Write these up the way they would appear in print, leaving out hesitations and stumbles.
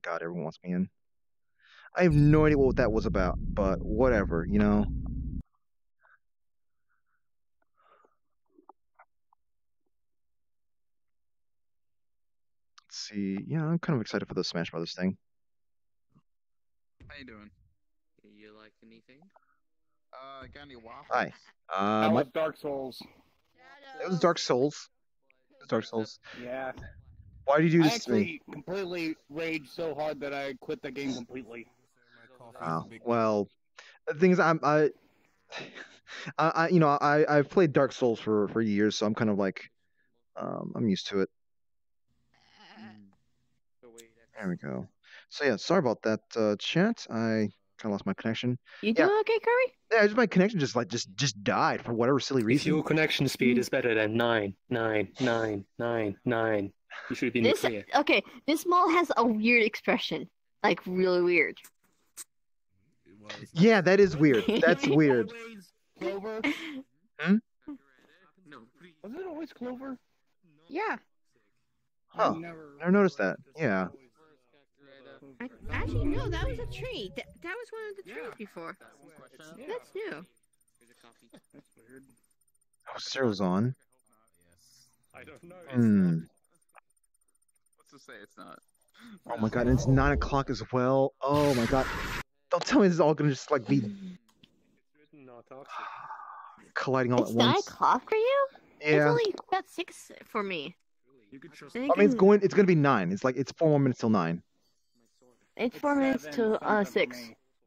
god, everyone wants me in. I have no idea what that was about, but whatever, you know. Let's see. Yeah, I'm kind of excited for the Smash Brothers thing. How you doing? You like anything? Got any waffles? Hi. That was Dark Souls. It was Dark Souls. It was Dark Souls. Yeah. Why did you do I this to me? actually completely raged so hard that I quit the game completely. Wow. Well, the thing is, you know, I've played Dark Souls for years, so I'm kind of like, I'm used to it. There we go. So yeah, sorry about that, chat. I kind of lost my connection. You doing okay, Curry? Yeah, just my connection just died for whatever silly If reason. your connection speed is better than 9,9,9,9,9, you should be in the clear. Okay, this mall has a weird expression. Like, really weird. Yeah, that is weird. That's weird. Clover? Hmm? Was it always Clover? Yeah. Huh. Never noticed that. Yeah. Actually, no, that was a tree. That was one of the trees before. That's new. That's weird. Oh, Zero's on. I don't know. What's to say it's not? Oh my god, and it's 9 o'clock as well. Oh my god. Don't tell me this is all gonna just like be colliding all It's at 9 once. o'clock for you? Yeah. It's only about 6 for me. I mean, it's gonna be 9. It's like, it's 4 more minutes till 9. It's 4 minutes to 6.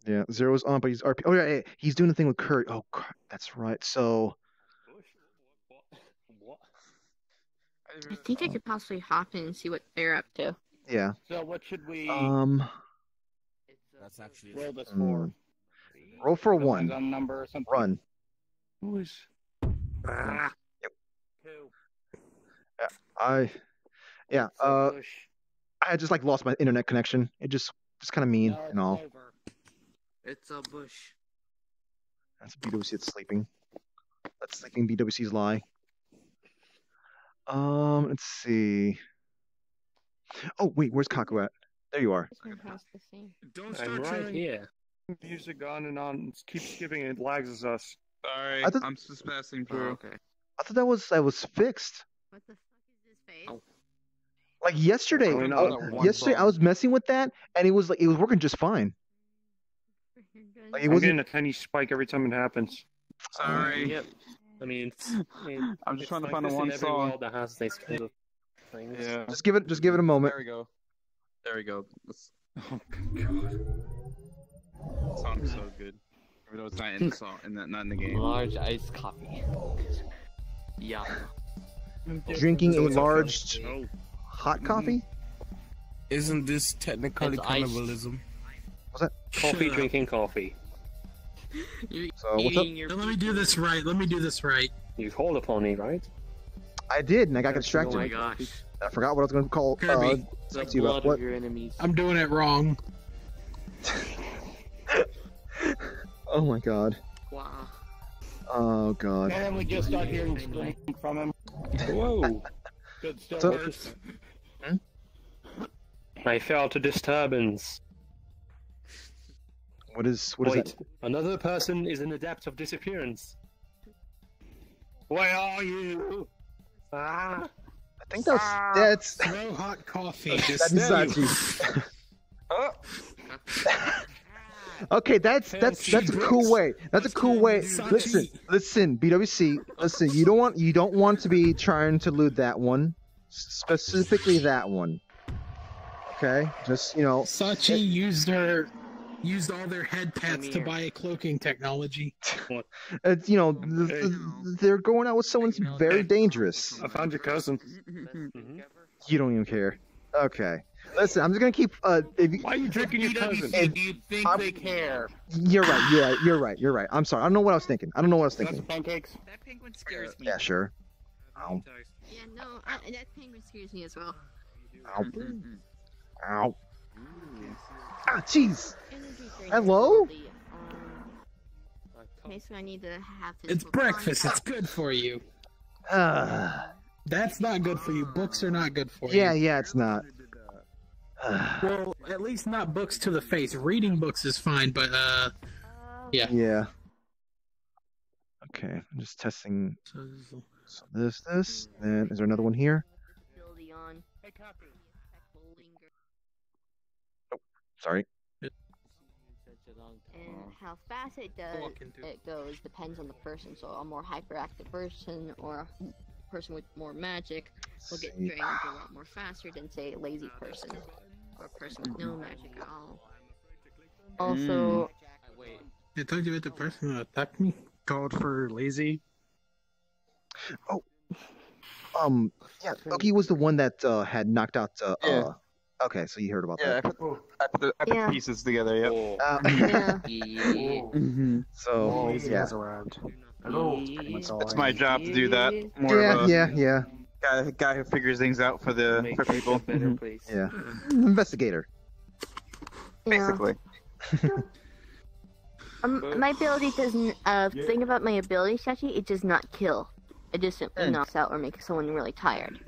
Yeah, Zero's on, but he's RP. Oh yeah, he's doing the thing with Curry. Oh, that's right. So. I think I could possibly hop in and see what they're up to. Yeah. So what should we That's actually roll this for? Roll for a Depends 1. on number or something. Run. Who is? Yep. Who? Yeah. I just like lost my internet connection. It just kind of mean and all. It's a bush. That's BWC that's sleeping. That's sleeping BWC's lie. Let's see. Oh wait, where's Kaku at? There you are. Don't I'm start right here. Music on and on. Keep skipping. It lags us. Sorry, I'm just passing through. Okay. I thought that was fixed. What the fuck is this face? Oh. Like yesterday, I was messing with that, and it was working just fine. Like, I'm getting a tiny spike every time it happens. Sorry. Yep. I mean, I'm just trying to find this the one in every song. world that has this kind of things. Yeah. Just give it a moment. There we go. There we go. Oh god. That song's so good. Even though it's not in the song, not in the game. Large iced coffee. Yeah. Drinking a large hot coffee. Isn't this technically It's iced. cannibalism? What's that? Coffee drinking coffee. So what's up? Let me do this right. You called upon me, right? I did, and I got distracted. Oh my gosh. I forgot what I was going to call. Kirby. The speak to you about. blood What? of your enemies. I'm doing it wrong. Oh my god. Wow. Oh god. And we just start hearing screaming from him. Whoa. Good stuff. So- I felt a disturbance. What is Wait, that? another person is an adept of disappearance. Where are you? Ah. I think that's Throw hot coffee. that's Satchi. Oh. Okay, that's a cool way. That's a cool way. Listen, BWC. Listen, you don't want to be trying to loot that one, specifically that one. Okay, just Satchi used all their head pats to buy a cloaking technology. It's, they're going out with someone very dangerous. I found your cousin. You don't even care. Okay. Listen, I'm just gonna keep. Why are you drinking your cousin? And Do you think they care? You're right. I'm sorry. I don't know what I was thinking. Pancakes? That penguin scares me. Yeah, sure. Ow. Yeah, no, that penguin scares me as well. Ow. Ow. Ah, jeez. Hello? Okay, so I need to have this. It's breakfast. It's good for you. That's not good for you. Books are not good for you. Yeah, it's not. Well, at least not books to the face. Reading books is fine, but yeah. Yeah. Okay, I'm just testing. So this, and is there another one here? Ability on. Oh, sorry. And how fast it goes depends on the person. So a more hyperactive person or a person with more magic will get drained a lot more faster than, say, a lazy person or a person with no magic at all. Also, I told you about the person who attacked me. Called for lazy. Oh, yeah, Loki was the one that had knocked out. Yeah. Okay, so you heard about Yeah, that. I put the pieces together. Yep. yeah. So Lazy yeah, has arrived. Hello. It's my job to do that. yeah. Guy who figures things out for people. Better place. Yeah, investigator. Basically. My ability doesn't. Thing about my ability, Satchi, it does not kill. It just simply knocks out or makes someone really tired.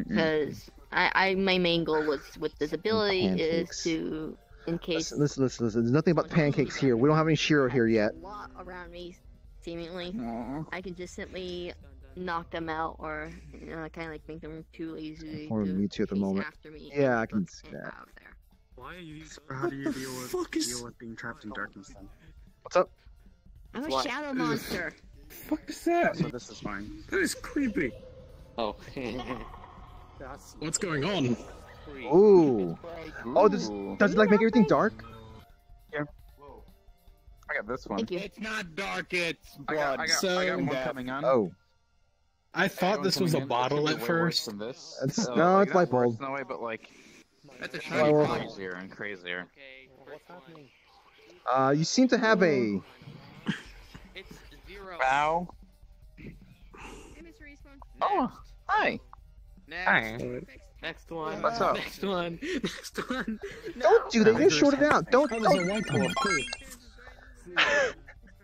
Because my main goal was with this ability is to, in case. Listen. There's nothing about pancakes here. We don't have any Shiro here yet. A lot around me, seemingly. I can just simply knock them out, or kind of like make them too lazy Or to Mewtwo at the chase moment. after me. Yeah, I can see that. Out of there. Why are you? How do you deal with being trapped in darkness then? What's up? I'm a shadow monster. Fuck is that? So this is fine. That is creepy. Oh. What's going on? Ooh. Oh, does it like make everything dark? I got this one. Thank you. It's not dark, it's I blood. got So- one coming on. Oh, I thought this was a bottle at first. it's no, it's light bulb. No way, but like, That's a Well, shiny well. bulb. crazier and crazier. You seem to have a. It's zero. Wow. Hey, Mr. Respawn. Oh, hi. Next. Next one. What's up? Next one. Next one. Don't do that. You're gonna short it out. Don't. That was a white bulb. Cool.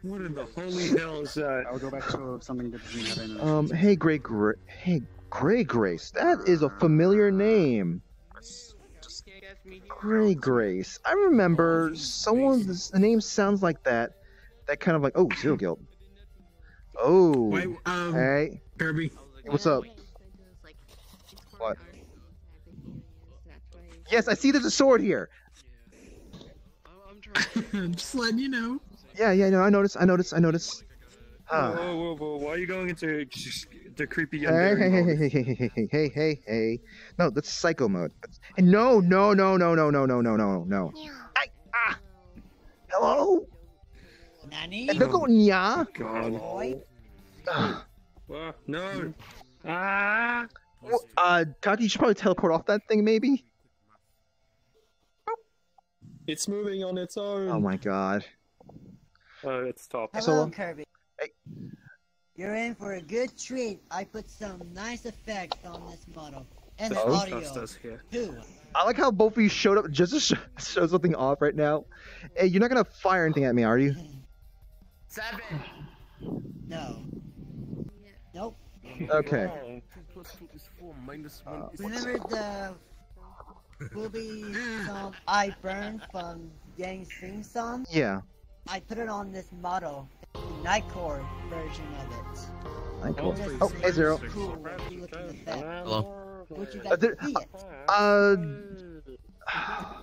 What in the holy hell is that? I will go back to something that doesn't have any. Hey, Grey Grace. That is a familiar name. Grey Grace. I remember someone's the name sounds like that. That kind of like Zero Guilt. Oh. Wait, Hey. Kirby. What's up? What? Yes, I see there's a sword here. Just letting you know. Yeah, no, I noticed. Whoa. Why are you going into the creepy young Hey. No, that's psycho mode. And no. Hello? Nani? Hello, nya? God. No. Ah. Tati, you should probably teleport off that thing, maybe? It's moving on its own. Oh my god. It's stopped. Hello, Kirby. Hey. You're in for a good treat. I put some nice effects on this model. And the Oh? audio, Here. too. I like how both of you showed up just to show something off right now. Hey, you're not gonna fire anything at me, are you? 7. No. Nope. Okay. Remember the booby song I Burn from Gang's theme song? Yeah. I put it on this model, the Nightcore version of it. Cool. Just Oh, hey, Zero. cool looking effect. Hello. Would you like to see it?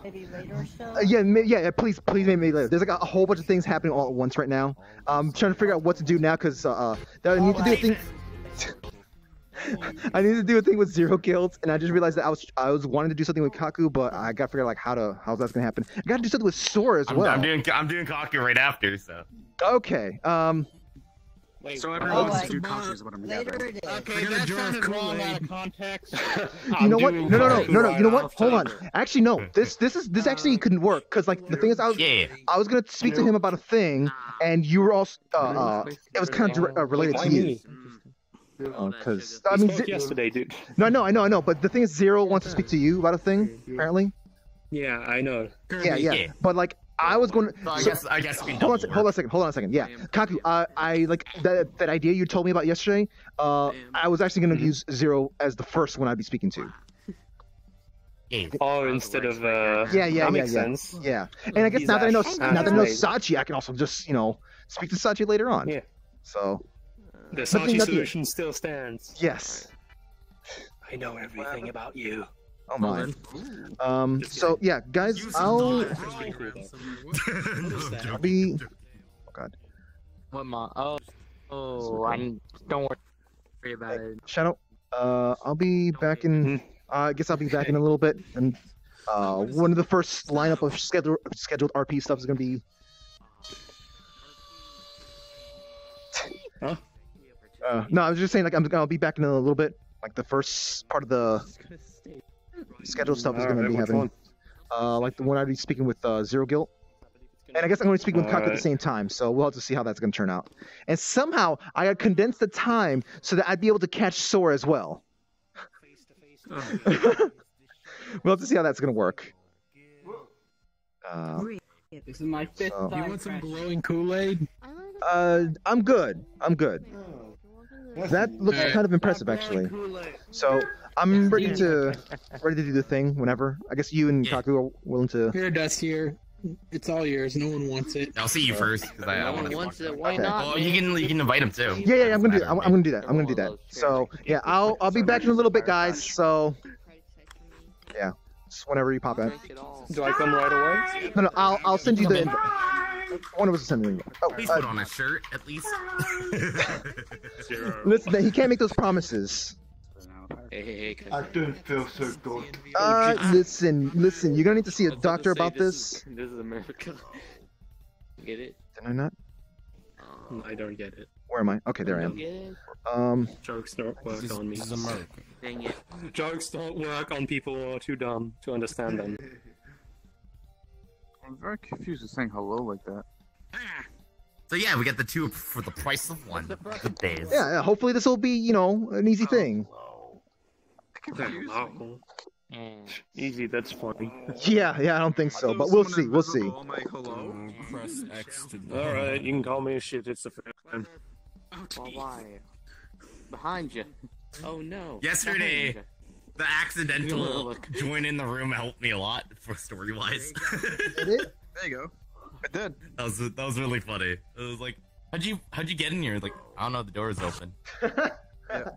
Maybe later or so? Yeah, please make me later. There's like a whole bunch of things happening all at once right now. I'm trying to figure out what to do now because I need to do a thing. I need to do a thing with Zero Guilt, and I just realized that I was wanting to do something with Kaku, but I gotta figure out like how's that's gonna happen. I gotta do something with Sora as well. I'm doing Kaku right after, so. Okay. So everyone wants to do Kaku is what I'm Later gathering. it is. Okay, that sounded wrong out of context. You know what? No. You know what? Hold on. Actually, no. This actually couldn't work because like the thing is, I was gonna speak to him about a thing, and you were also it was kind of related to you. Because I mean, yesterday, dude. No, I know. But the thing is, Zero wants to speak to you about a thing, apparently. Yeah, I know. Yeah. But like, I was going to. I guess we hold on a second. Yeah, Kaku. I like that idea you told me about yesterday. I was actually going to use Zero as the first one I'd be speaking to. Oh, instead of Yeah, that makes yeah. sense. Yeah, and I guess He's now that I know actually- Satchi, I can also just speak to Satchi later on. Yeah. So The nothing- Satchi solution still stands. yes. I know everything about you. Oh my. So yeah, guys, I'll be. Oh god. What I'm. Don't worry about it. Shadow. I'll be back in. I guess I'll be back in a little bit, and one of the first lineup of scheduled RP stuff is gonna be. Huh? No, I was just saying like I'll be back in a little bit. Like the first part of the scheduled stuff is gonna be having. Like the one I'd be speaking with Zero Guilt. And I guess I'm going to speak with Kaku at the same time, so we'll have to see how that's going to turn out. And somehow, I got condensed the time so that I'd be able to catch Sora as well. We'll have to see how that's going to work. This is my fifth so- time. You want some glowing Kool-Aid? I'm good. I'm good. That looks kind of impressive, actually. So, I'm ready to do the thing whenever. I guess you and Kaku are willing to... Here, Dustier. It's all yours. No one wants it. I'll see you first because I want to. Wants it, why Okay. not? Well, you can invite him too. Yeah, I'm gonna do that. I'm gonna do that. I'm gonna do that. So, yeah, I'll be back in a little bit, guys. So, yeah, just whenever you pop in. Do I come right away? No, I'll send you the invite. One of us will send the invite. Please put on a shirt at least. Listen, he can't make those promises. Hey, I don't feel so good. Listen, you're gonna need to see a doctor about this. This is America. Get it? Did I not? I don't get it. Where am I? Okay, there I am. Jokes don't work on me. This is America. Dang it. Jokes don't work on people who are too dumb to understand them. I'm very confused with saying hello like that. So yeah, we get the two for the price of one. Good days. Yeah, hopefully this will be, an easy thing. Hello. Easy, that's funny. Yeah, I don't think so, but we'll see. Press X to Alright, you can call me a shit, it's the first time. Well, why? Behind you. Oh no. Yesterday, the accidental join in the room helped me a lot for story-wise. Did it? There you go. I did. That was really funny. It was like, how'd you get in here? Like, I don't know, the door is open. Yeah.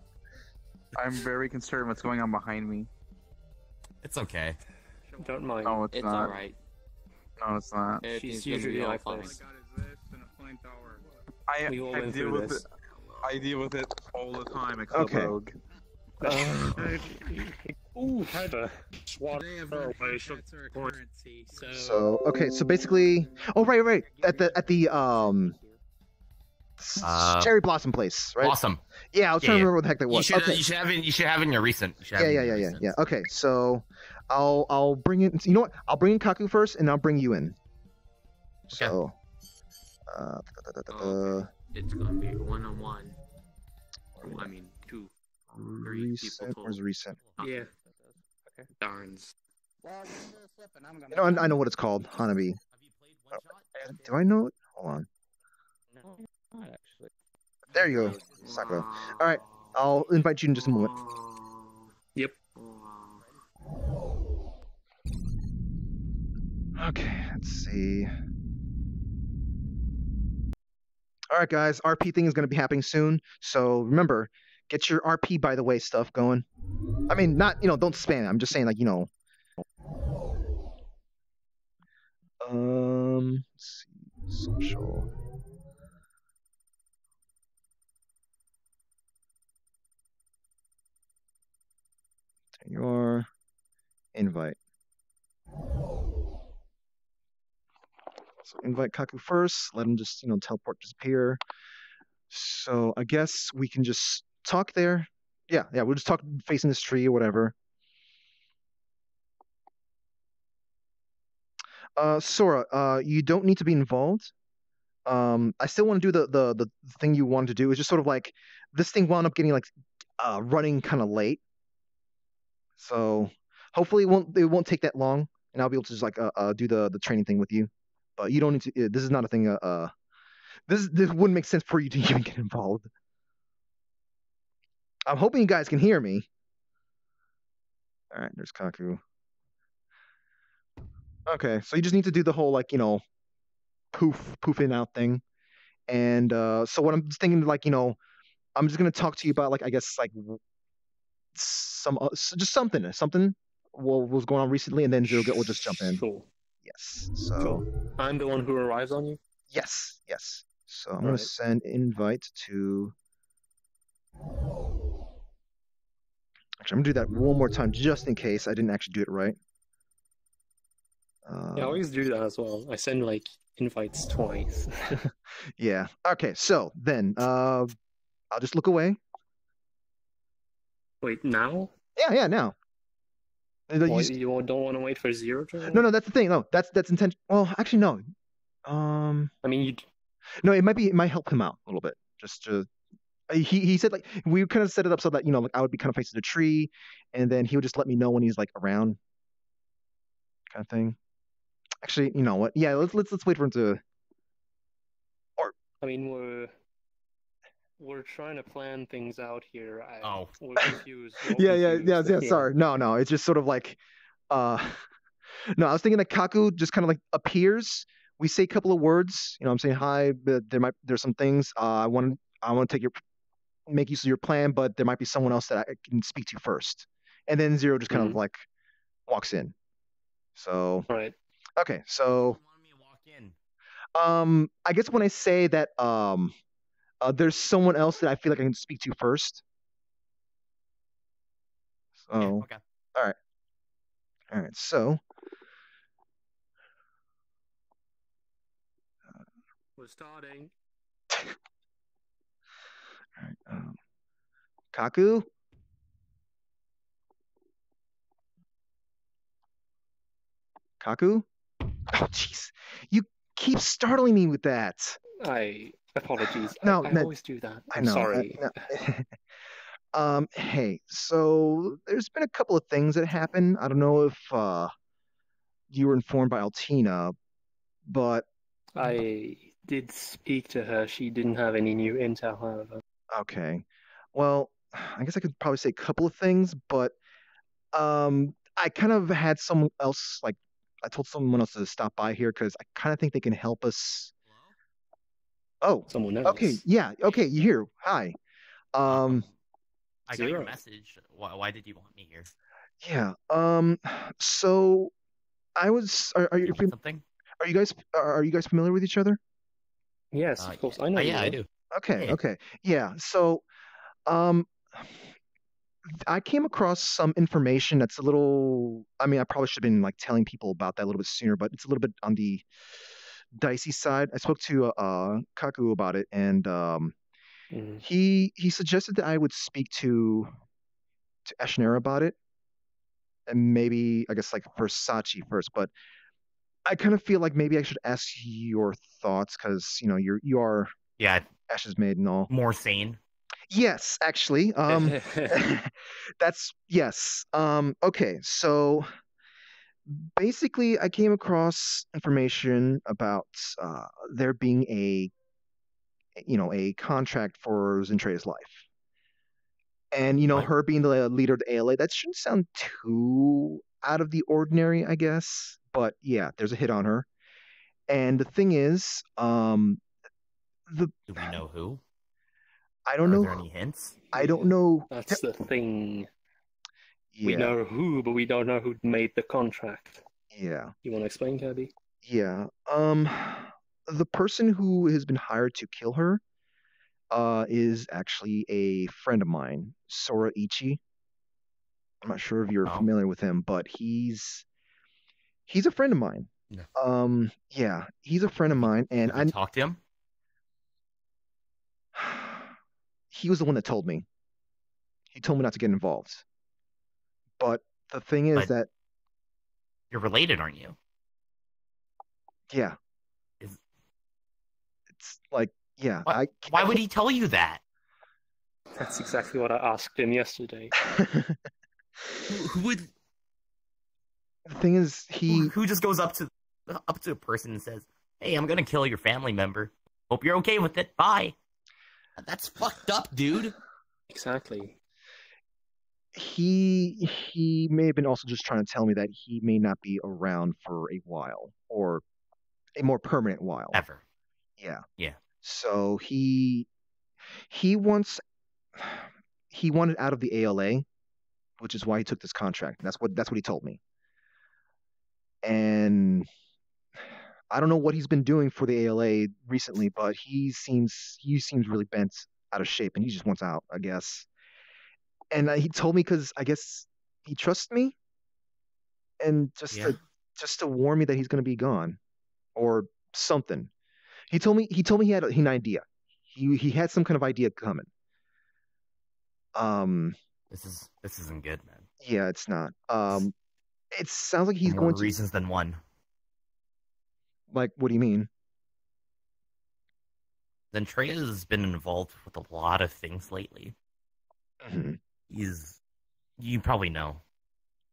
I'm very concerned what's going on behind me. It's okay. Don't mind. No, it's not. Alright. No, it's not. She's usually like this. We all I went deal through with this. it. I deal with it all the time, except Okay. Rogue. Ooh, had a swat They have her away. that's our currency, So okay, so basically, right, at the cherry blossom place, right? Awesome. Yeah, I was trying to remember what the heck that was. You should have in your recent. Yeah. Okay, so I'll bring in. You know what? I'll bring in Kaku first, and I'll bring you in. So, It's gonna be 1-on-1. I mean, 2, 3 recent. people. Where's recent? Yeah. Darns. You know, I know what it's called. Hanabi. Do I know it? Hold on. No, not actually. There you go, Sakura. All right, I'll invite you in just a moment. Yep. Okay, let's see. All right, guys, RP thing is going to be happening soon. So remember, get your RP by the way stuff going. I mean, not don't spam it. I'm just saying, like let's see, social. Your invite. So invite Kaku first. Let him just teleport, disappear. So I guess we can just talk there. Yeah. We'll just talk facing this tree or whatever. Sora, you don't need to be involved. I still want to do the thing you wanted to do. It's just sort of like this thing wound up getting like running kind of late. So hopefully it won't take that long, and I'll be able to just like do the training thing with you. But you don't need to. This is not a thing. This wouldn't make sense for you to even get involved. I'm hoping you guys can hear me. All right, there's Kaku. Okay, so you just need to do the whole like poofing out thing. And so what I'm thinking, like I'm just gonna talk to you about like I guess like just something what was going on recently, and then Zero Guilt will just jump in. Cool. Yes. So Cool. I'm the one who arrives on you. yes. So I'm gonna send invite to. Actually, I'm gonna do that one more time just in case I didn't actually do it right. Yeah, I always do that as well. I send like invites twice. Yeah. Okay. So then, I'll just look away. Wait, now? Yeah. Now. You don't want to wait for Zero to? No. That's the thing. No, that's intention. Well, actually, no. I mean, you. No, it might help him out a little bit. Just to. He said like we kind of set it up so that like I would be kind of facing the tree, and then he would just let me know when he's like around, kind of thing. Actually, you know what? Yeah, let's wait for him to. Or I mean, we're trying to plan things out here. We're confused. Yeah. Sorry, no. It's just sort of like, no. I was thinking that Kaku just kind of like appears. We say a couple of words. I'm saying hi, but there's some things. I want to make use of your plan, but there might be someone else that I can speak to first, and then Zero just kind of like walks in. So. All right. Okay, so I guess when I say that there's someone else that I feel like I can speak to first. So yeah, okay. All right. So we're starting. All right. Kaku. Kaku? Oh, jeez. You keep startling me with that. Apologies. No, I always do that. I'm sorry. Hey, so there's been a couple of things that happened. I don't know if you were informed by Altina, but I did speak to her. She didn't have any new intel, however. Okay. Well, I guess I could probably say a couple of things, but I kind of had someone else like I told someone else to stop by here because I kind of think they can help us. Oh, someone else. Okay, yeah. Okay, you here? Hi. I got your message. Why did you want me here? Yeah. So I was. Are you something? Are you guys familiar with each other? Yes, of course. I know. Yeah, I do. Okay. Okay. Yeah. So, I came across some information that's a little. I mean, I probably should have been like telling people about that a little bit sooner, but it's a little bit on the dicey side. I spoke to Kaku about it, and he suggested that I would speak to Ashnera about it, and maybe I guess like for Satchi first. But I kind of feel like maybe I should ask your thoughts because you are Ash's maid and all. More sane. Yes, actually. That's yes. Okay, so basically I came across information about there being a contract for Zentreya's life. And her being the leader of the ALA, that shouldn't sound too out of the ordinary, I guess. But yeah, there's a hit on her. And the thing is, do we know who? I don't know. Are there any hints? I don't know. That's the thing. Yeah. We know who, but we don't know who made the contract. Yeah. You want to explain, Kirby? Yeah. The person who has been hired to kill her is actually a friend of mine, Sora Ichi. I'm not sure if you're familiar with him, but he's a friend of mine. No. Yeah, he's a friend of mine, and I talked to him. He was the one that told me. He told me not to get involved. But the thing is that you're related, aren't you? Yeah. It's like, yeah. Why would he tell you that? That's exactly what I asked him yesterday. Who would? The thing is, who just goes up to a person and says, "Hey, I'm gonna kill your family member. Hope you're okay with it. Bye." That's fucked up, dude. Exactly. he may have been also just trying to tell me that he may not be around for a while or a more permanent while. Ever. Yeah. Yeah. So he wants he wanted out of the ALA, which is why he took this contract. That's what he told me. And I don't know what he's been doing for the ALA recently, but he seems really bent out of shape, and he just wants out, I guess. And he told me because I guess he trusts me, and just to warn me that he's going to be gone or something. He told me he had an idea. He had some kind of idea coming. This isn't good, man. Yeah, it's not. It sounds like he's More going to. reasons than one. Like, what do you mean? Zentreya has been involved with a lot of things lately. Mm-hmm. You probably know,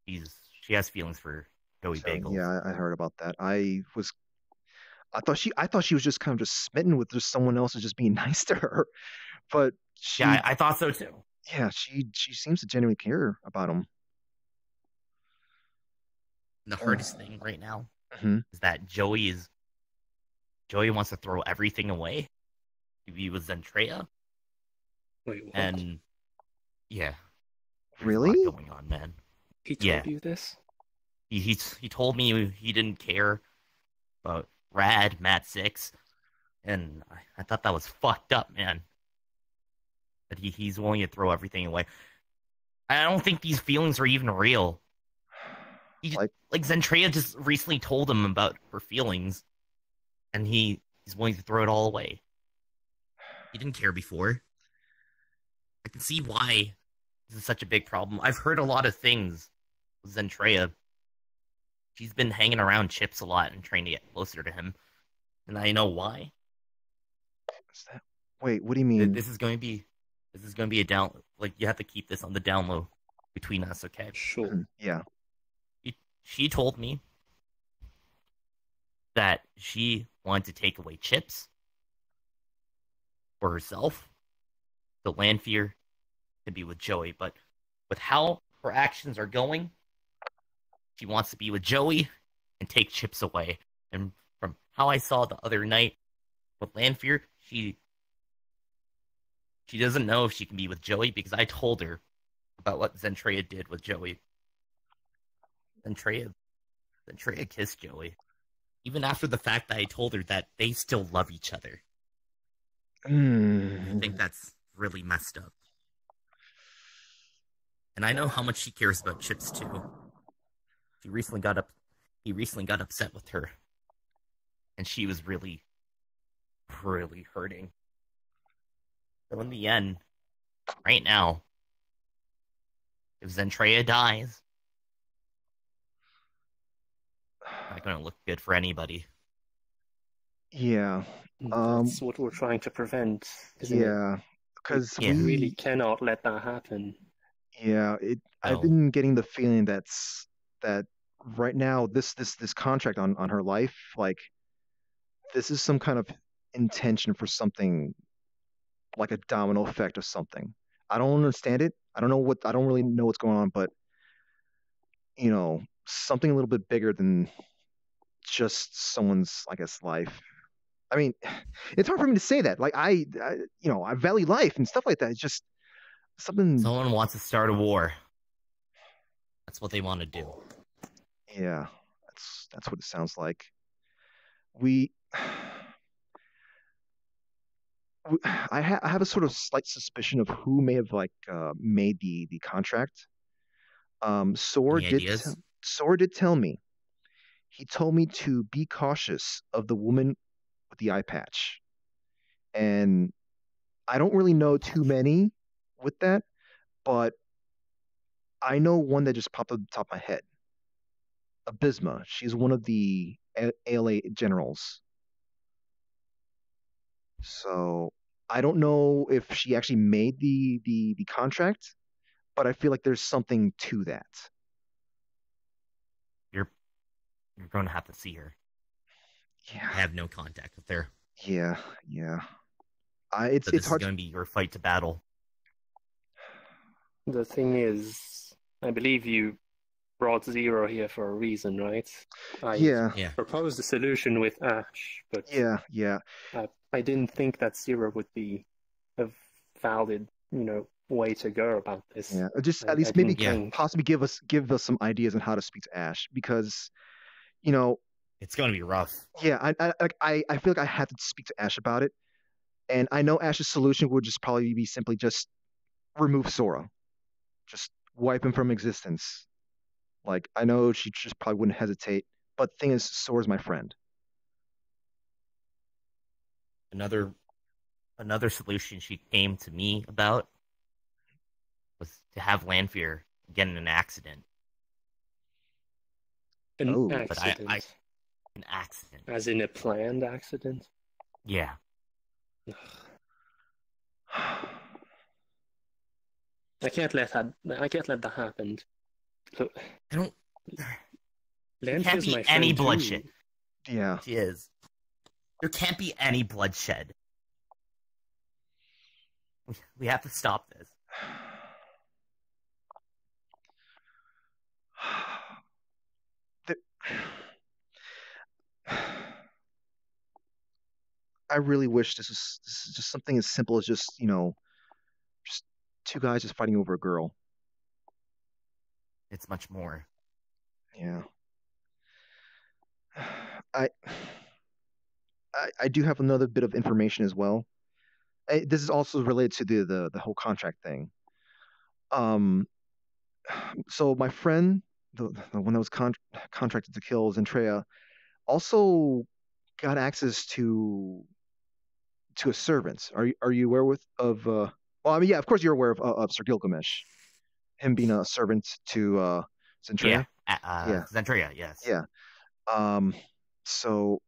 she has feelings for Joey Bagels. Yeah, I heard about that. I thought she was just kind of just smitten with just someone else who's just being nice to her, but I thought so too. Yeah, she seems to genuinely care about him. The hardest thing right now Mm-hmm. is that Joey wants to throw everything away to be with Zentreya. Wait, what? And yeah, really, a lot going on, man. He told you this? He told me he didn't care about Rad, Matt 6, and I thought that was fucked up, man. That he's willing to throw everything away. I don't think these feelings are even real. Like Zentreya just recently told him about her feelings, and he's willing to throw it all away. He didn't care before. I can see why this is such a big problem. I've heard a lot of things with Zentreya. She's been hanging around Chips a lot and trying to get closer to him, and I know why. Wait, what do you mean? This is going to be a down. Like, you have to keep this on the down low between us, okay? Sure. Yeah. She told me that she wanted to take away Chips for herself, the Lanfear, to be with Joey. But with how her actions are going, she wants to be with Joey and take Chips away. And from how I saw the other night with Lanfear, she doesn't know if she can be with Joey because I told her about what Zentreya did with Joey. Zentreya kissed Joey, even after the fact that I told her that they still love each other. I think that's really messed up. And I know how much she cares about Chips too. He recently got upset with her, and she was really, really hurting. So in the end, right now, if Zentreya dies, not going to look good for anybody. Yeah. That's what we're trying to prevent, isn't it? Yeah, because we really cannot let that happen. Yeah, I've been getting the feeling that right now this contract on her life, like, this is some kind of intention for something like a domino effect of something. I don't understand it. I don't really know what's going on, but something a little bit bigger than just someone's, I guess, life. I mean, it's hard for me to say that. Like, I value life and stuff like that. It's just something. Someone wants to start a war. That's what they want to do. Yeah, that's what it sounds like. I have a sort of slight suspicion of who may have made the contract. Sora did tell me. He told me to be cautious of the woman with the eye patch, and I don't really know too many with that, but I know one that just popped up the top of my head. Abysma. She's one of the ALA generals. So I don't know if she actually made the contract, but I feel like there's something to that. You're going to have to see her. Yeah. I have no contact with her. Yeah. It's hard. Going to be your fight to battle. The thing is, I believe you brought Zero here for a reason, right? Yeah. Proposed a solution with Ash, but yeah. I didn't think that Zero would be a valid, way to go about this. Yeah, just at least maybe possibly give us some ideas on how to speak to Ash, because it's going to be rough. Yeah, I feel like I had to speak to Ash about it, and I know Ash's solution would just probably be simply just remove Sora, just wipe him from existence. Like, I know she just probably wouldn't hesitate, but the thing is, Sora's my friend. Another solution she came to me about was to have Lanfear get in an accident. An accident? An accident. As in a planned accident? Yeah. I can't let that happen. Look, I don't. There Lanfear's can't be my any friend too. bloodshed. Yeah. She is. There can't be any bloodshed. We have to stop this. I really wish this is just something as simple as just just two guys just fighting over a girl. It's much more. Yeah. I do have another bit of information as well. This is also related to the whole contract thing. So my friend, the one that was contracted to kill Zentreya, also got access to a servant. Are you aware of? Well, I mean, yeah, of course you're aware of Sir Gilgamesh, him being a servant to Zentreya. Yeah, Zentreya, yes. Yeah. So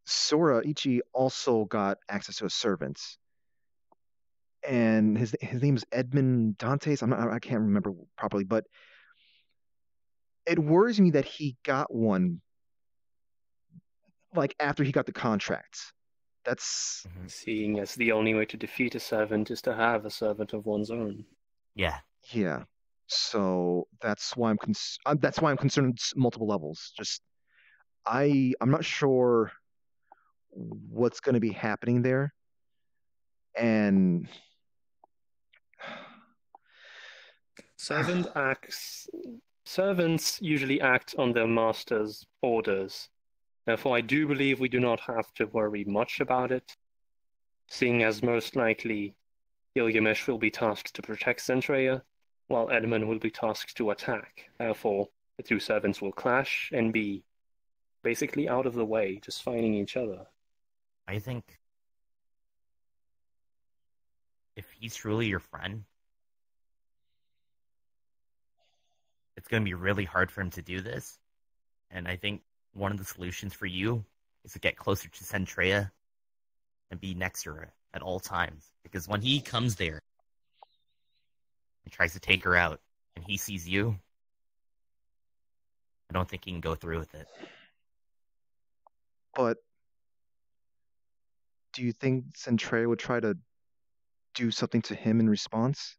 Sora Ichi also got access to a servant, and his name is Edmund Dantes. I can't remember properly, but it worries me that he got one like after he got the contract. That's seeing as the only way to defeat a servant is to have a servant of one's own. Yeah. Yeah. So that's why I'm concerned at multiple levels. Just I'm not sure what's going to be happening there, and servants usually act on their master's orders. Therefore, I do believe we do not have to worry much about it, seeing as most likely Gilgamesh will be tasked to protect Zentreya, while Edmund will be tasked to attack. Therefore, the two servants will clash and be basically out of the way, just fighting each other. I think if he's truly your friend, it's going to be really hard for him to do this. And I think one of the solutions for you is to get closer to Zentreya and be next to her at all times. Because when he comes there and tries to take her out and he sees you, I don't think he can go through with it. But do you think Zentreya would try to do something to him in response?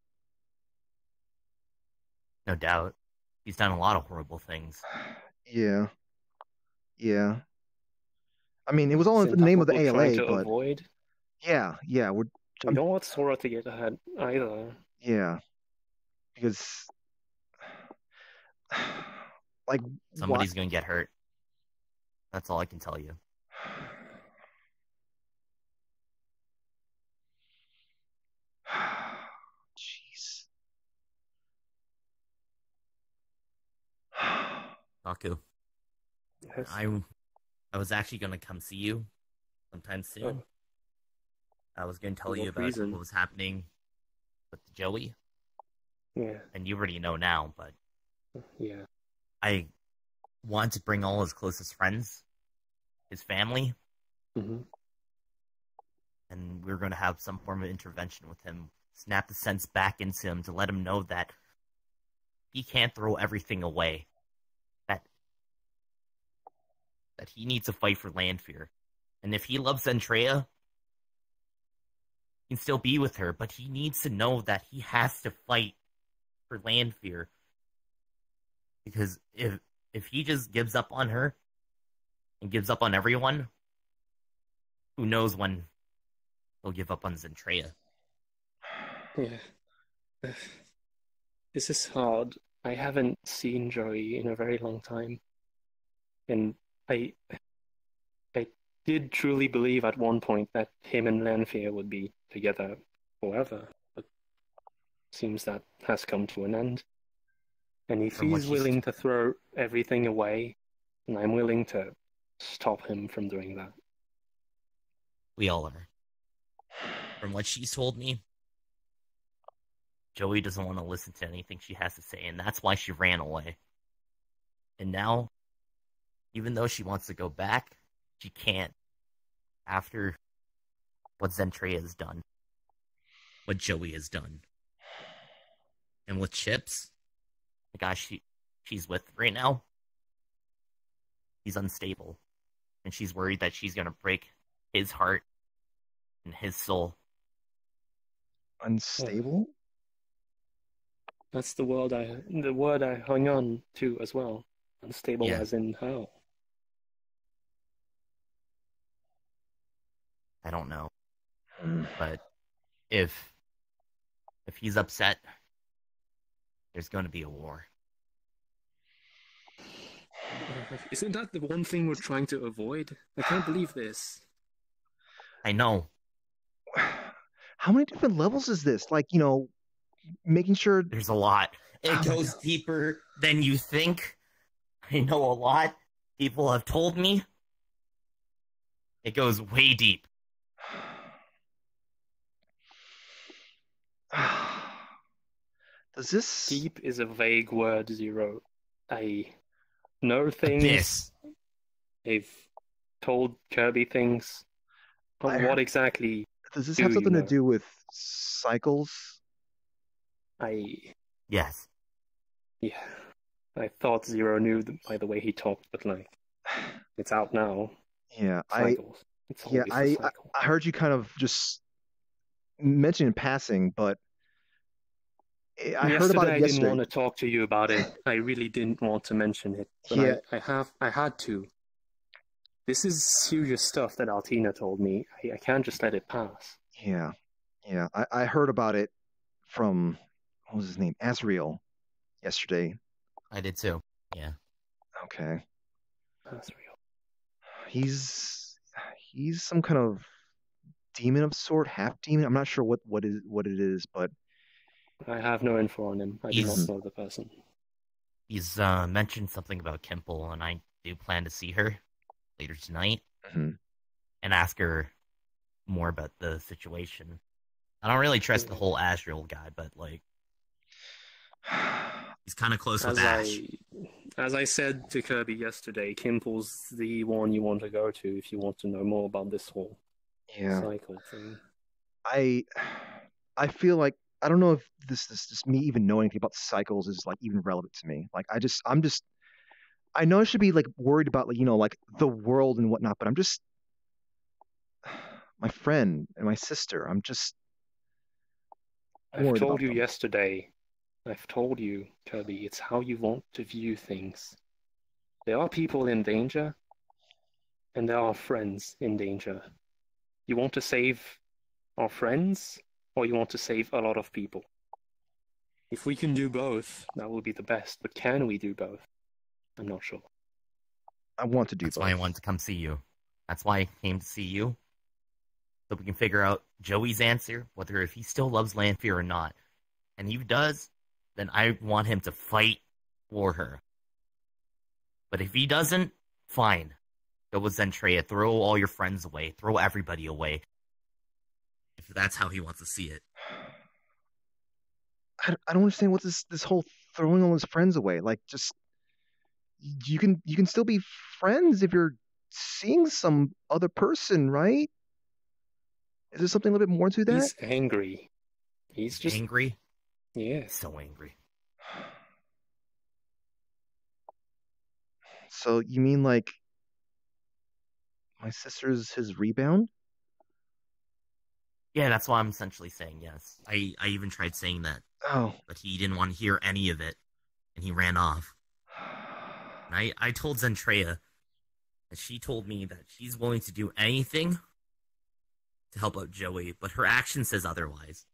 No doubt. He's done a lot of horrible things. Yeah. Yeah. I mean, it was all in the name of the ALA, but avoid? Yeah. We don't want Sora to get ahead either. Yeah. Because like somebody's going to get hurt. That's all I can tell you. Jeez. Kaku. Yes. I was actually going to come see you sometime soon. Oh. I was going to tell you about what was happening with Joey. Yeah. And you already know now, but yeah. I want to bring all his closest friends, his family, and we're going to have some form of intervention with him, snap the sense back into him to let him know that he can't throw everything away, that he needs to fight for Lanfear. And if he loves Zentreya, he can still be with her, but he needs to know that he has to fight for Lanfear. Because if he just gives up on her and gives up on everyone, who knows when he'll give up on Zentreya. Yeah. This is hard. I haven't seen Joey in a very long time. And I did truly believe at one point that him and Lanfear would be together forever. But seems that has come to an end. And if he's willing to throw everything away, then I'm willing to stop him from doing that. We all are. From what she's told me, Joey doesn't want to listen to anything she has to say, and that's why she ran away. And now, even though she wants to go back, she can't. After what Zentreya has done. What Joey has done. And with Chips, the guy she's with right now, he's unstable. And she's worried that she's going to break his heart and his soul. Unstable? That's the word I hung on to as well. Unstable as in how? I don't know. But if he's upset, there's going to be a war. Isn't that the one thing we're trying to avoid? I can't believe this. I know. How many different levels is this? Like, you know, making sure... There's a lot. It goes deeper than you think. I know a lot. People have told me. It goes way deep. Does this... Deep is a vague word, Zero. I know things. I've told Kirby things. But what exactly... Does this have something to do with cycles? Yes. Yeah. I thought Zero knew by the way he talked, but like, it's out now. Yeah, Cycles. I heard you kind of just mention in passing, but I heard about it yesterday. I didn't want to talk to you about it. I really didn't want to mention it, but I had to. This is serious stuff that Altina told me. I can't just let it pass. Yeah. I heard about it from, what was his name? Asriel, yesterday. I did too. Yeah. Okay. Asriel. He's some kind of demon of sort, half demon. I'm not sure what it is, but I have no info on him. I do not know the person. He's mentioned something about Kimple, and I do plan to see her later tonight and ask her more about the situation. I don't really trust the whole Asriel guy, but like he's kind of close with Ash. As I said to Kirby yesterday, Kimple's the one you want to go to if you want to know more about this whole cycle thing. I feel like I don't know if this me even knowing anything about cycles is like even relevant to me. Like I know I should be like worried about like, you know, like the world and whatnot, but I'm just my friend and my sister. I've told you yesterday. I've told you, Kirby, it's how you want to view things. There are people in danger, and there are friends in danger. You want to save our friends, or you want to save a lot of people? If we can do both, that will be the best. But can we do both? I'm not sure. I want to do That's both. why I wanted to come see you. That's why I came to see you. So we can figure out Joey's answer, whether if he still loves Lanfear or not. And if he does, then I want him to fight for her. But if he doesn't, fine. Go with Zentreya. Throw all your friends away. Throw everybody away. If that's how he wants to see it. I don't understand what this whole throwing all his friends away. Like, just you can still be friends if you're seeing some other person, right? Is there something a little bit more to that? He's angry. He's just angry. Yeah, so angry. So you mean like my sister's his rebound? Yeah, that's why I'm essentially saying yes. I even tried saying that. Oh. But he didn't want to hear any of it, and he ran off. And I told Zentreya, and she told me that she's willing to do anything to help out Joey, but her action says otherwise.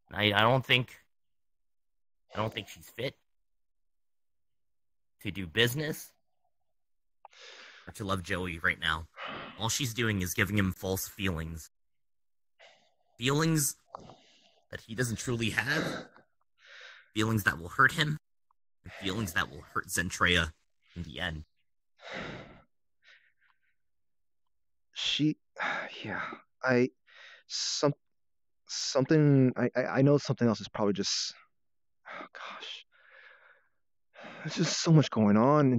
And I don't think she's fit to do business or to love Joey right now. All she's doing is giving him false feelings. Feelings that he doesn't truly have. Feelings that will hurt him. And feelings that will hurt Zentreya in the end. I know something else is probably just, oh gosh, there's just so much going on,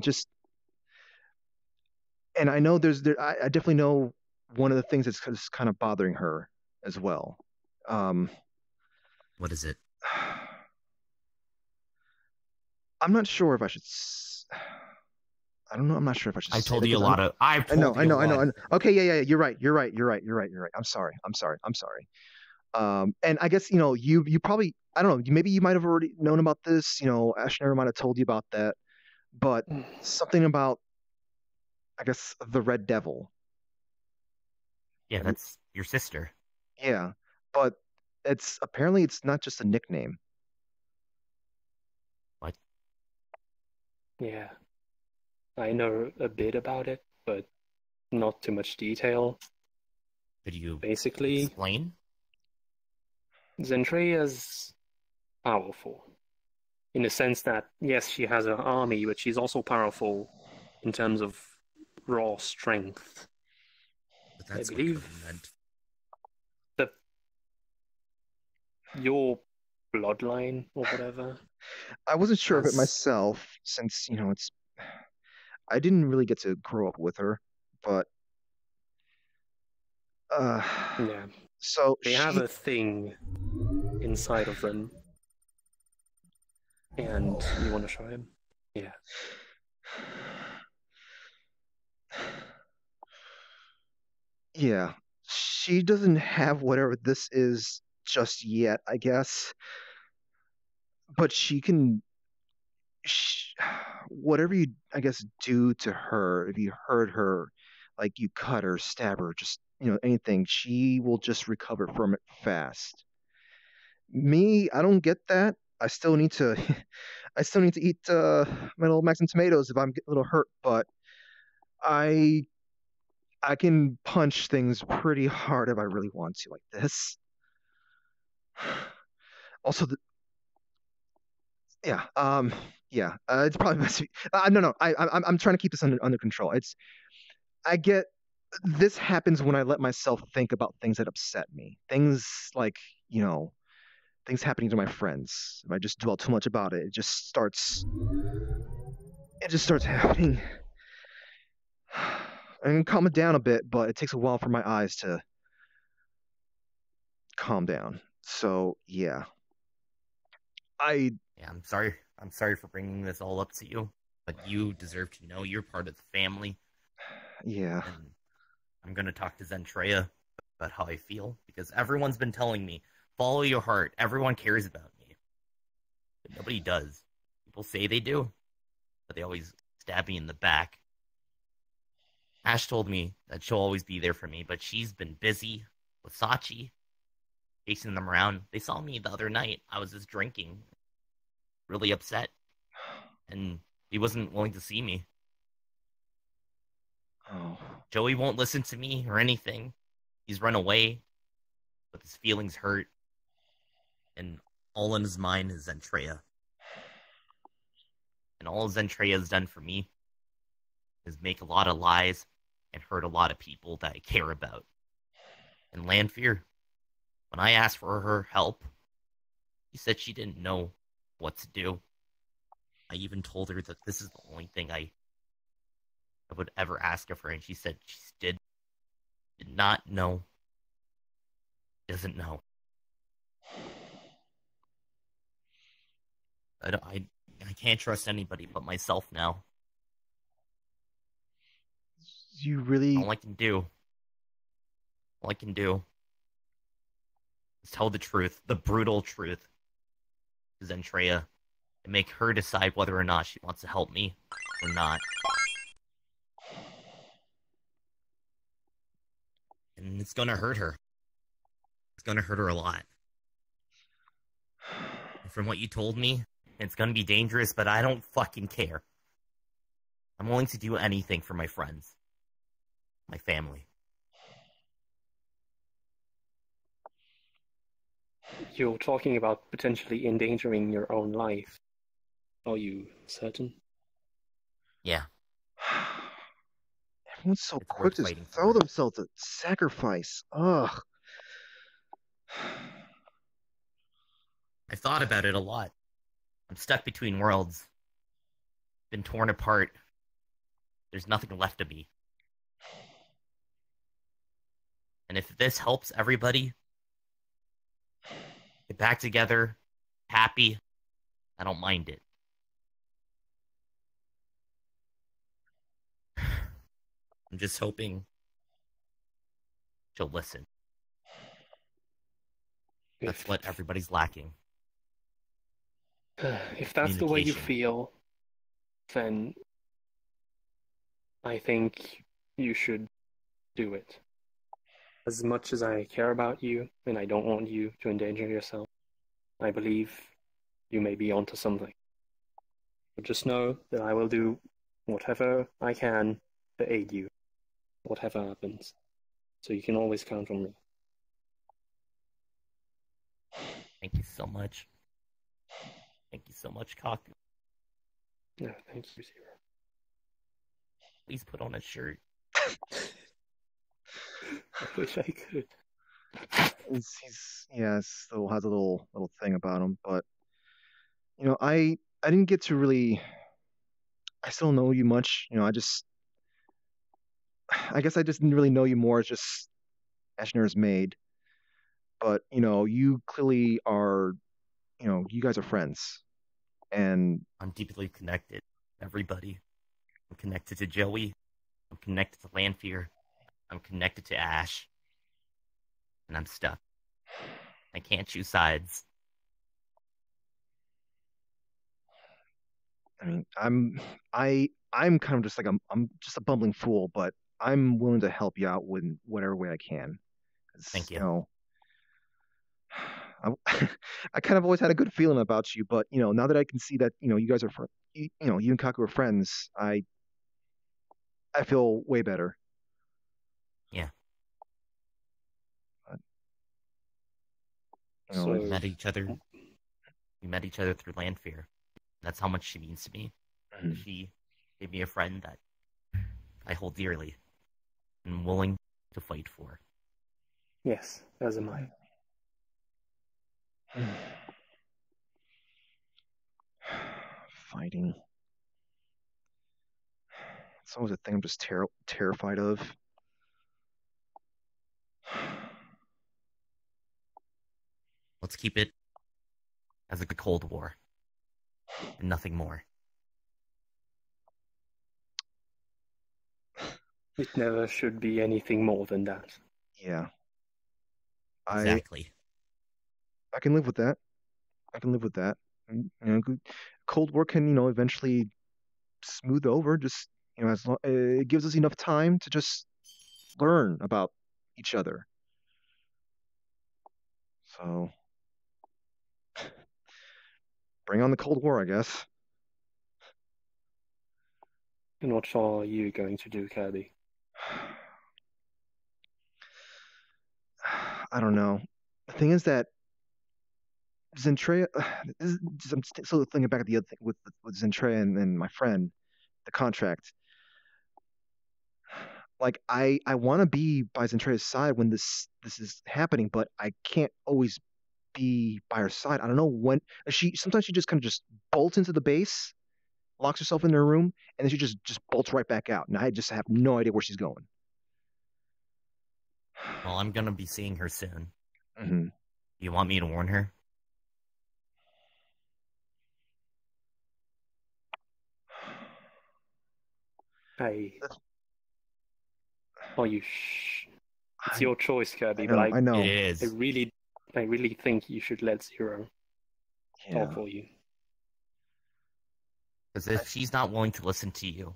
and I know I definitely know one of the things that's kind of bothering her as well. What is it? I'm not sure if I should. I don't know. I'm not sure if I should. I told you a lot of. I know. Okay, yeah. You're right. I'm sorry. And I guess you probably, I don't know. Maybe you might have already known about this. Ash never might have told you about that. But something about, I guess, the Red Devil. Yeah, that's your sister. Yeah, but apparently it's not just a nickname. What? Yeah. I know a bit about it, but not too much detail. Could you basically explain? Zentreya's powerful. In the sense that, yes, she has an army, but she's also powerful in terms of raw strength. But that's I believe that your bloodline or whatever. I wasn't sure of it myself, since I didn't really get to grow up with her, but yeah. So they have a thing inside of them, and you want to show him? Yeah. Yeah, she doesn't have whatever this is just yet, I guess. But she can, whatever you, I guess, do to her, if you hurt her, like you cut her, stab her, just, anything, she will just recover from it fast. Me, I don't get that. I still need to, eat my little Max and tomatoes if I'm getting a little hurt, but I can punch things pretty hard if I really want to, like this. Also, it's probably best. No, I'm trying to keep this under control. I get this happens when I let myself think about things that upset me. Things like, things happening to my friends. If I just dwell too much about it, it just starts happening. I can calm it down a bit, but it takes a while for my eyes to calm down. So, yeah. I'm sorry. I'm sorry for bringing this all up to you, but you deserve to know you're part of the family. Yeah. And I'm going to talk to Zentreya about how I feel, because everyone's been telling me, follow your heart. Everyone cares about me. But nobody does. People say they do, but they always stab me in the back. Ash told me that she'll always be there for me, but she's been busy with Satchi, chasing them around. They saw me the other night. I was just drinking, really upset, and he wasn't willing to see me. Oh. Joey won't listen to me or anything. He's run away, but his feelings hurt, and all in his mind is Zentreya. And all Zentreya has done for me is make a lot of lies and hurt a lot of people that I care about. And Lanfear, when I asked for her help, she said she didn't know what to do. I even told her that this is the only thing I would ever ask of her, and she said she did not know, doesn't know. I can't trust anybody but myself now. You really... All I can do tell the truth, the brutal truth, to Zentreya, and make her decide whether or not she wants to help me or not. And it's gonna hurt her. It's gonna hurt her a lot. And from what you told me, it's gonna be dangerous, but I don't fucking care. I'm willing to do anything for my friends. My family. You're talking about potentially endangering your own life. Are you certain? Yeah. Everyone's so quick to throw themselves at sacrifice. Ugh. I've thought about it a lot. I'm stuck between worlds. Been torn apart. There's nothing left of me. And if this helps everybody get back together, happy, I don't mind it. I'm just hoping she'll listen. That's what everybody's lacking. If that's the way you feel, then I think you should do it. As much as I care about you, and I don't want you to endanger yourself, I believe you may be onto something. But just know that I will do whatever I can to aid you, whatever happens. So you can always count on me. Thank you so much. Thank you so much, Kaku. No, thank you, Zero. Please put on a shirt. I wish I could. He's still has a little thing about him, but I didn't get to really. I still know you much. I guess I just didn't really know you more as just Ashner's maid. But you clearly are. You guys are friends, and I'm deeply connected. Everybody. I'm connected to Joey. I'm connected to Lanfear. I'm connected to Ash. And I'm stuck. I can't choose sides. I mean, I'm kind of just like I'm just a bumbling fool, but I'm willing to help you out with whatever way I can. Thank you. I kind of always had a good feeling about you, but now that I can see that you guys are you and Kaku are friends, I feel way better. Yeah. So we met each other. We met each other through Lanfear. That's how much she means to me. Mm-hmm. She gave me a friend that I hold dearly and am willing to fight for. Yes, as am I. Fighting. It's always a thing I'm just terrified of. Let's keep it as a Cold War and nothing more. It never should be anything more than that. Yeah. Exactly. I can live with that. Cold War can, eventually smooth over. Just, as long, it gives us enough time to just learn about each other. So, bring on the Cold War, I guess. And what are you going to do, Kirby? I don't know. The thing is that Zentreya. I'm still thinking back at the other thing with Zentreya and my friend, the contract. Like I want to be by Zentreya's side when this is happening, but I can't always be by her side. I don't know when sometimes she just kind of just bolts into the base, locks herself in her room, and then she just bolts right back out. And I just have no idea where she's going. Well, I'm gonna be seeing her soon. Mm-hmm. You want me to warn her? It's your choice, Kirby. I know. It is. I really I really think you should let Zero talk Yeah. for you. Because if she's not willing to listen to you,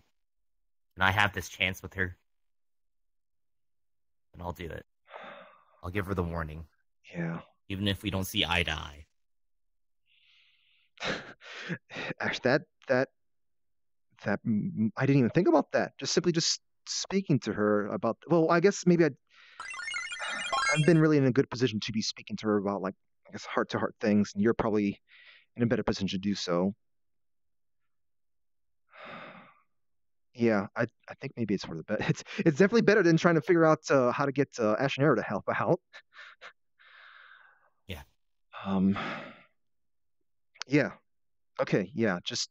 and I have this chance with her, then I'll do it. I'll give her the warning. Yeah. Even if we don't see eye to eye. Actually, that I didn't even think about that. Just simply speaking to her about. Well, I guess maybe I've been really in a good position to be speaking to her about, like, I guess, heart to heart things, and you're probably in a better position to do so. Yeah, I think maybe it's for the best. It's definitely better than trying to figure out how to get Ash and Arrow to help out. Yeah. Yeah. Okay. Yeah. Just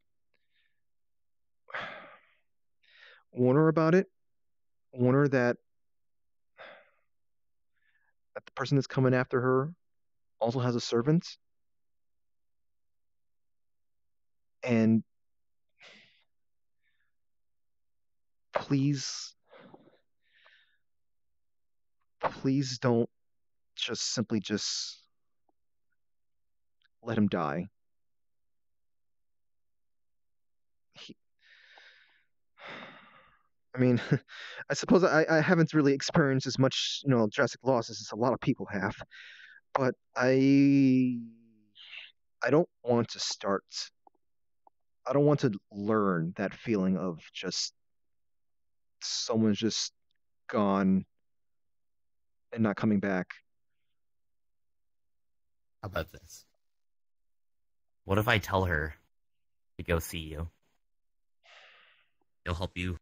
warn her about it. Warn her that the person that's coming after her also has a servant, and please, please don't simply let him die. He, I mean, I suppose I haven't really experienced as much, drastic losses as a lot of people have, but I don't want to start. I don't want to learn that feeling of just someone's just gone and not coming back. How about this? What if I tell her to go see you? It'll help you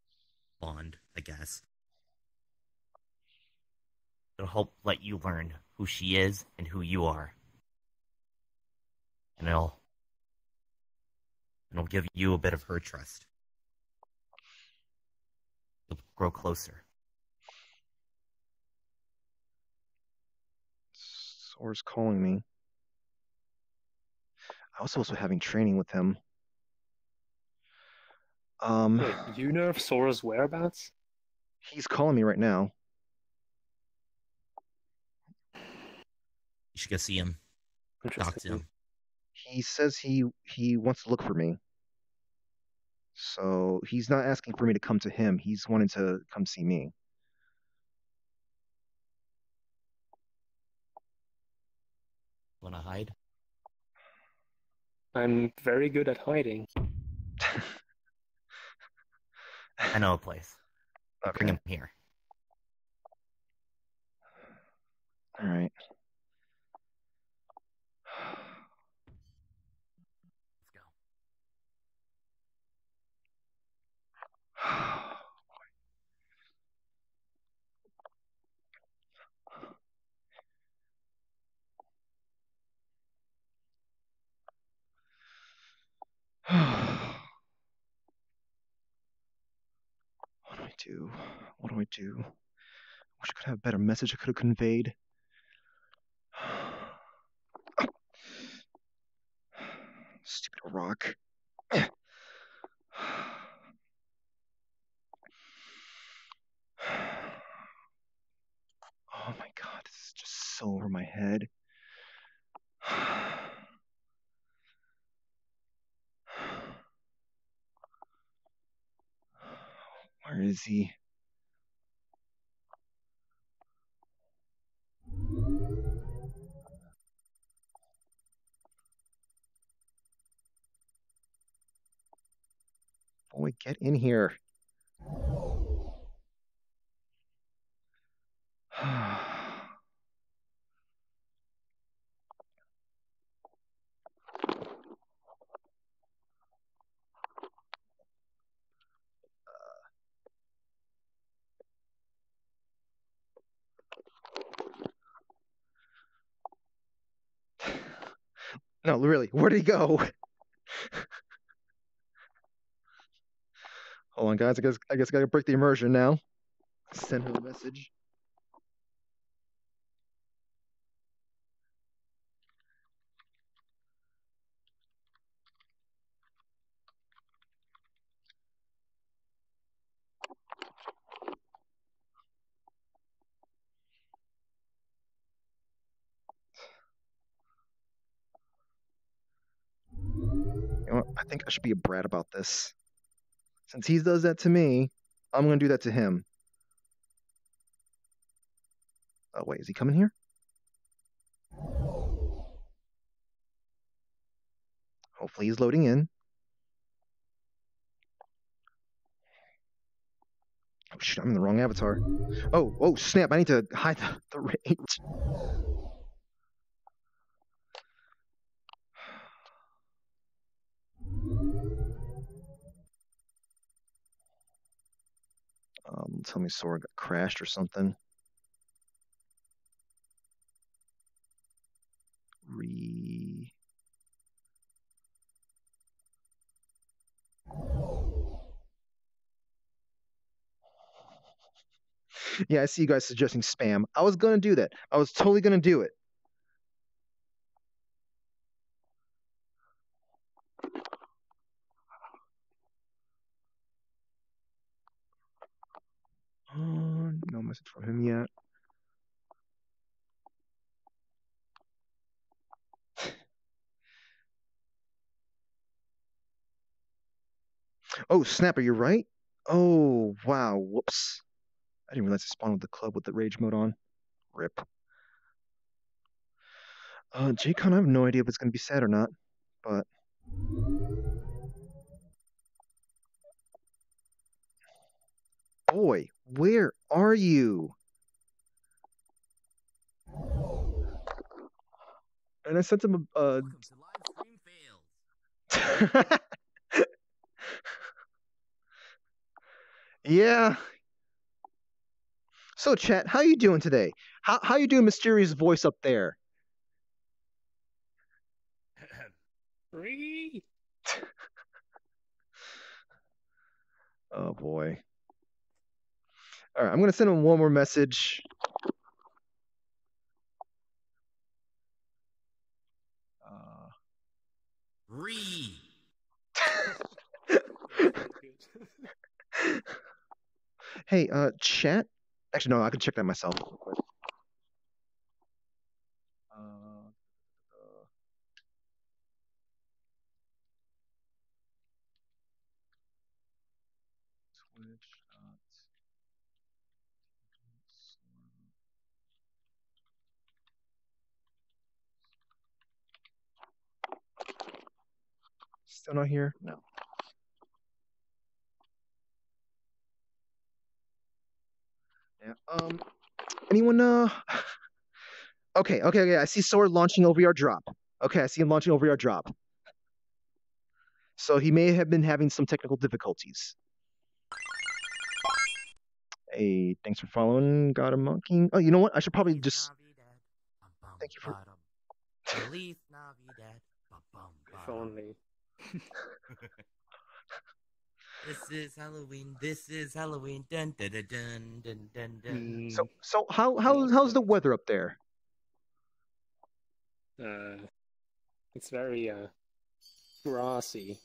bond, I guess. It'll help let you learn who she is and who you are. And it'll give you a bit of her trust. You'll grow closer. Sora's calling me. I was also having training with him. Wait, you know of Sora's whereabouts? He's calling me right now. You should go see him. Talk to him. He says he wants to look for me. So he's not asking for me to come to him. He's wanting to come see me. Want to hide? I'm very good at hiding. I know a place. Okay. Bring him here. All right. Let's go. What do I do? What do I do? I wish I could have a better message I could have conveyed. Stupid rock. Oh my god, this is just so over my head. Where is he? Boy, get in here. No, really, where'd he go? Hold on, guys. I guess I gotta break the immersion now. Send her the message. think I should be a brat about this. Since he does that to me, I'm gonna do that to him. Oh wait, is he coming here? Hopefully he's loading in. Oh shit, I'm in the wrong avatar. Oh snap, I need to hide the rage. Tell me Sora got crashed or something. Yeah, I see you guys suggesting spam. I was gonna do that. I was totally gonna do it. No message from him yet. Oh, snap, are you right? Oh, wow, whoops. I didn't realize I spawned with the club with the rage mode on. Rip. J-Con, I have no idea if it's going to be sad or not, but... Boy, where are you? And I sent him a... Yeah. So, chat, how you doing today? How you doing, mysterious voice up there? Free. Oh boy. All right, I'm gonna send him one more message. Hey, chat. Actually, no, I can check that myself real quick. Still not here? No. Yeah. Anyone? Okay. I see Sora launching OVR drop. Okay, I see him launching OVR drop. So he may have been having some technical difficulties. Hey, thanks for following. Got a monkey. Oh, you know what? I should probably just. Thank you for. Feliz Navidad. If only. This is Halloween. This is Halloween. Dun dun dun dun dun dun dun. So how's the weather up there? It's very grassy.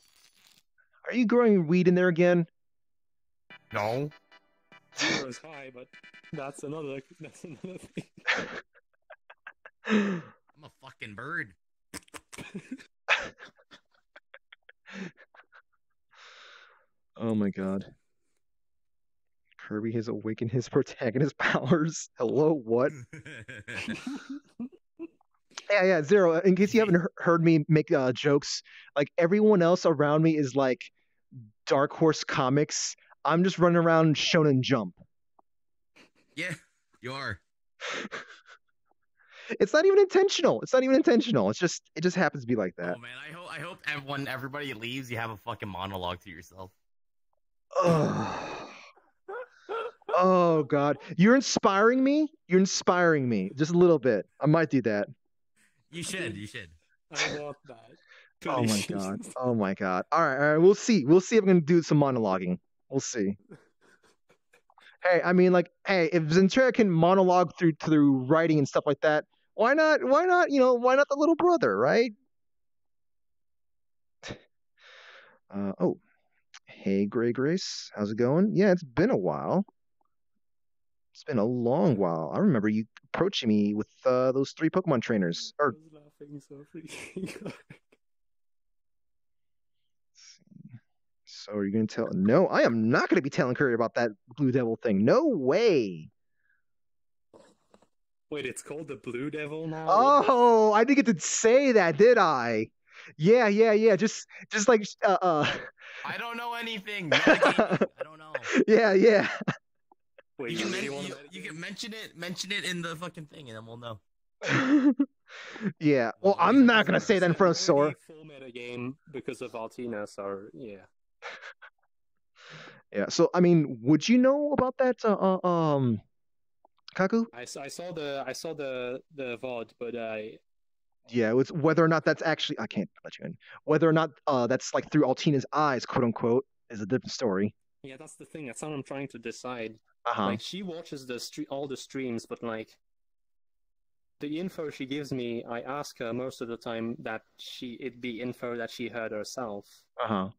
Are you growing weed in there again? No. Zero's high, but that's another thing. I'm a fucking bird. Oh my god. Kirby has awakened his protagonist powers. Hello, what? Yeah, Zero, in case you haven't heard me make jokes, like everyone else around me is like Dark Horse Comics. I'm just running around Shonen Jump. Yeah, you are. It's not even intentional. It just happens to be like that. Oh man, I hope when everybody leaves, you have a fucking monologue to yourself. Oh god, you're inspiring me. Just a little bit. I might do that. You should. I want that. Oh my god. All right. We'll see if I'm gonna do some monologuing. We'll see. Hey, I mean, like, if Zentreya can monologue through writing and stuff like that, why not? Why not the little brother, right? Oh, hey, Gray Grace, how's it going? Yeah, it's been a while. It's been a long while. I remember you approaching me with those 3 Pokemon trainers. I was laughing so freaking hard. So are you going to tell? No, I am not going to be telling Curry about that Blue Devil thing. No way. Wait, it's called the Blue Devil now? Oh, I didn't get to say that, did I? Yeah. Just like I don't know anything. I don't know. Yeah. Wait, you can mention it in the fucking thing, and then we'll know. Yeah. Well, I'm not gonna say that in front of Sora. Full meta game because of Altina, so yeah. Yeah. So I mean, would you know about that? Kaku? I saw the VOD, but Yeah, it's whether or not that's actually I can't let you in. Whether or not that's like through Altina's eyes, quote unquote, is a different story. Yeah, that's the thing. That's what I'm trying to decide. Uh-huh. Like she watches all the streams, but like the info she gives me, I ask her most of the time that it be info that she heard herself. Uh-huh.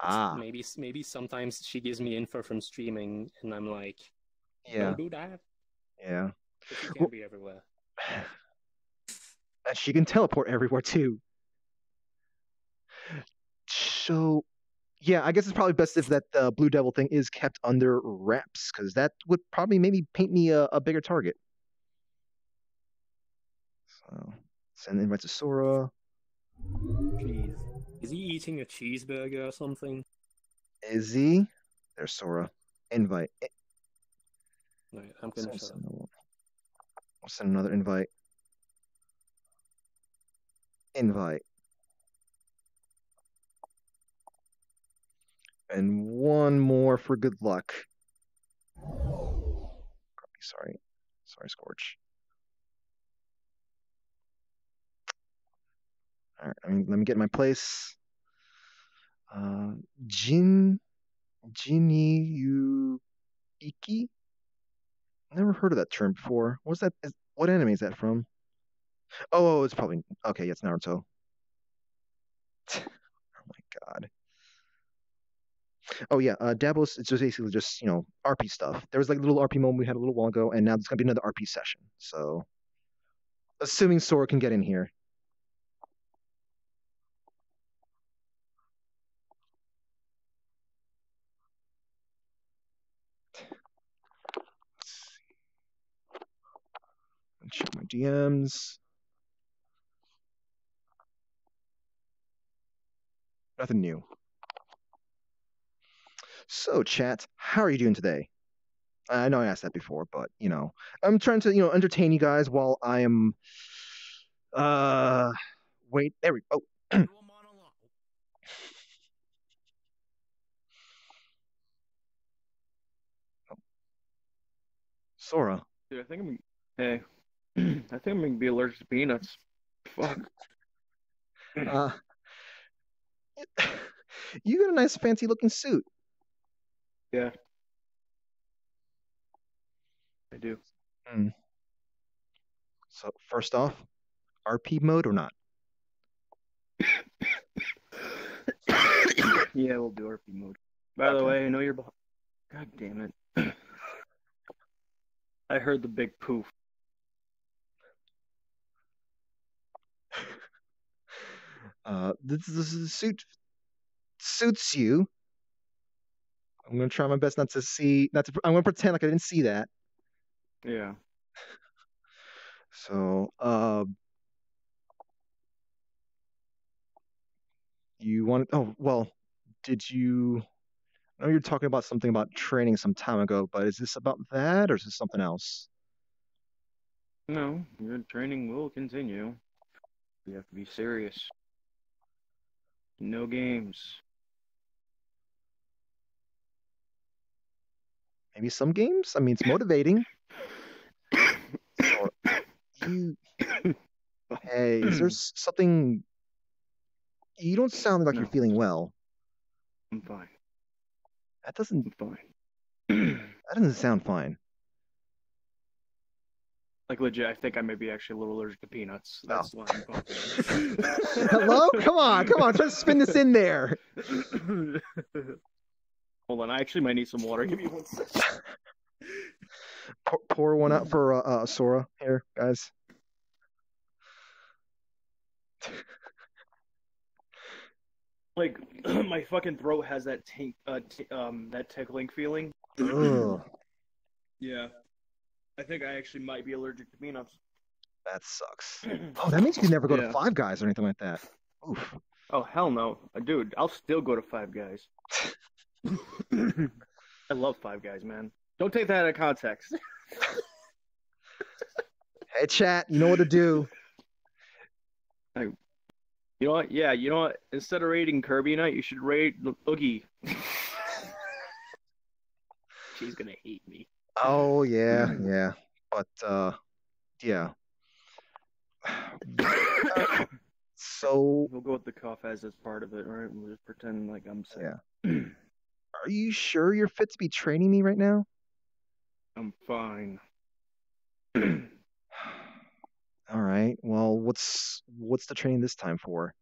Ah. Maybe sometimes she gives me info from streaming, and I'm like, yeah, don't do that. Yeah. But she can't be everywhere. And she can teleport everywhere too. So, yeah, I guess it's probably best if that Blue Devil thing is kept under wraps, because that would probably maybe paint me a bigger target. So, send invite to Sora. Jeez. Is he eating a cheeseburger or something? Is he? There's Sora. Invite. Right, I'm gonna I'll send another invite. Invite. And one more for good luck. Sorry, Scorch. All right, let me get in my place. Jinyu Iki? Never heard of that term before. What's that? What anime is that from? Oh, it's probably okay. Yeah, it's Naruto. Oh my god. Oh yeah, Davos. It's just basically just RP stuff. There was like a little RP moment we had a little while ago, and now there's gonna be another RP session. So, assuming Sora can get in here. Check my DMs. Nothing new. So, chat, how are you doing today? I know I asked that before, but I'm trying to entertain you guys while I am. Wait, there we go. Sora. Dude, I think I'm. Hey, I think I'm gonna be allergic to peanuts. Fuck. You got a nice fancy looking suit. Yeah. I do. So first off, RP mode or not? Yeah, we'll do RP mode. By the way, I know you're behind. God damn it. I heard the big poof. This suit suits you. I'm gonna try my best not to. I'm gonna pretend like I didn't see that. Yeah. So, you want? Oh, well, did you? I know you're talking about something about training some time ago, but is this about that or is this something else? No, your training will continue. You have to be serious. No games. Maybe some games? I mean, it's motivating. So, hey, is there something... You don't sound like you're feeling well. I'm fine. That doesn't... I'm fine. That doesn't sound fine. Like, legit, I think I may be actually a little allergic to peanuts. That's why I'm fucking... Hello? Come on. Try to spin this in there. Hold on, I actually might need some water. Give me one second. Pour one out for Sora here, guys. Like my fucking throat has that that tickling feeling. Ugh, Yeah, I think I actually might be allergic to peanuts. that sucks. Oh, that means you can never go to Yeah. Five Guys or anything like that. Oof. Oh hell no, dude! I'll still go to Five Guys. I love Five Guys, man. Don't take that out of context. Hey, chat, you know what to do. You know what? Yeah, you know what? Instead of rating Kirby Knight, you should rate Oogie. She's gonna hate me. Oh yeah, yeah. But yeah. So We'll go with the cough as part of it, right? We'll just pretend like I'm sick. yeah. Are you sure you're fit to be training me right now? I'm fine. All right. Well, what's the training this time for?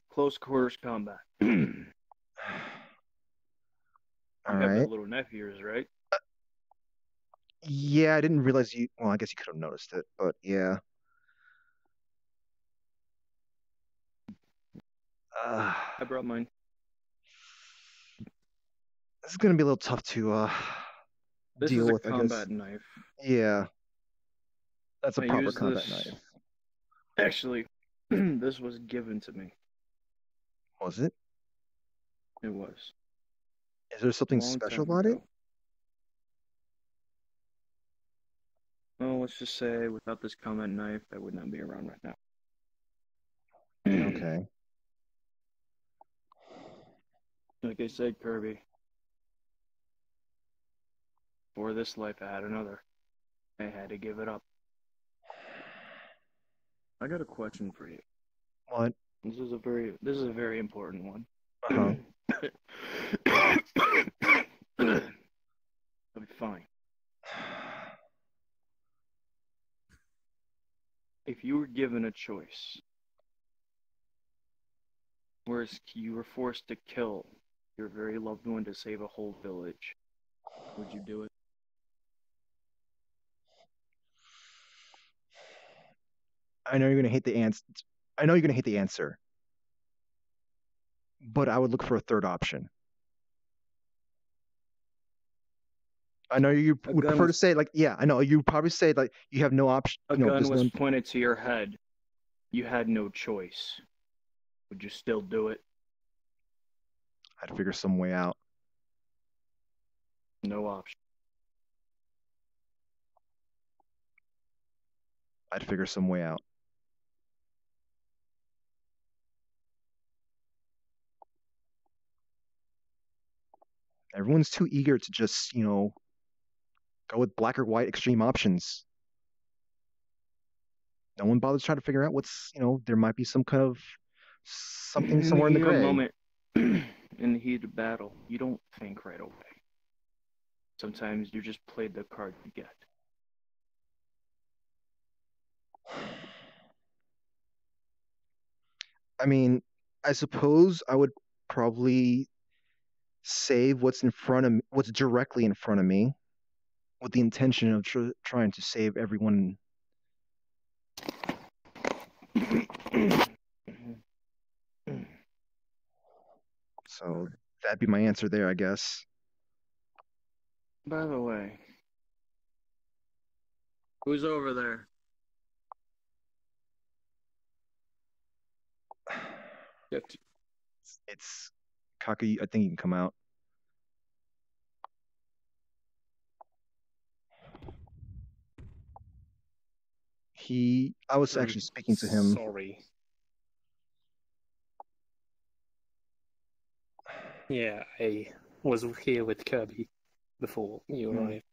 Close quarters combat. All You have right. that little nephew of yours, right? Yeah, I didn't realize you. Well, I guess you could have noticed it, but yeah. I brought mine. This is gonna be a little tough to This deal is a with, I guess. combat knife. Yeah, that's a I proper use combat this- knife. Actually, this was given to me. Was it? It was. Is there something Long special time about it? ago. Well, let's just say without this combat knife, I would not be around right now. Okay. Like I said, Kirby. For this life, I had another. I had to give it up. I got a question for you. What? This is a very important one. Uh-huh. I'll be fine. If you were given a choice, where you were forced to kill your very loved one to save a whole village, would you do it? I know you're gonna hate the answer. I know you're gonna hate the answer, but I would look for a third option. I know you A would gun prefer to was- say like, yeah, I know you probably say like you have no option. A You know, gun there's was no. pointed to your head. You had no choice. Would you still do it? I'd figure some way out. No option. I'd figure some way out. Everyone's too eager to just, go with black or white extreme options. No one bothers trying to figure out what's, there might be some kind of something somewhere in the heat of a gray. moment, in the heat of battle, you don't think right away. Sometimes you just play the card you get. I mean, I suppose I would probably save what's what's directly in front of me, with the intention of trying to save everyone. So that'd be my answer there, I guess. By the way, who's over there? It's Kaku. I think you can come out. I was actually speaking to him. Sorry. Yeah, I was here with Kirby before you arrived.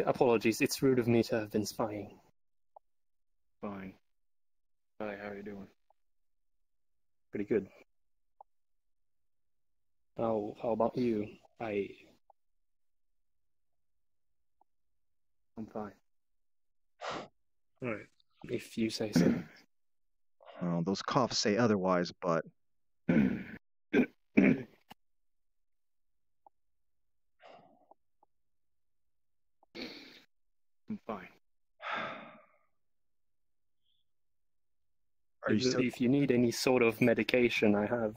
Apologies, it's rude of me to have been spying. Fine. Hi, how are you doing? Pretty good. How about you? I'm fine. Alright, if you say so. Oh, those coughs say otherwise, but I'm fine. Are you still? If you need any sort of medication, I have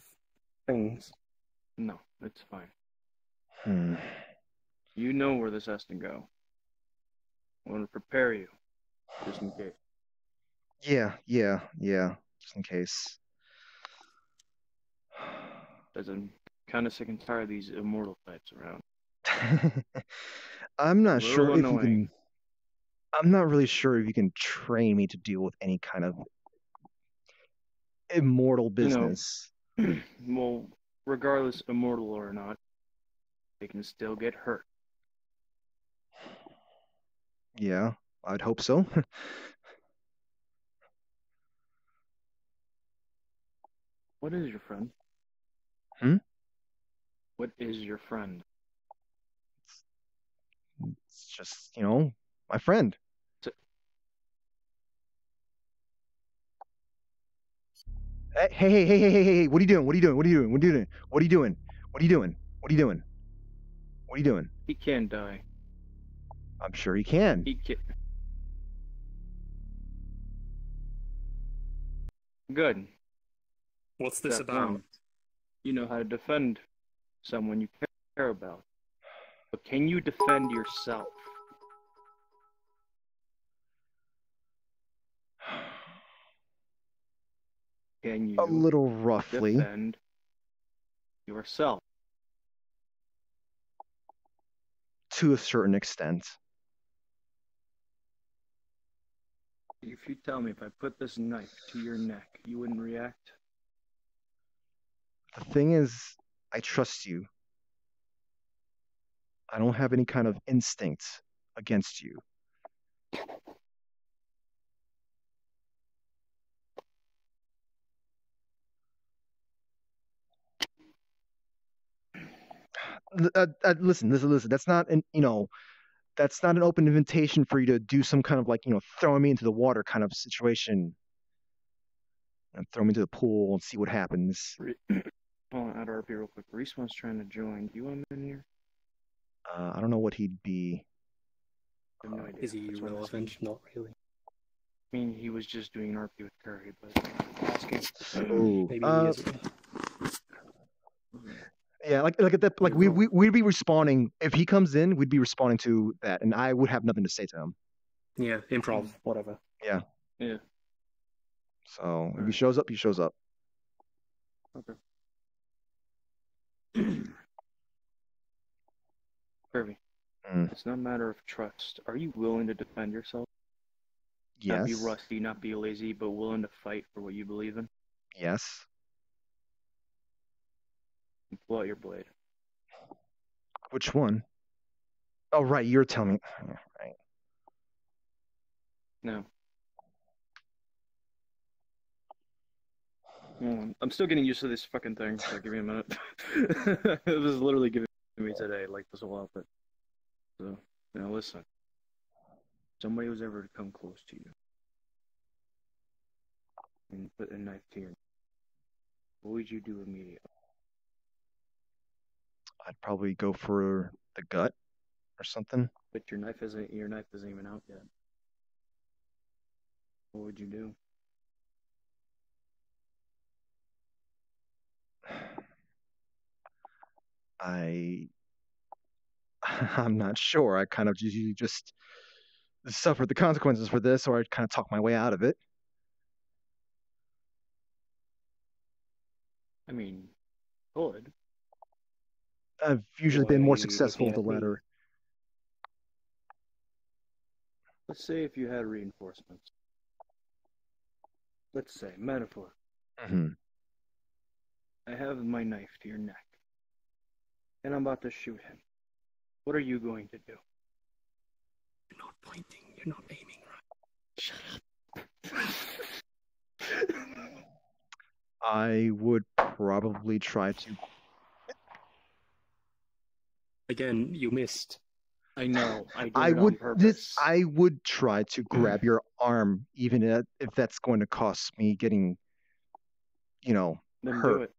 things. No, it's fine. Hmm. You know where this has to go. I want to prepare you, just in case. Yeah. Just in case. As I'm kind of sick and tired of these immortal types around. I'm not sure if you annoying. can. I'm not really sure if you can train me to deal with any kind of immortal business. Well, regardless, immortal or not, they can still get hurt. Yeah, I'd hope so. What is your friend? Hmm? What is your friend? It's just, my friend. Hey, what are you doing? What are you doing? What are you doing? What are you doing? What are you doing? What are you doing? What are you doing? What are you doing? He can die. I'm sure he can. He can. Good. What's this Step about? one. You know how to defend someone you care about. But can you defend yourself? Can you A little roughly. defend yourself? To a certain extent. If you tell me if I put this knife to your neck, you wouldn't react? The thing is, I trust you. I don't have any kind of instinct against you. Listen. That's not that's not an open invitation for you to do some kind of throwing me into the water kind of situation. And throw me into the pool and see what happens. Hold on, out of RP real quick. Respawn's trying to join. Do you want him in here? I don't know what he'd be. I have no idea. Is he relevant? Not really. I mean, he was just doing an RP with Curry, but asking. Maybe he is. Yeah, like at that, we'd be responding if he comes in. We'd be responding to that, and I would have nothing to say to him. Yeah, improv, whatever. Yeah. Yeah. So if he shows up, he shows up. Okay. Kirby, it's not a matter of trust. Are you willing to defend yourself? Yes. Not be rusty, not be lazy, but willing to fight for what you believe in? Yes. Pull out your blade. Which one? Oh, right. You're telling me. Right. No. I'm still getting used to this fucking thing, so give me a minute. It was literally giving me today, like this whole outfit. So, now listen. Somebody was ever to come close to you and put a knife to your neck, what would you do immediately? I'd probably go for the gut or something. But your knife isn't even out yet. What would you do? I'm not sure. I kind of usually just suffer the consequences for this, or I'd kind of talk my way out of it. I mean, good. I've usually been more successful with the latter. Let's say if you had reinforcements. Let's say, metaphor. Mm-hmm. I have my knife to your neck, and I'm about to shoot him. What are you going to do? You're not pointing. You're not aiming right. Shut up. I would probably try to. Again, you missed. I know. I would. I would try to grab your arm, even if that's going to cost me getting, Then hurt. do it.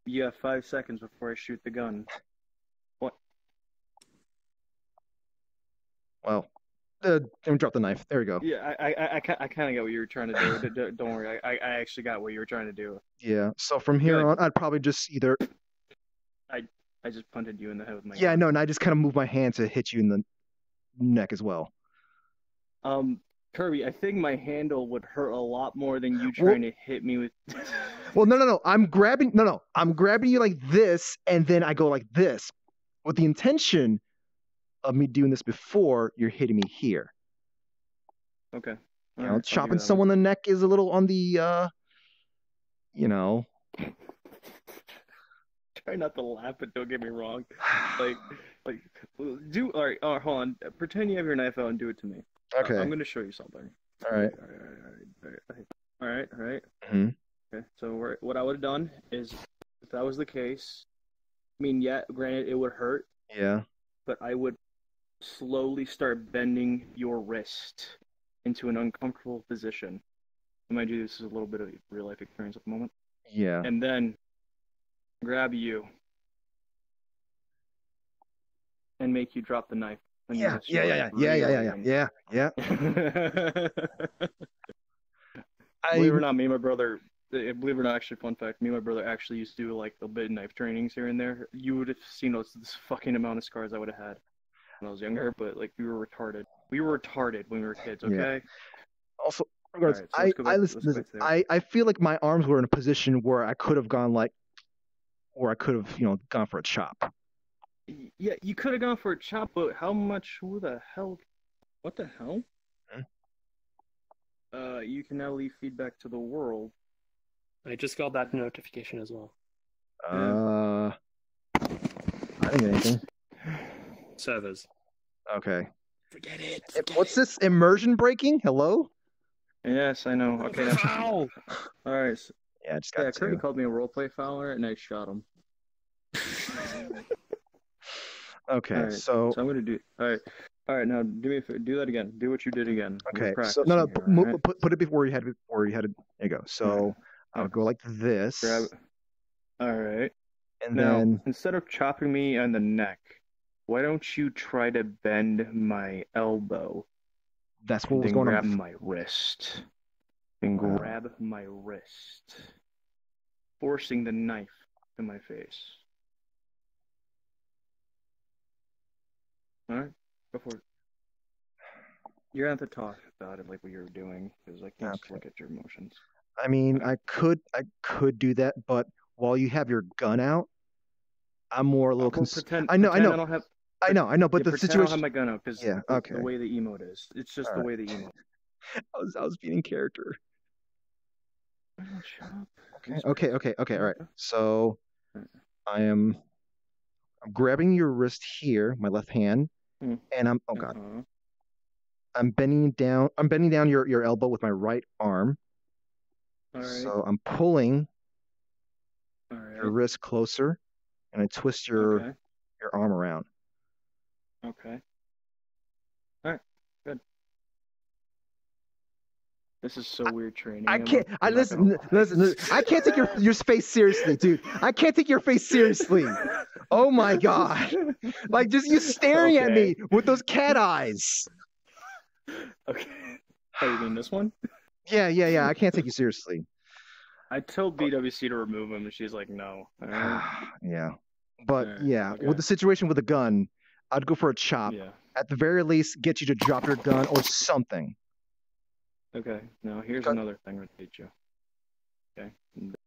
You have 5 seconds before I shoot the gun. What? Well, Let me drop the knife. There we go. Yeah, I kind of get what you were trying to do. Don't worry, I actually got what you were trying to do. Yeah. So from here on, I'd probably just either. I just punted you in the head with my. Yeah, I know, and I just kind of move my hand to hit you in the neck as well. Kirby, I think my handle would hurt a lot more than you trying to hit me with. Well, no. I'm grabbing you like this, and then I go like this, with the intention of me doing this before you're hitting me here. Okay. You know, chopping someone in the neck is a little on the, you know. Try not to laugh, but don't get me wrong. Like, do all right. Hold on. Pretend you have your knife out and do it to me. Okay. I'm gonna show you something. All right. All right. Mm-hmm. Okay. So what I would have done is, if that was the case, I mean, yeah, granted, it would hurt. Yeah. But I would slowly start bending your wrist into an uncomfortable position. Mind you, this is a little bit of real life experience at the moment. Yeah. And then grab you and make you drop the knife. Yeah. Believe it or not, me and my brother. Believe it or not, actually, fun fact: me and my brother actually used to do like a bit of knife trainings here and there. You would have seen this fucking amount of scars I would have had when I was younger, but like we were retarded. We were retarded when we were kids. Okay. Yeah. Also, regards, right, listen, I feel like my arms were in a position where I could have gone gone for a chop. Yeah, you could have gone for a chop, but how much? Who the hell? What the hell? You can now leave feedback to the world. I just got that notification as well. I didn't get anything. Servers. Okay. Forget it. What's this? Immersion breaking? Hello? Yes, I know. Okay. Foul! Alright. Yeah, I just got Kirby called me a roleplay fouler, and I shot him. Okay, right, so I'm gonna do. All right. Now do that again. Do what you did again. Okay. So no. Put it before you had it. There you go. So I'll go like this. Grab it. All right. And now, then instead of chopping me on the neck, why don't you try to bend my elbow? That's what was going on. Grab my wrist. And grab my wrist, forcing the knife to my face. All right, go for it. You're gonna have to talk about it like what you're doing, because I can't look at your emotions. I mean, I could do that, but while you have your gun out, I'm more a little concerned. I know. But the situation. I don't have my gun out because the way the emote is. It's just the way the emote. I was being in character. Shut up. Okay. All right. So I'm grabbing your wrist here, my left hand, and I'm I'm bending down your elbow with my right arm. All right. So I'm pulling your wrist closer, and I twist your arm around. Okay. All right. Good. This is so weird training. I can't. Listen. I can't take your face seriously, dude. I can't take your face seriously. Oh my god! Like just you staring at me with those cat eyes. Okay. Oh, you mean this one? Yeah. I can't take you seriously. I told BWC to remove him, and she's like, no. Yeah. But with the situation with the gun, I'd go for a chop. Yeah. At the very least, get you to drop your gun or something. Okay. Now here's another thing to teach you. Okay.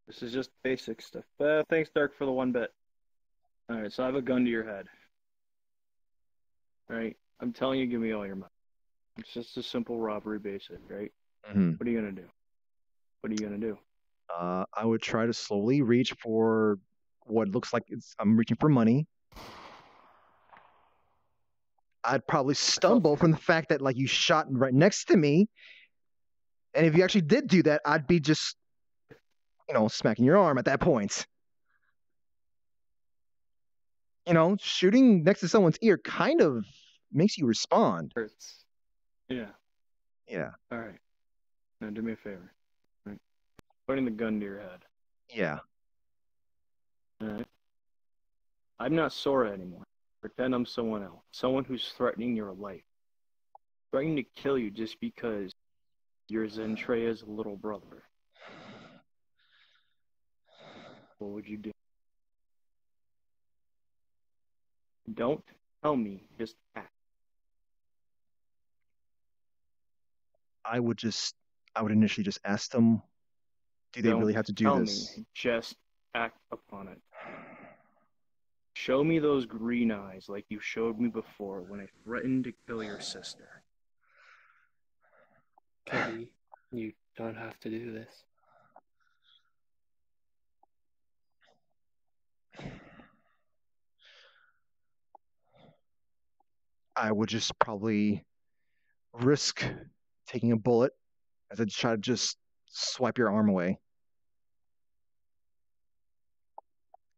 This is just basic stuff. Thanks, Dark, for the 1 bit. All right. So I have a gun to your head. All right. I'm telling you, give me all your money. It's just a simple robbery basic, right? Mm-hmm. What are you gonna do? I would try to slowly reach for what looks like I'm reaching for money. I'd probably stumble from the fact that like you shot right next to me. And if you actually did do that, I'd be just, smacking your arm at that point. Shooting next to someone's ear kind of makes you respond. Hurts. Yeah. Yeah. All right. Now do me a favor. All right. Pointing the gun to your head. Yeah. All right. I'm not Sora anymore. Pretend I'm someone else. Someone who's threatening your life. Trying to kill you just because you're Zentreya's little brother. What would you do? Don't tell me, just act. I would initially just ask them, do they really have to do tell this? Me, just act upon it. Show me those green eyes like you showed me before when I threatened to kill your sister. Kelly, you don't have to do this. I would just probably risk taking a bullet as I try to just swipe your arm away.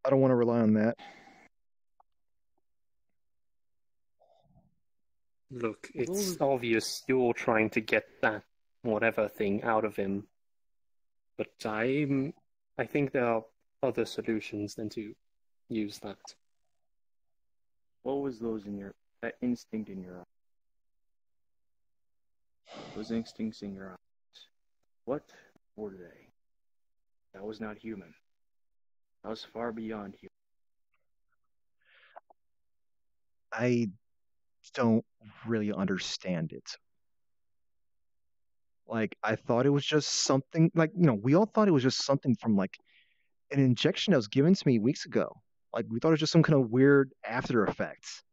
I don't want to rely on that. Look, it's obvious you're trying to get that whatever thing out of him, but I think there are other solutions than to use that. What was that instinct in your eyes? Those instincts in your eyes. What were they? That was not human. That was far beyond human. I don't really understand it. Like, I thought it was just something, like, we all thought it was just something from, like, an injection that was given to me weeks ago. Like, we thought it was just some kind of weird after effects.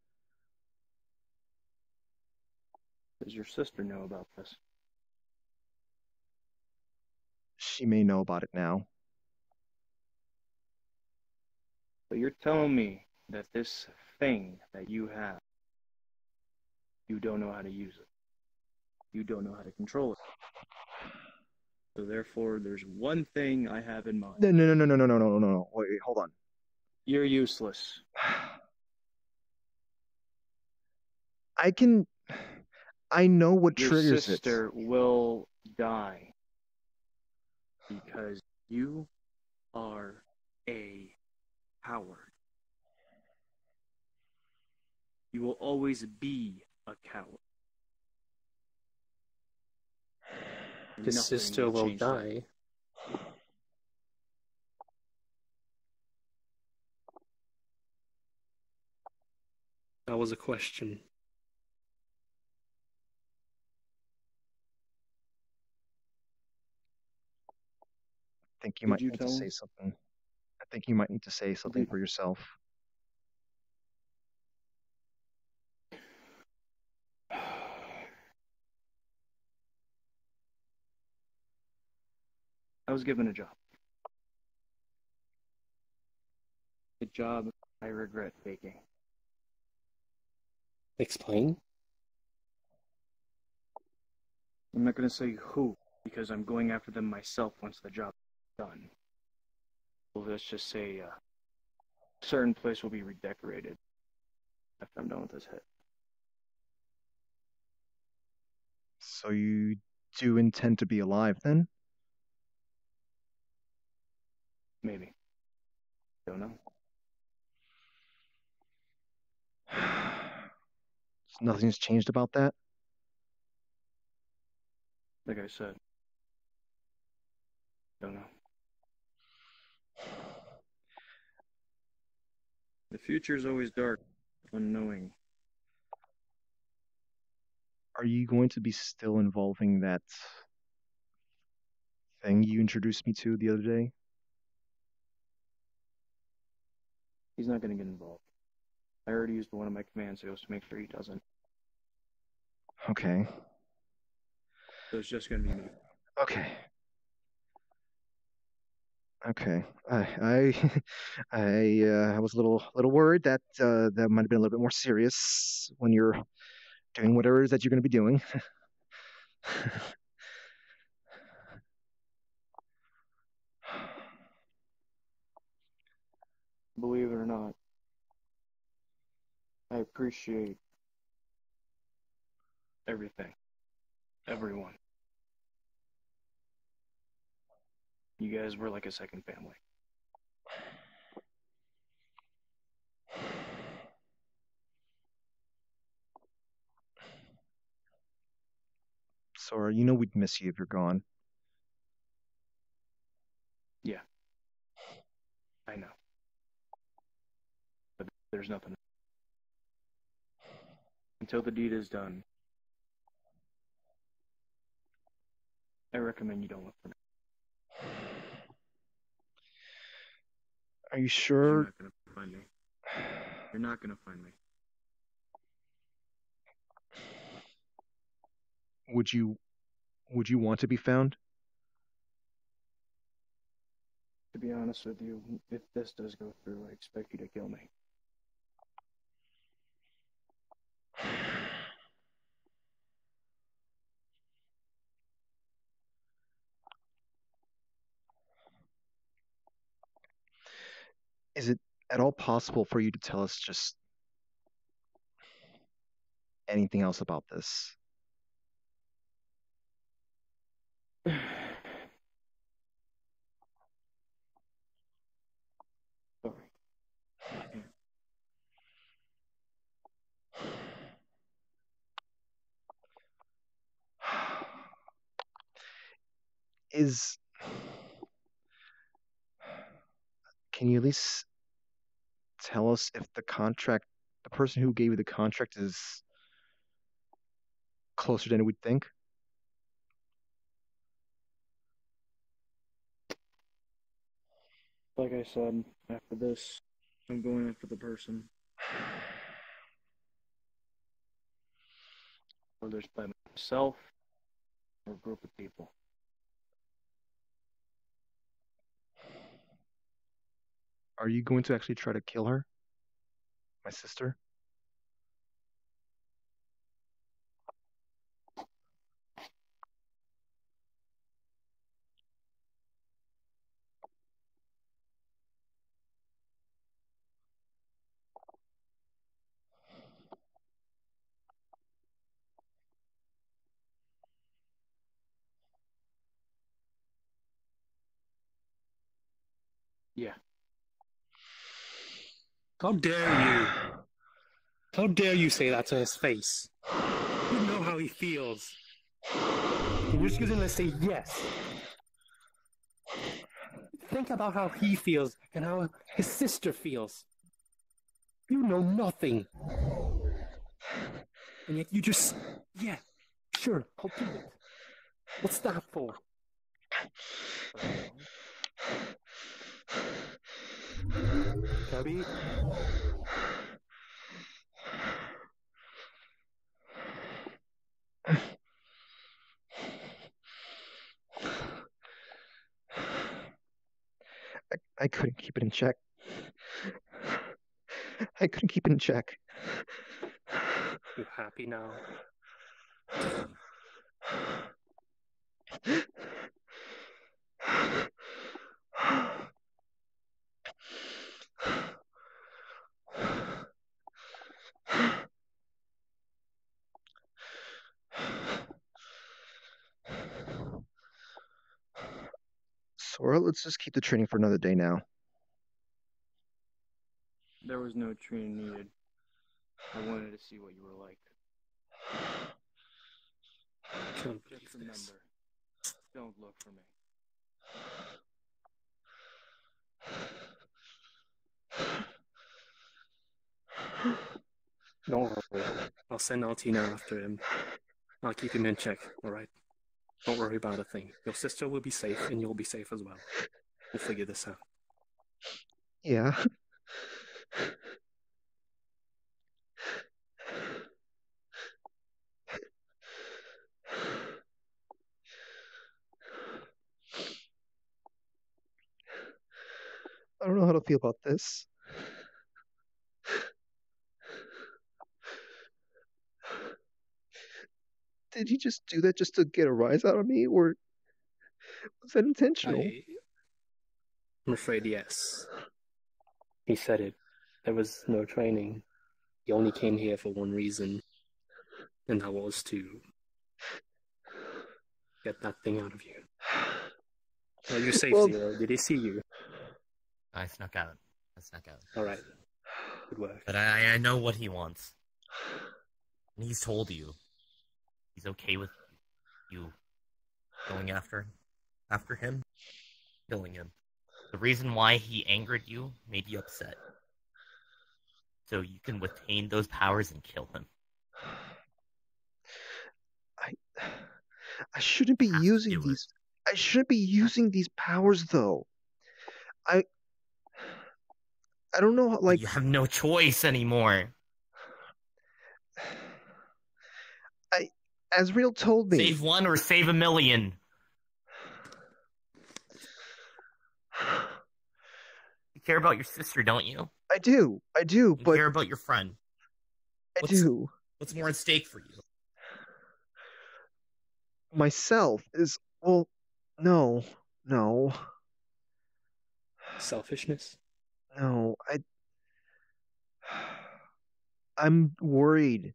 Does your sister know about this? She may know about it now. But you're telling me that this thing that you have, you don't know how to use it. You don't know how to control it. So therefore, there's one thing I have in mind. No. Wait, hold on. You're useless. I know what triggers it. Your sister will die because you are a coward. You will always be a coward. His sister will die. That was a question. I think you might need to say something. I think you might need to say something for yourself. I was given a job. A job I regret taking. Explain? I'm not going to say who, because I'm going after them myself once the job is done. Well, let's just say a certain place will be redecorated after I'm done with this hit. So you do intend to be alive then? Maybe. Don't know. Nothing's changed about that? Like I said. Don't know. The future is always dark, unknowing. Are you going to be still involving that thing you introduced me to the other day? He's not going to get involved. I already used one of my command skills to make sure he doesn't. Okay. So it's just going to be me. Okay. I was a little worried that that might have been a little bit more serious when you're doing whatever it is that you're going to be doing. Believe it or not, I appreciate everything. Everyone. You guys were like a second family. Sora, you know we'd miss you if you're gone. Yeah. I know. But there's nothing. Until the deed is done, I recommend you don't look for me. Are you You're sure? not gonna find me. You're not gonna find me. Would you want to be found? To be honest with you, if this does go through, I expect you to kill me. Is it at all possible for you to tell us just anything else about this? Sorry. Can you at least tell us if the person who gave you the contract is closer than we'd think? Like I said, after this, I'm going after the person. Whether it's by myself or a group of people. Are you going to actually try to kill her? My sister? Yeah. How dare you? How dare you say that to his face? You know how he feels. You're just gonna say yes. Think about how he feels and how his sister feels. You know nothing. And yet you just, yeah, sure, I'll do it. What's that for? Cubby? I couldn't keep it in check. I couldn't keep it in check. You happy now? Sora, let's just keep the training for another day now. There was no training needed. I wanted to see what you were like. Just remember, don't look for me. Don't worry. I'll send Altina after him. I'll keep him in check, alright? Don't worry about a thing. Your sister will be safe, and you'll be safe as well. We'll figure this out. Yeah. I don't know how to feel about this. Did he just do that just to get a rise out of me, or was that intentional? I'm afraid yes. He said it. There was no training. He only came here for one reason, and that was to get that thing out of you. Are you safe, Zero? Did he see you? I snuck out. Alright. Good work. But I know what he wants. And he's told you. He's okay with you going after him, killing him. The reason why he angered you, made you upset. So you can retain those powers and kill him. I shouldn't be using these. I shouldn't be using these powers though. I don't know. Like you have no choice anymore. Azrael told me. Save one or save a million. You care about your sister, don't you? I do, but... You care about your friend. I do. What's more at stake for you? Myself is... Well, no. Selfishness? No, I'm worried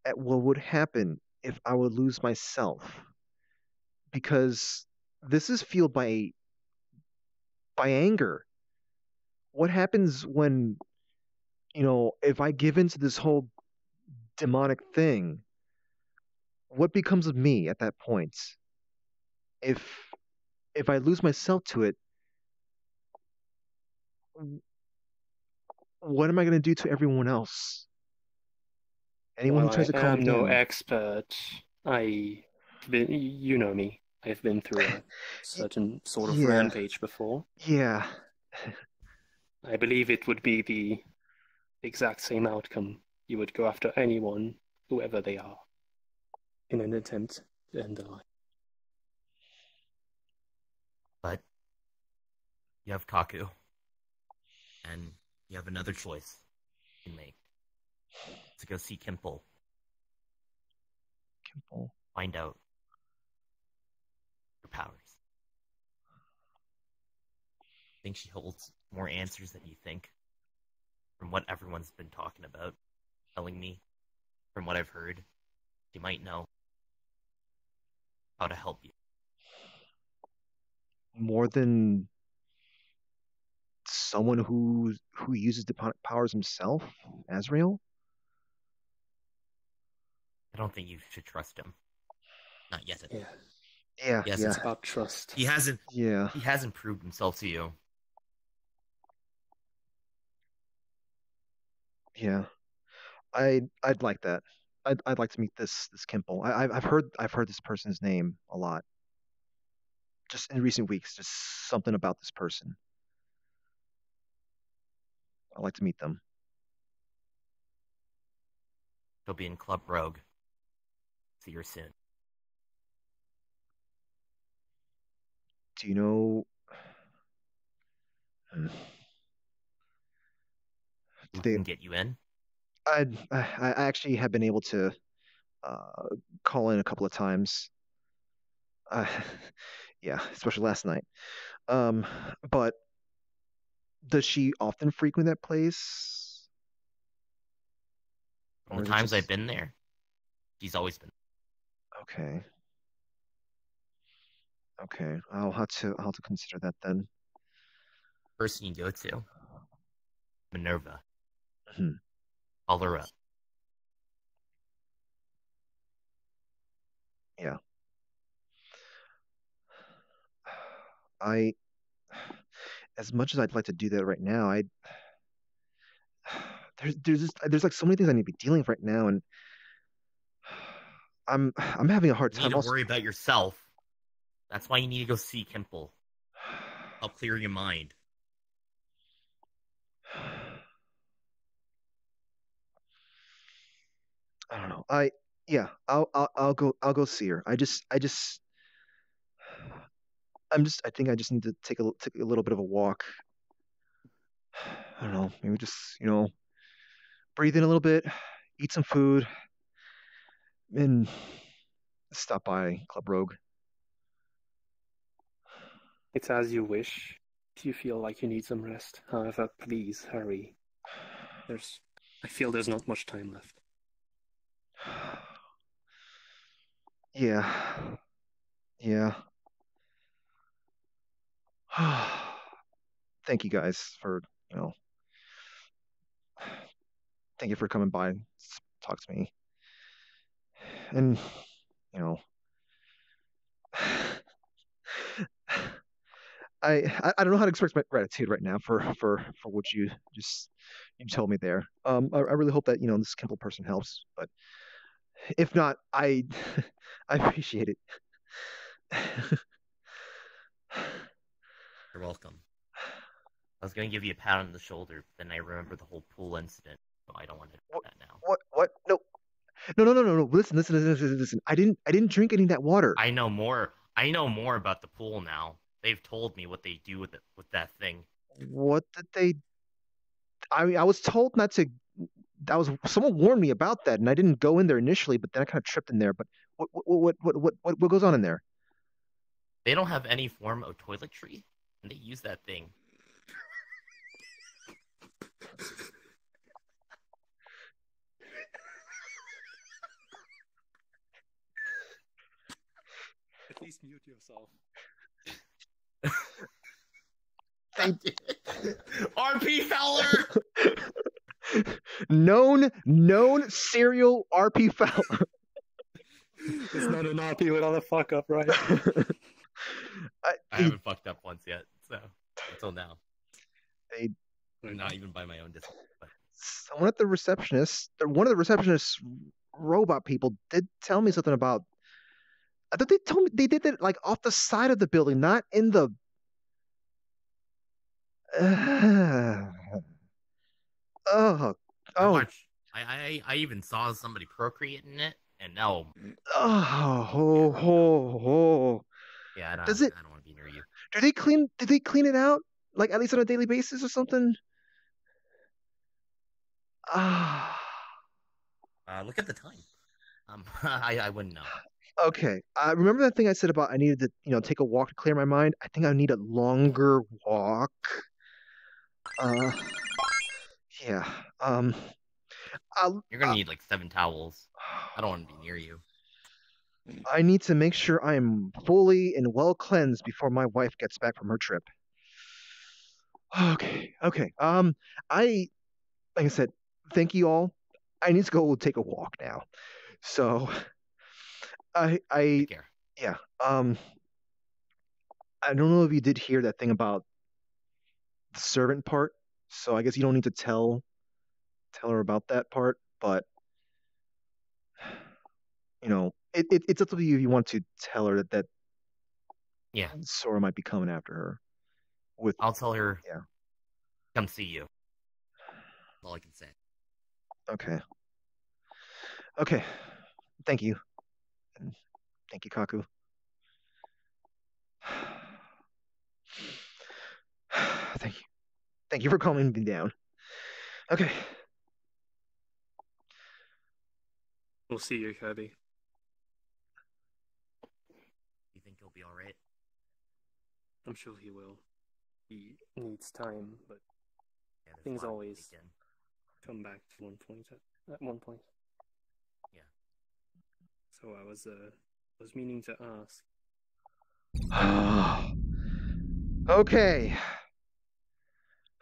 at what would happen if I would lose myself. Because this is fueled by anger. What happens when, if I give into this whole demonic thing, what becomes of me at that point? If I lose myself to it, what am I going to do to everyone else? Anyone who tries to calm me down. I'm no expert. You know me. I've been through a certain sort of rampage before. Yeah. I believe it would be the exact same outcome. You would go after anyone, whoever they are, in an attempt to end their life. But you have Kaku, and you have another choice you can make. To go see Kimple. Find out your powers. I think she holds more answers than you think. From what everyone's been talking about, telling me, from what I've heard, she might know how to help you. More than someone who uses demonic powers himself, Azrael? I don't think you should trust him. Not yet. Yeah. Yes, it's about trust. He hasn't. Yeah. He hasn't proved himself to you. Yeah. I'd like that. I'd like to meet this Kimple. I've heard this person's name a lot. Just in recent weeks, just something about this person. I'd like to meet them. He'll be in Club Rogue. See you soon. Do you know? Who can get you in? I actually have been able to call in a couple of times. Yeah, especially last night. But does she often frequent that place? From the times I've been there, she's always been. Okay. I'll have to consider that then. Person you go to, Minerva. Mm-hmm. Call her up. Yeah. As much as I'd like to do that right now, there's like so many things I need to be dealing with right now, and I'm having a hard time. You need to worry about yourself. That's why you need to go see Kimple. Help clear your mind. I don't know. I'll go see her. I think I just need to take a little bit of a walk. I don't know. Maybe just, breathe in a little bit, eat some food, and stop by Club Rogue. It's as you wish. If you feel like you need some rest, however, please hurry. I feel there's not much time left. Yeah. Thank you guys for, thank you for coming by, talk to me. And, I don't know how to express my gratitude right now for what you told me there. I really hope that this Kindle person helps, but if not, I I appreciate it. You're welcome. I was gonna give you a pat on the shoulder, but then I remember the whole pool incident, so I don't want to do that now. What? No. No. Listen. I didn't drink any of that water. I know more. I know more about the pool now. They've told me what they do with that thing. What did they? I mean, I was told not to. Someone warned me about that, and I didn't go in there initially, but then I kind of tripped in there. But what goes on in there? They don't have any form of toiletry, and they use that thing. At least mute yourself. RP Fowler! known serial RP Fowler. It's not an RP without a fuck up, right? I haven't fucked up once yet, so until now. Not even by my own discipline. But... one of the receptionists robot people did tell me something about. I thought they told me they did it like off the side of the building, not in the. I even saw somebody procreating it, and now. Yeah, I don't want to be near you. Did they clean it out, like at least on a daily basis or something? Look at the time. I wouldn't know. Okay, remember that thing I said about I needed to, take a walk to clear my mind? I think I need a longer walk. Yeah. You're gonna need like 7 towels. I don't want to be near you. I need to make sure I am fully and well cleansed before my wife gets back from her trip. Okay. Like I said, thank you all. I need to go take a walk now. So, Take care. Yeah. I don't know if you did hear that thing about the servant part. So I guess you don't need to tell her about that part, but it's up to you if you want to tell her that yeah, Sora might be coming after her. I'll tell her. Yeah. Come see you. That's all I can say. Okay. Thank you. And thank you, Kaku. Thank you for calming me down. Okay. We'll see you, Kirby. You think he'll be alright? I'm sure he will. He needs time, but things always come back to one point at one point. Yeah. So I was meaning to ask.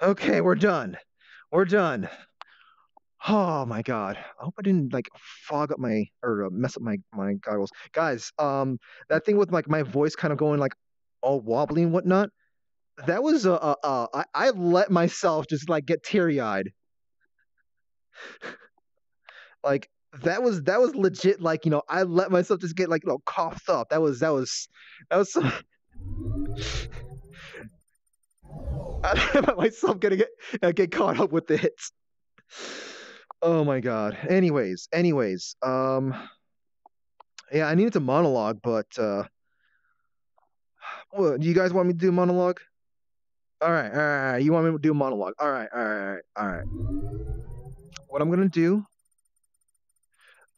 Okay, we're done. Oh my god. I hope I didn't fog up mess up my goggles. Guys, that thing with my voice kind of going all wobbly and whatnot. That was I let myself just get teary-eyed. That was legit I let myself just get coughed up. That was some I let myself get caught up with the hits. Oh my god. Anyways. Yeah, I needed to monologue, but do you guys want me to do a monologue? All right. You want me to do a monologue? All right. What I'm gonna do,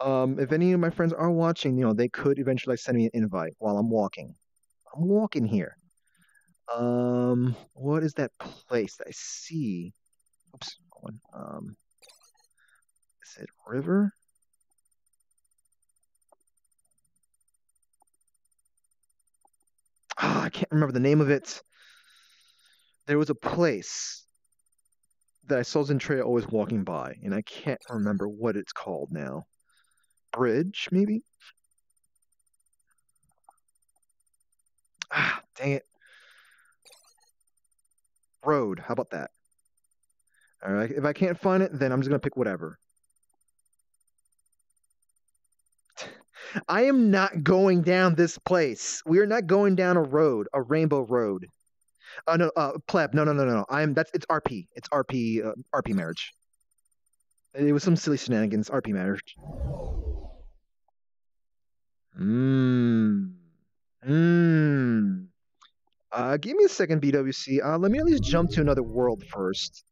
if any of my friends are watching, they could eventually send me an invite while I'm walking. I'm walking here. What is that place that I see? Oops, one. Is it river? I can't remember the name of it. There was a place that I saw Zentreya always walking by, and I can't remember what it's called now. Bridge, maybe? Dang it. Road. How about that? All right. If I can't find it, then I'm just gonna pick whatever. I am not going down this place. We are not going down a road, a rainbow road. No, pleb. No. It's RP. It's RP. RP marriage. It was some silly shenanigans. RP marriage. Give me a second, BWC. Let me at least jump to another world first.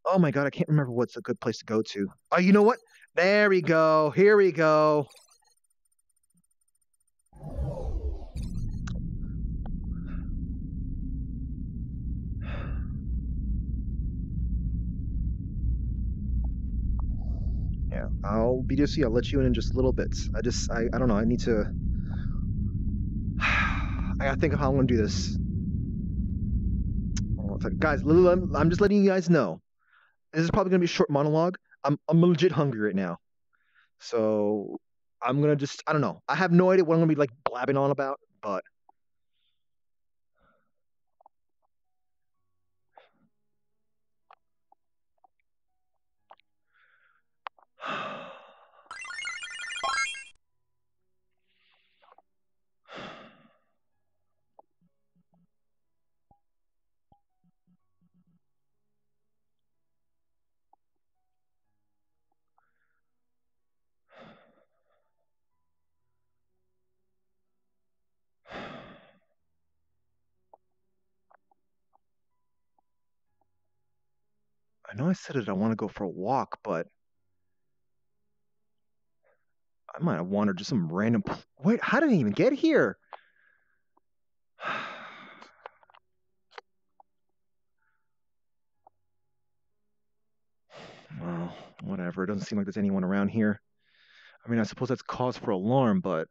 Oh my god, I can't remember what's a good place to go to. Oh, you know what? There we go. Here we go. Yeah, BDC, I'll let you in just little bits. I don't know. I need to. I gotta think of how I'm gonna do this. Guys, I'm just letting you guys know. This is probably gonna be a short monologue. I'm legit hungry right now, so I'm gonna just. I don't know. I have no idea what I'm gonna be like blabbing on about, but. I know I said it. I want to go for a walk, but I might have wandered just some random. Wait, how did I even get here? Well, whatever. It doesn't seem like there's anyone around here. I mean, I suppose that's cause for alarm, but.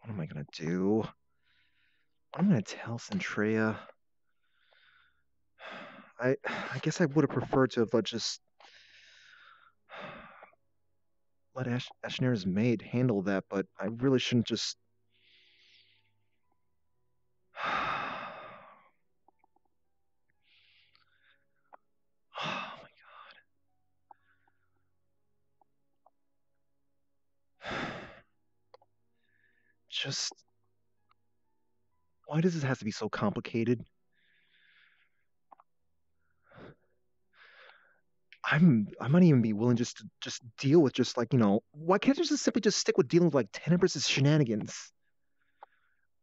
What am I gonna do? What am I gonna tell Zentreya? I guess I would have preferred to have just let Ashnera's maid handle that, but I really shouldn't just. Oh my god. Just. Why does this have to be so complicated? I might even be willing just to just deal with just like, why can't I just simply just stick with dealing with like Tenebris's shenanigans?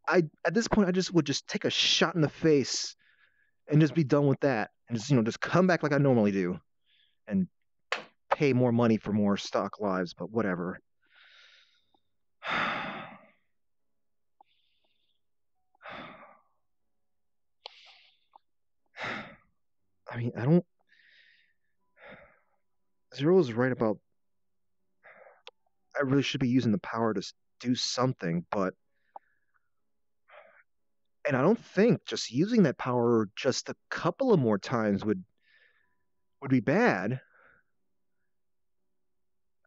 At this point I just would just take a shot in the face and just be done with that. And just come back like I normally do and pay more money for more stock lives, but whatever. I mean, Zero is right about I really should be using the power to do something, and I don't think just using that power just a couple of more times would be bad.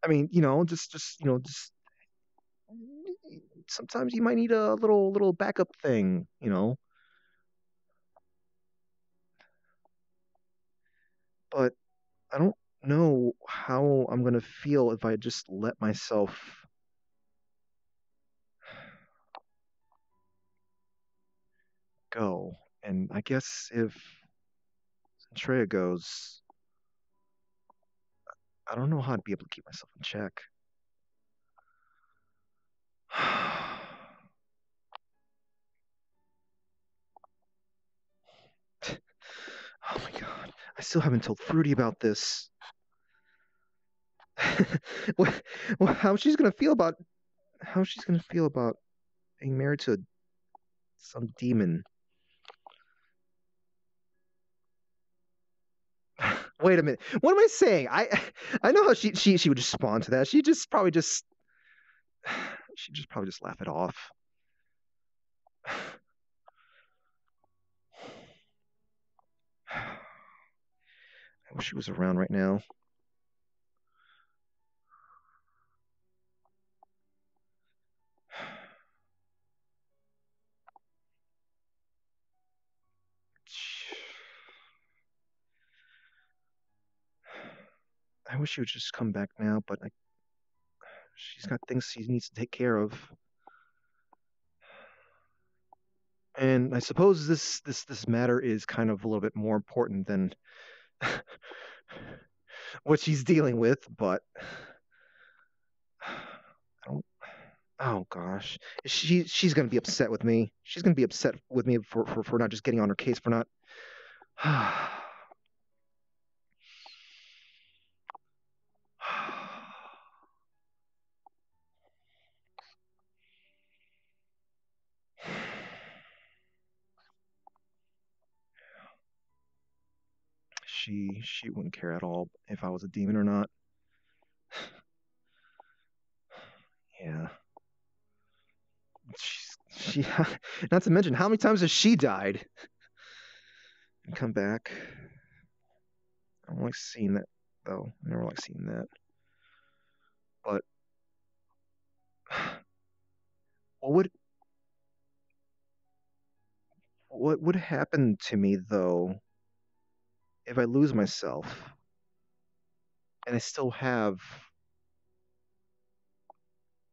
I mean, just sometimes you might need a little backup thing, But I don't know how I'm gonna feel if I just let myself go. And I guess if Zentreya goes, I don't know how to be able to keep myself in check. Oh my god. I still haven't told Fruity about this. Well, how she's gonna feel about being married to some demon. Wait a minute. What am I saying? I know how she would respond to that. She'd probably just laugh it off. I wish she was around right now. I wish she would just come back now, but she's got things she needs to take care of. And I suppose this matter is kind of a little bit more important than what she's dealing with, but I don't. Oh gosh, she's gonna be upset with me. She's gonna be upset with me for not just getting on her case for not. She wouldn't care at all if I was a demon or not. Yeah. She not to mention how many times has she died and come back. I don't like seeing that though. I never like seeing that. But what would happen to me though if I lose myself and I still have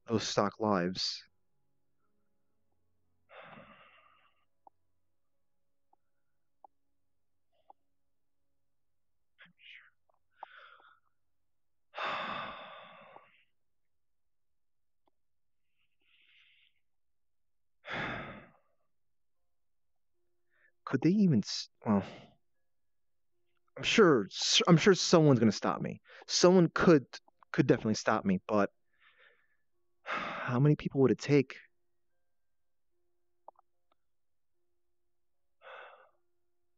those stock lives? Could they even? Well, I'm sure someone's gonna stop me. Someone could definitely stop me, but how many people would it take?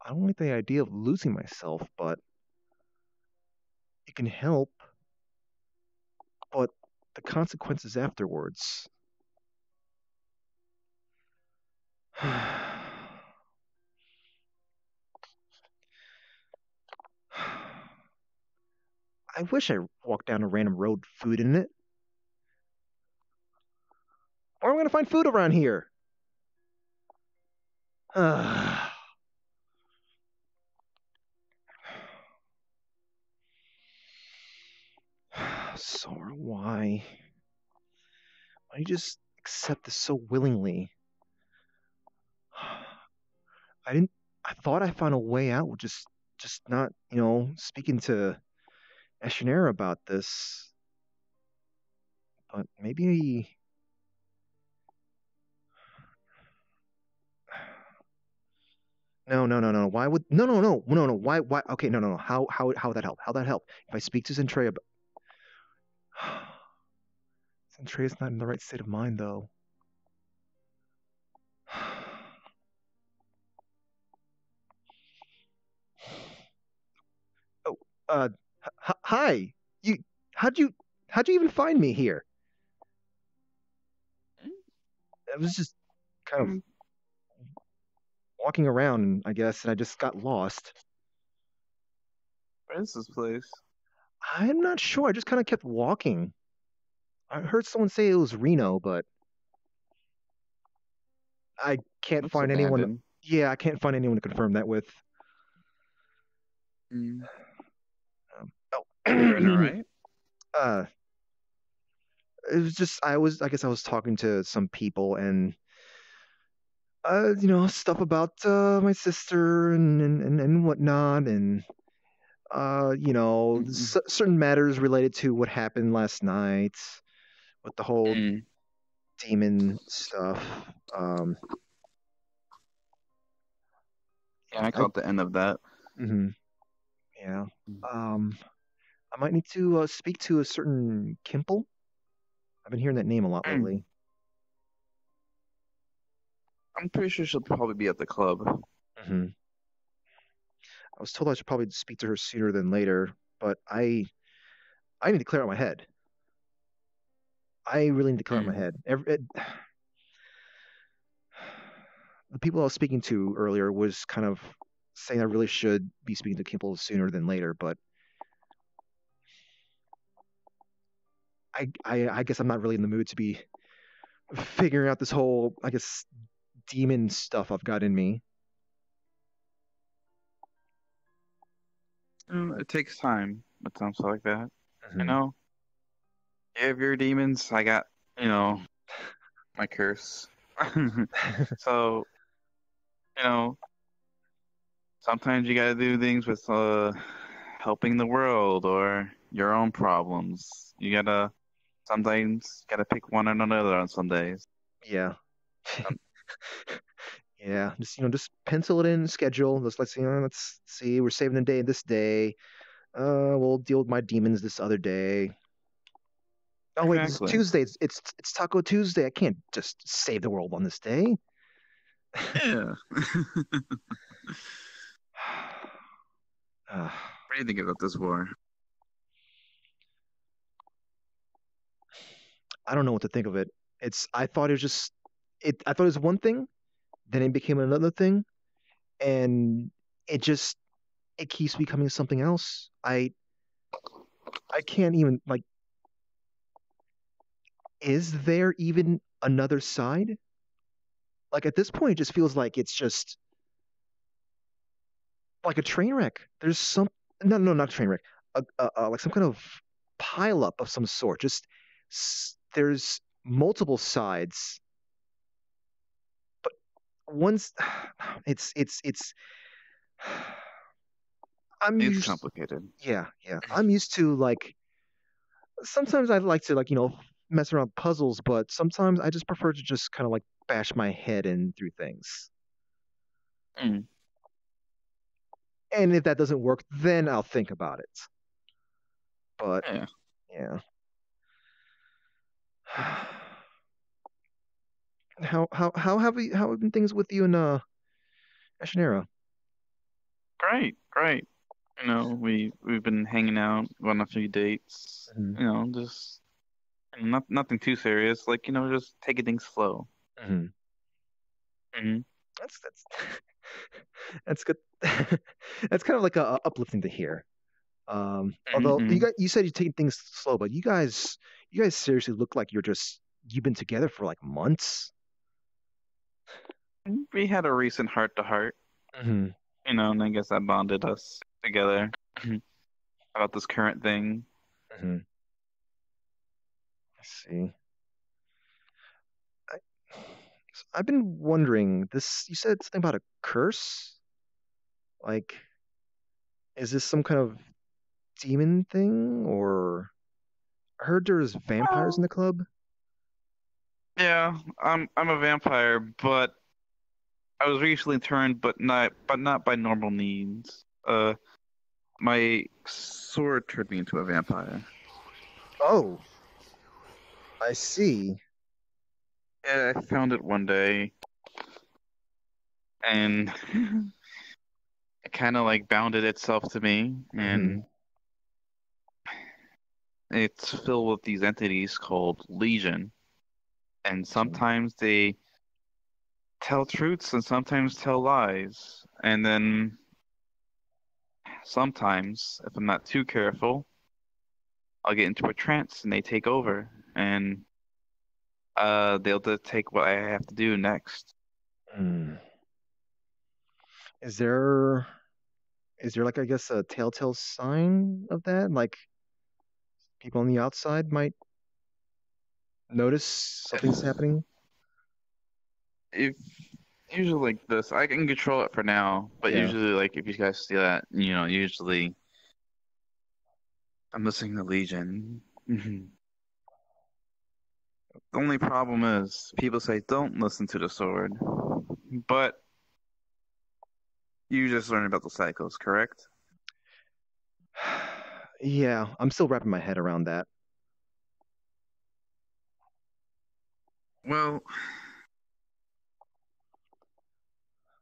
I don't like the idea of losing myself, but it can help. But the consequences afterwards. I wish I walked down a random road, food in it. Where am I gonna find food around here? Sora, why? Why do you just accept this so willingly? I thought I found a way out with just not, speaking to Eshinera about this. But maybe No. Why would no? Why? Okay, no. How would that help? How'd that help? If I speak to Zentreya, Zentreya's not in the right state of mind, though. Oh, hi. How'd you even find me here? I was just kind of walking around, I guess, and I just got lost. Where's this place? I'm not sure. I just kind of kept walking. I heard someone say it was Reno, but I can't Looks find anyone. abandoned. Yeah, I can't find anyone to confirm that with. Right? It was just I guess I was talking to some people and stuff about my sister and whatnot, and certain matters related to what happened last night with the whole demon stuff. Yeah, I caught the end of that. Yeah. I might need to speak to a certain Kimple. I've been hearing that name a lot lately. I'm pretty sure she'll probably be at the club. I was told I should probably speak to her sooner than later, but I need to clear out my head. I really need to clear out my head. The people I was speaking to earlier was kind of saying I really should be speaking to Kimple sooner than later, but I guess I'm not really in the mood to be figuring out this whole, I guess, demon stuff I've got in me. It takes time. with something like that. Mm-hmm. You know, you have your demons. I got, my curse. So, sometimes you gotta do things with helping the world or your own problems. You gotta sometimes gotta pick one or another on some days. Yeah. Yeah, just pencil it in, schedule. Let's see, we're saving a day this day. We'll deal with my demons this other day. Oh wait, this is Exactly. Tuesday. It's Taco Tuesday. I can't just save the world on this day. Yeah. Uh, What do you think about this war? I don't know what to think of it. I thought it was just I thought it was one thing, then it became another thing, and it keeps becoming something else. I can't even like, is there even another side? Like at this point, it just feels like it's just like a train wreck. There's some no, no, not a train wreck. Like some kind of pile up of some sort. There's multiple sides, but once it's It's complicated. Yeah, yeah. I'm used to like sometimes I like to mess around with puzzles, but sometimes I just prefer to just kind of like bash my head in through things. Mm. And if that doesn't work, then I'll think about it. But yeah. How have been things with you and Ashanera? Great. We've been hanging out, going on a few dates. Just nothing too serious. Like just taking things slow. Mm-hmm. Mm-hmm. That's that's good. That's kind of like uplifting to hear. Although you said you're taking things slow, but you guys seriously look like you've been together for like months. We had a recent heart to heart. Mm-hmm. And I guess that bonded us together about this current thing. Mm-hmm. I see. I've been wondering this. You said something about a curse. Like, is this some kind of demon thing, or I heard there's vampires in the club? Yeah, I'm a vampire, but I was recently turned, but not by normal means. My sword turned me into a vampire. Oh, I see. Yeah, I found it one day, and it kind of like bounded itself to me, and it's filled with these entities called Legion, and sometimes they tell truths and sometimes tell lies, and then sometimes, if I'm not too careful, I'll get into a trance and they take over, and they'll take what I have to do next. Is there like, I guess, a telltale sign of that? Like people on the outside might notice something's happening? If usually like this, I can control it for now, but usually like if you guys see that, usually I'm missing the Legion. The only problem is people say don't listen to the sword, but you just learned about the cycles, correct? Yeah, I'm still wrapping my head around that. Well,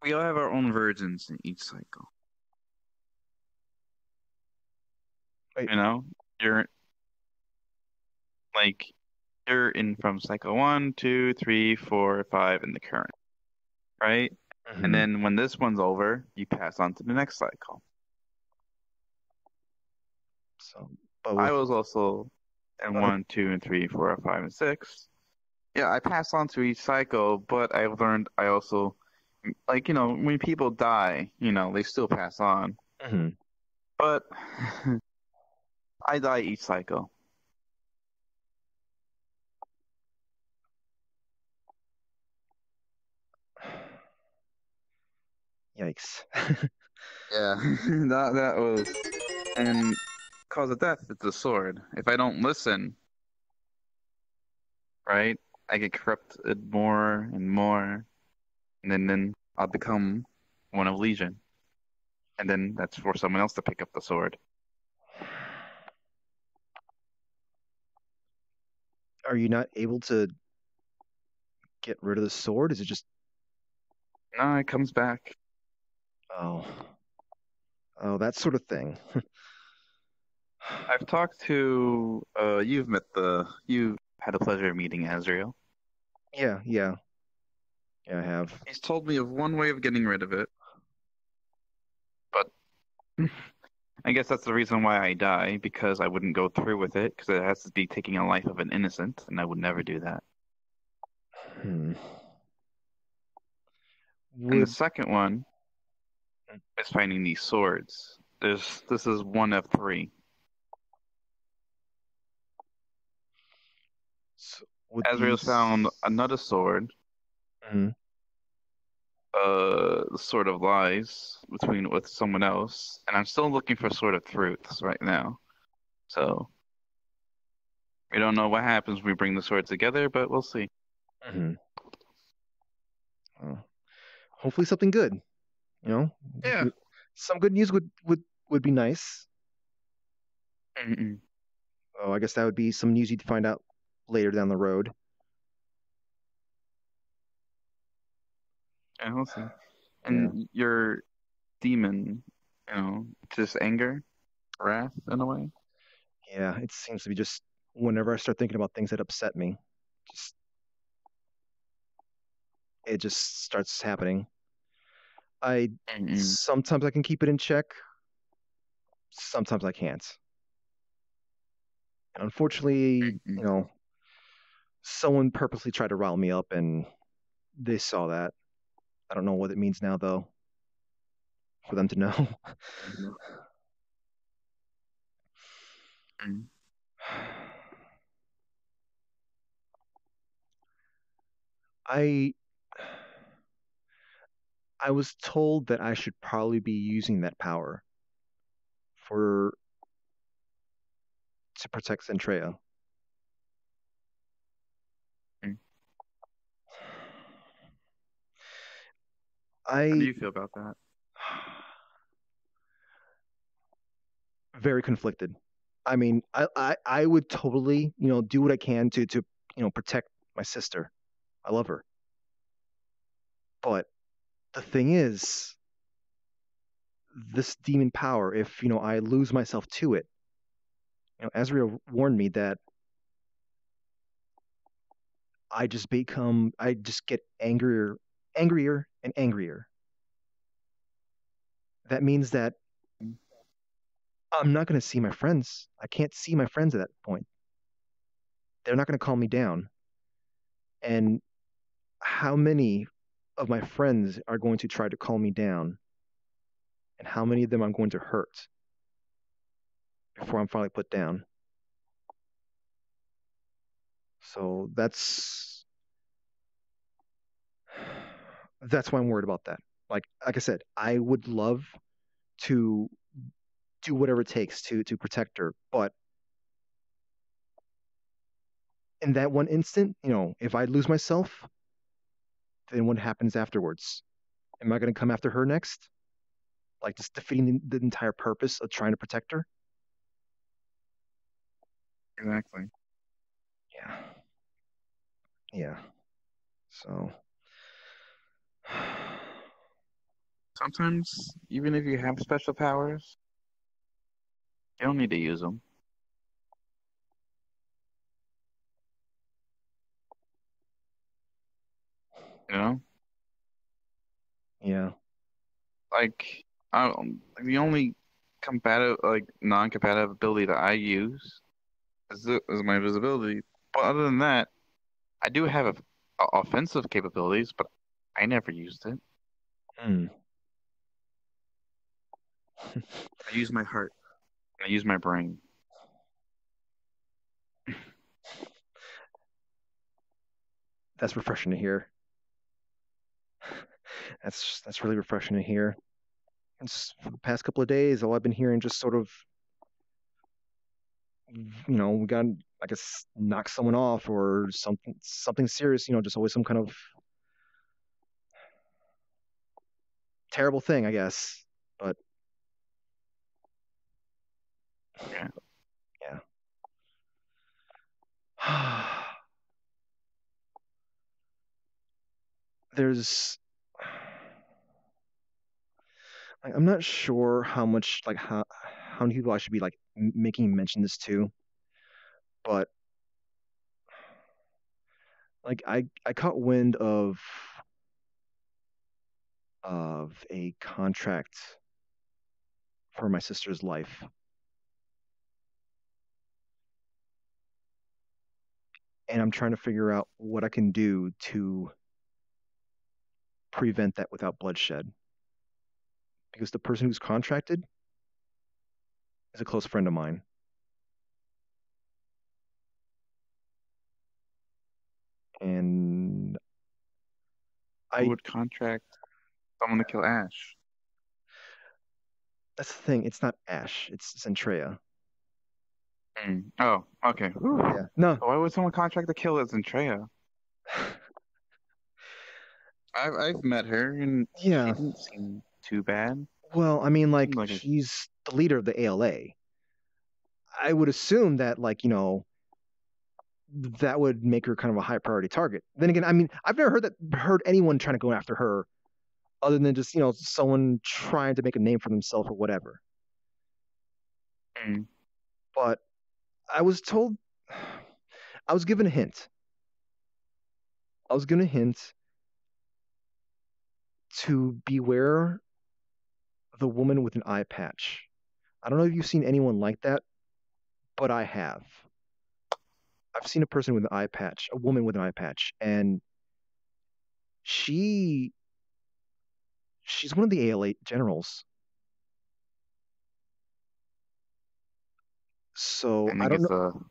we all have our own versions in each cycle. Wait. You're in from cycle 1, 2, 3, 4, 5 in the current, right? Mm-hmm. And then when this one's over, you pass on to the next cycle. So, I was also in 1, 2, and 3, 4, 5, and 6. Yeah, I pass on to each cycle, but I've learned I also, when people die, they still pass on. Mm-hmm. But I die each cycle. Yikes. Yeah, that was, and cause of death, it's a sword. If I don't listen, right, I get corrupted more and more, and then I'll become one of Legion, and then that's for someone else to pick up the sword. Are you not able to get rid of the sword? Is it just... No, it comes back. Oh. Oh, that sort of thing. I've talked to you had the pleasure of meeting Azrael. Yeah, I have. He's told me of one way of getting rid of it, but I guess that's the reason why I die, because I wouldn't go through with it, because it has to be taking a life of an innocent, and I would never do that. And the second one is finding these swords. This is one of three. So Azrael's found another sword. Mhm. The Sword of Lies with someone else, and I'm still looking for Sword of Truths right now. So we don't know what happens when we bring the swords together, but we'll see. Hopefully something good. You know? Yeah. Some good news would be nice. Mm-mm. Oh, I guess that would be some news you'd find out later down the road. Yeah, we'll see. And your demon, just anger, wrath in a way. Yeah, it seems to be just whenever I start thinking about things that upset me, it just starts happening. Sometimes I can keep it in check, sometimes I can't. And unfortunately, someone purposely tried to rile me up, and they saw that. I don't know what it means now, though, for them to know. I was told that I should probably be using that power to protect Zentreya. How do you feel about that? Very conflicted. I mean, I would totally, do what I can to protect my sister. I love her. But the thing is, this demon power, if, I lose myself to it, Azrael warned me that I just get angrier and angrier. That means that I'm not going to see my friends. I can't see my friends at that point. They're not going to calm me down. And how many of my friends are going to try to calm me down? And how many of them I'm going to hurt before I'm finally put down? So that's why I'm worried about that. Like I said, I would love to do whatever it takes to protect her, but in that one instant, if I lose myself, then what happens afterwards? Am I going to come after her next? Like just defeating the entire purpose of trying to protect her? Exactly. Yeah. So sometimes, even if you have special powers, you don't need to use them. Yeah. Like, the only non-compatible ability that I use is my visibility. But other than that, I do have offensive capabilities, but I never used it. I use my heart. I use my brain. That's refreshing to hear. That's really refreshing to hear. For the past couple of days, all I've been hearing just sort of, we got, I guess, knock someone off or something serious. Just always some kind of terrible thing, I guess. But yeah. There's, I'm not sure how much, how many people I should be making mention this to, but I caught wind of a contract for my sister's life. And I'm trying to figure out what I can do to prevent that without bloodshed. Because the person who's contracted is a close friend of mine. And Who would contract someone to kill Ash? That's the thing. It's not Ash. It's Zentreya. Oh, okay. Yeah. No. Why would someone contract to kill Zentreya? I've met her and she didn't seem too bad. Well, I mean, she's the leader of the ALA. I would assume that, that would make her kind of a high priority target. Then again, I mean, I've never heard anyone trying to go after her, other than just someone trying to make a name for themselves or whatever. But I was given a hint. I was given a hint to beware the woman with an eye patch. I don't know if you've seen anyone like that, but I have. I've seen a person with an eye patch, a woman with an eye patch, and she's one of the ALA generals. So I don't know.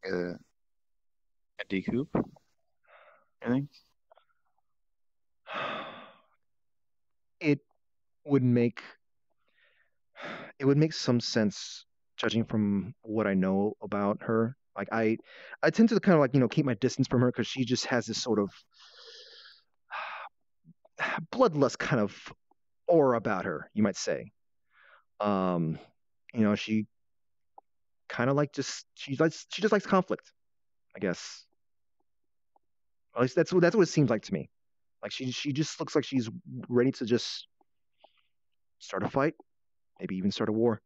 A decoup, I think. It would make some sense, judging from what I know about her. I tend to kind of keep my distance from her because she just has this sort of bloodlust kind of aura about her, you might say. She kind of she just likes conflict, I guess. At least that's what it seems like to me. She just looks like she's ready to just start a fight, maybe even start a war.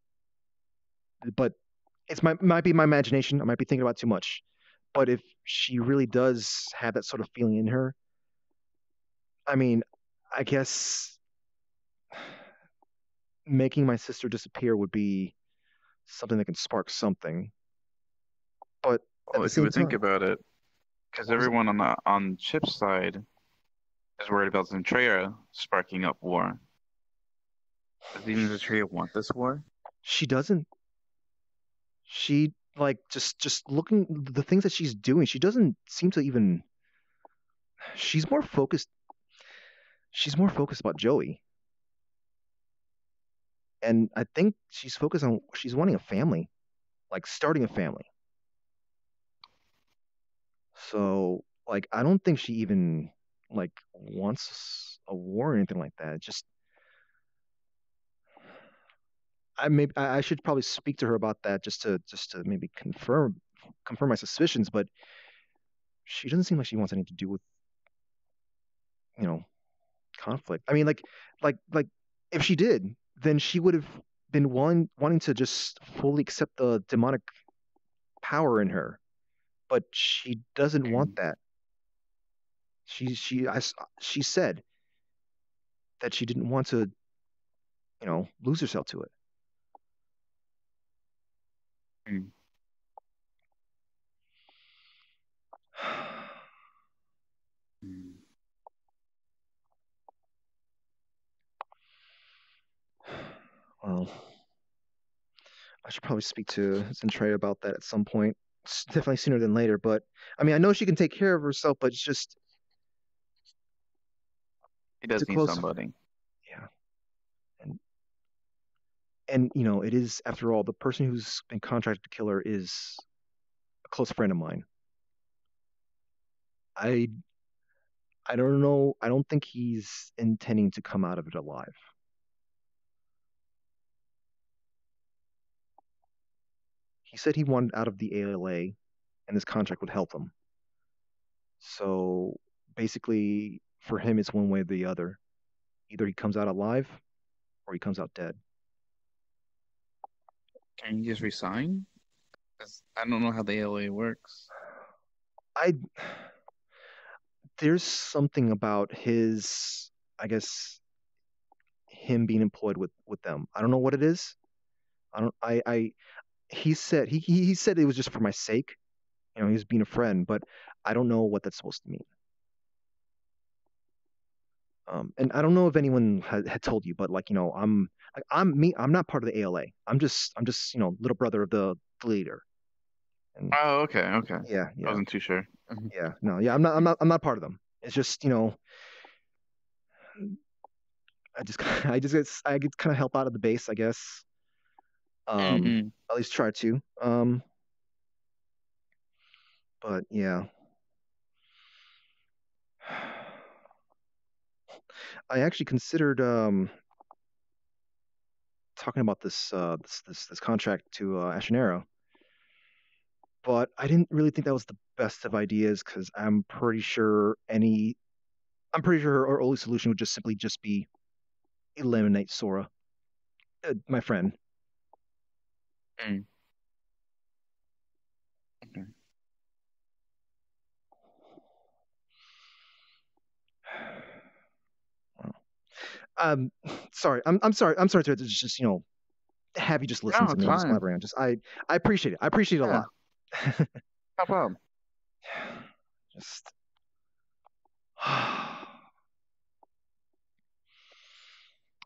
But might be my imagination. I might be thinking about too much. But if she really does have that sort of feeling in her, I mean, I guess making my sister disappear would be something that can spark something. But if you would think about it, because everyone on Chip's side is worried about Zentreya sparking up war. Does even Zentreya want this war? She doesn't. She just looking the things that she's doing. She doesn't seem to even. She's more focused. She's more focused about Joey. And I think she's focused on, she's wanting a family, starting a family. So, I don't think she even, wants a war or anything like that. Just, I should probably speak to her about that just to maybe confirm my suspicions, but she doesn't seem like she wants anything to do with, conflict. I mean, if she did, then she would have been wanting to just fully accept the demonic power in her, but she doesn't want that. She said that she didn't want to, lose herself to it. Well, I should probably speak to Zentreya about that at some point. definitely sooner than later. But I mean, I know she can take care of herself, but it's just He does it's a need close. somebody. Yeah, and you know, it is after all the person who's been contracted to kill her is a close friend of mine. I I don't know. I don't think he's intending to come out of it alive. He said he wanted out of the ALA, and this contract would help him. So basically, for him, it's one way or the other. Either he comes out alive, or he comes out dead. Can you just resign? 'Cause I don't know how the ALA works. I There's something about his, I guess, him being employed with them. I don't know what it is. I don't. He said he said it was just for my sake. You know, he was being a friend, but I don't know what that's supposed to mean. And I don't know if anyone had told you, but like, you know, I'm me. I'm not part of the ALA. I'm just, you know, little brother of the leader. And Oh, okay. yeah, I wasn't too sure. yeah, no, yeah, I'm not part of them. It's just, you know, I get kind of help out of the base, I guess. At least try to. But yeah. I actually considered talking about this contract to Ashenera, but I didn't really think that was the best of ideas because I'm pretty sure our only solution would just simply just be eliminate Sora, my friend. Mm. Okay. Sorry, I'm sorry to just, you know, have you just listen No, to it's me and just fine. collaborate. I appreciate it. I appreciate it a Yeah. lot. No problem. Just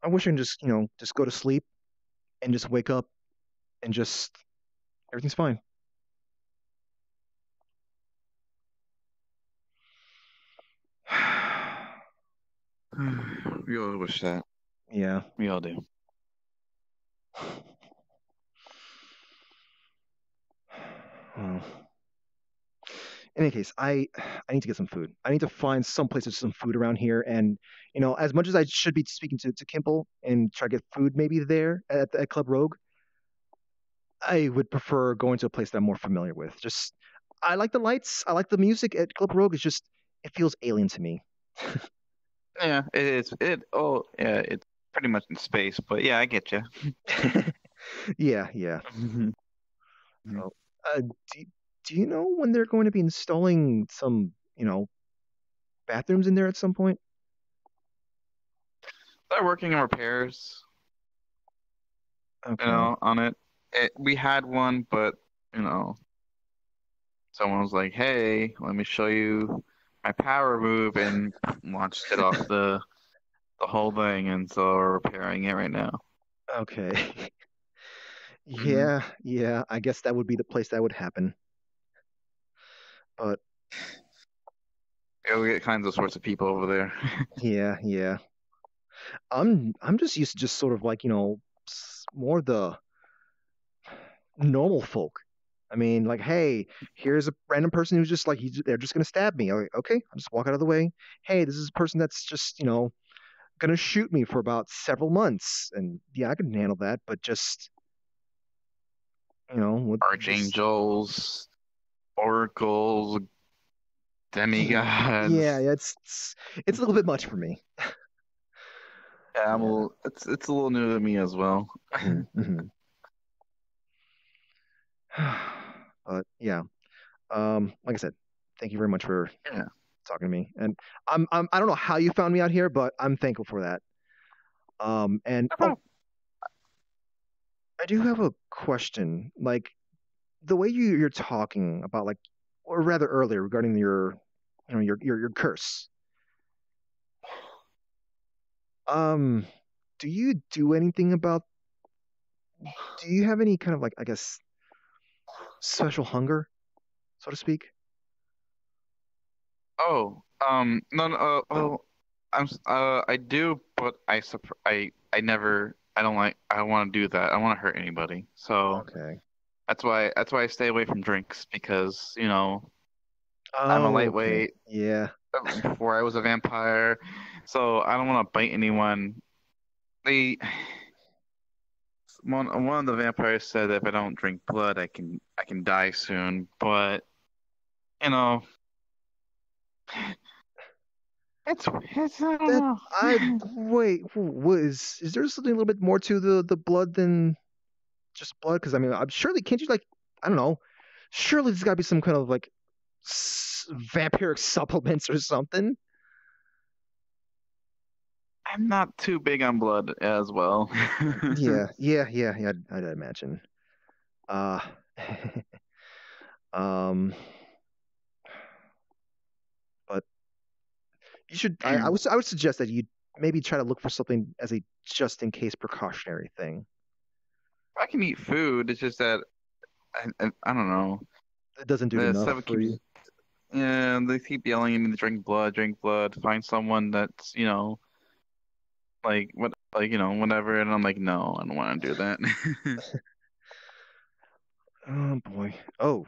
I wish I can just, you know, just go to sleep and just wake up and just everything's fine. We all wish that. Yeah. We all do. Well, in any case, I need to get some food. I need to find some place with some food around here. And you know, as much as I should be speaking to Kimple and try to get food maybe there at Club Rogue, I would prefer going to a place that I'm more familiar with. Just I like the lights. I like the music at Club Rogue. It's just it feels alien to me. Yeah, it is. Yeah, it's pretty much in space, but yeah, I get you. Yeah. So, do you know when they're going to be installing some, you know, bathrooms in there at some point? They're working on repairs, Okay. you know, on it. We had one, but you know, someone was like, "Hey, let me show you my power move," and launched it off the whole thing, and so we're repairing it right now. Okay. Yeah. I guess that would be the place that would happen. But Yeah, we get kinds of sorts of people over there. yeah. I'm just used to just sort of like, you know, more the normal folk. I mean, like, hey, here's a random person who's just like they're just gonna stab me. I'm like, okay, I'll just walk out of the way. Hey, this is a person that's just, you know, gonna shoot me for about several months, and yeah, I can handle that. But just, you know, with Archangels, oracles, demigods. yeah, it's a little bit much for me. Yeah, it's a little new to me as well. Mhm. But yeah, like I said, thank you very much for talking to me, and I don't know how you found me out here, but I'm thankful for that. And I do have a question. Like the way you're talking about, like, or rather earlier regarding your, you know, your curse. Do you do anything about? Do you have any kind of like, I guess, special hunger? so to speak? Oh, no, no, well, I do, but I never, I don't like, I don't want to do that. I don't want to hurt anybody. So Okay. that's why I stay away from drinks because, Oh, I'm a okay. lightweight. Yeah. Before I was a vampire, so I don't want to bite anyone. They one of the vampires said that if I don't drink blood, I can die soon. But you know, it's I don't know. Wait. Is there something a little bit more to the blood than just blood? Because I mean, I'm surely can't you like I don't know. Surely there's got to be some kind of like vampiric supplements or something. I'm not too big on blood as well. Yeah. I'd imagine. Um, but you should. I would suggest that you maybe try to look for something as a just in case precautionary thing. I can eat food. It's just that I don't know. It doesn't do enough for you. Yeah, they keep yelling at me to drink blood, find someone that's, like whatever, and I'm like, no, I don't want to do that. Oh boy. Oh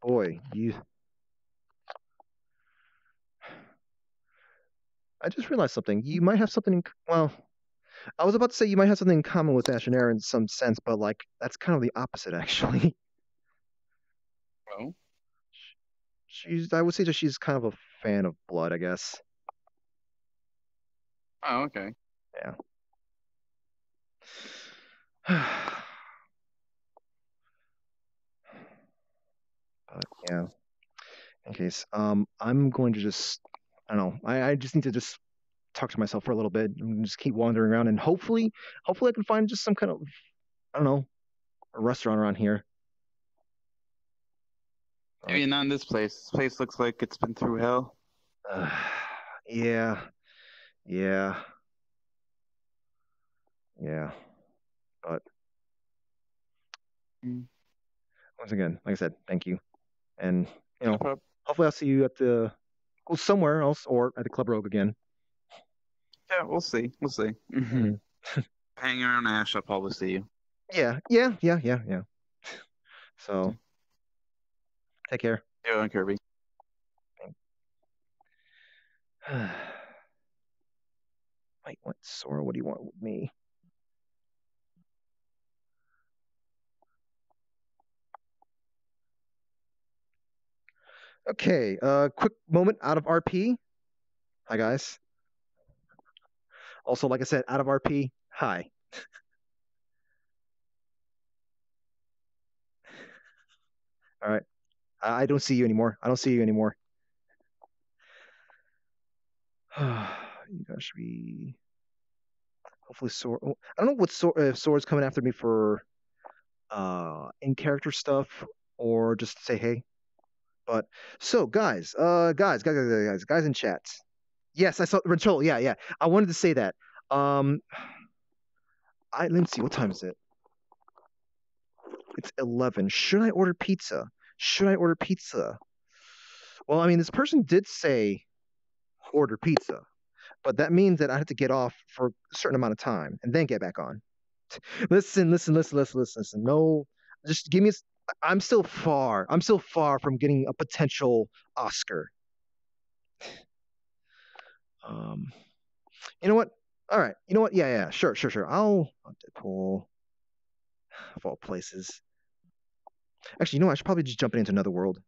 boy, I just realized something. You might have something well, I was about to say you might have something in common with Ashenera in some sense, but like that's kind of the opposite actually. Well, I would say that she's kind of a fan of blood, I guess. oh, okay. Yeah. But yeah. In case, I'm going to just, I don't know, I just need to just talk to myself for a little bit and just keep wandering around and hopefully I can find just some kind of, I don't know, a restaurant around here. Maybe not in this place. This place looks like it's been through hell. Yeah. But once again, like I said, thank you. And hopefully I'll see you at somewhere else or at the Club Rogue again. Yeah, we'll see. Mm-hmm. Hang around Ash, I'll probably see you. Yeah. So, take care. Yeah, and Kirby. Wait, what? Sora, what do you want with me? Okay, quick moment out of RP. Hi, guys. Also, like I said, out of RP, hi. All right. I don't see you anymore. You guys should be. Hopefully, Sora. I don't know if Sora's coming after me for in character stuff or just to say hey. But so, guys in chat. Yes, I saw Rentrol. Yeah. I wanted to say that. Let me see. What time is it? It's 11. Should I order pizza? Well, I mean, this person did say order pizza, but that means that I have to get off for a certain amount of time and then get back on. Listen. No, just give me. I'm still far from getting a potential Oscar. You know what? All right. You know what? Yeah. Sure. I'll Deadpool. Of all places. Actually, you know what? I should probably just jump into another world.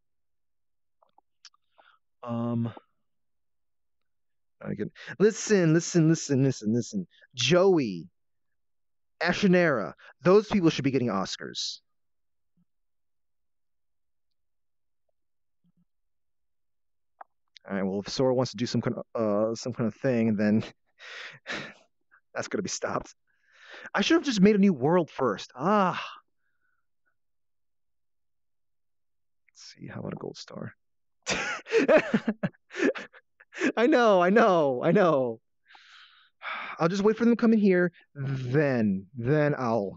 Again. Listen. Joey, Ashenera, those people should be getting Oscars. All right. Well, if Sora wants to do some kind of thing, then that's gonna be stopped. I should have just made a new world first. Let's see. How about a gold star? I know. I'll just wait for them to come in here. Then I'll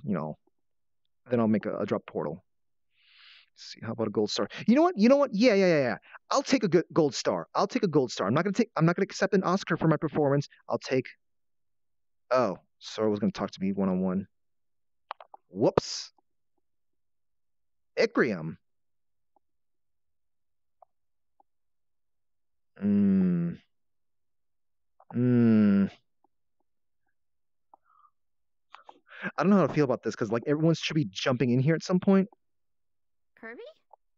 make a drop portal. Let's see, how about a gold star? You know what? You know what? Yeah. I'll take a good gold star. I'll take a gold star. I'm not gonna accept an Oscar for my performance. I'll take. Oh, Sora was gonna talk to me one-on-one. Whoops. Ikrium. I don't know how to feel about this because like everyone should be jumping in here at some point. Kirby?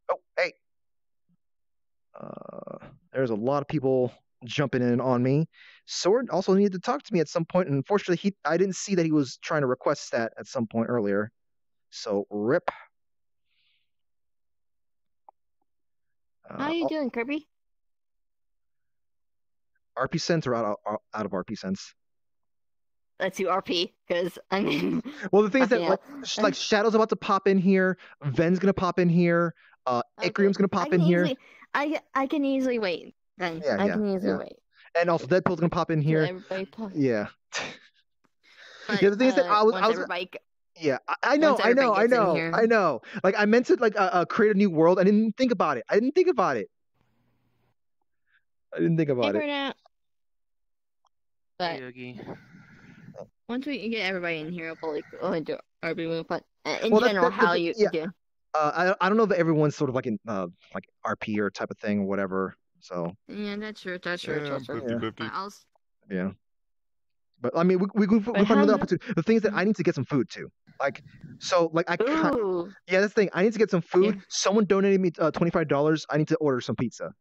Oh, hey. There's a lot of people jumping in on me. Sword also needed to talk to me at some point, and unfortunately, I didn't see that he was trying to request that at some point earlier. So rip. How are you doing, Kirby? RP sense or out of RP sense? Let's do RP, because I mean. Well, the thing is that like Shadow's about to pop in here, Ven's gonna pop in here, Ikrium's gonna pop in here. I can easily wait. Then I can easily wait. And also Deadpool's gonna pop in here. Yeah. But, the thing is that I was. Yeah, I know. Like I meant to like create a new world. I didn't think about it. But once we get everybody in here, we'll probably do RP. But in general, how you do. I don't know that everyone's sort of like in like RP or type of thing or whatever. So yeah, that's true. That's true. Yeah. But I mean, we find another opportunity. The thing is that I need to get some food too. Like, so like I can't. Yeah, that's the thing. I need to get some food. Yeah. Someone donated me $25. I need to order some pizza.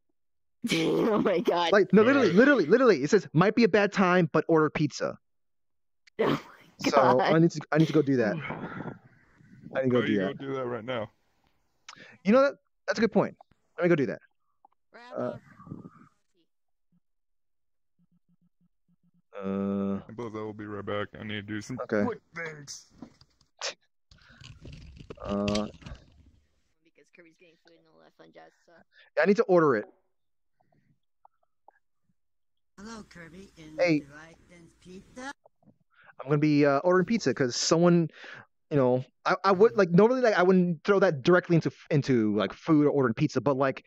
Oh my god! Like no, literally. It says might be a bad time, but order pizza. Oh my god! So I need to go do that. I need to go do that. Go do that right now. You know that's a good point. Let me go do that. I believe I will be right back. I need to do some quick things. Because Kirby's getting food and all that fun jazz stuff. I need to order it. Hello, Kirby. Hey. Pizza? I'm gonna be ordering pizza because someone, you know, I would like normally like I wouldn't throw that directly into like food or ordering pizza, but like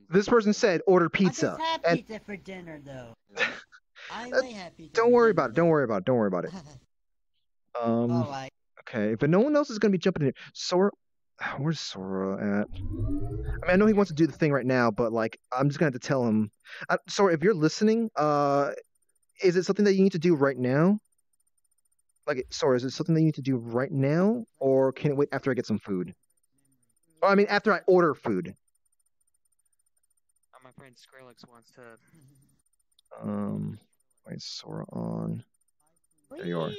this person said order pizza. I just had pizza for dinner though. I may have pizza. Don't worry about it. Don't worry about it. Alright. Okay, but no one else is gonna be jumping in. Sora, where's Sora at? I mean, I know he wants to do the thing right now, but like I'm just gonna have to tell him. Sora, if you're listening, is it something that you need to do right now? Like, Sora, is it something that you need to do right now, or can it wait after I get some food? Or, I mean, after I order food. My friend Skrillex wants to. Wait, Sora on. There you are.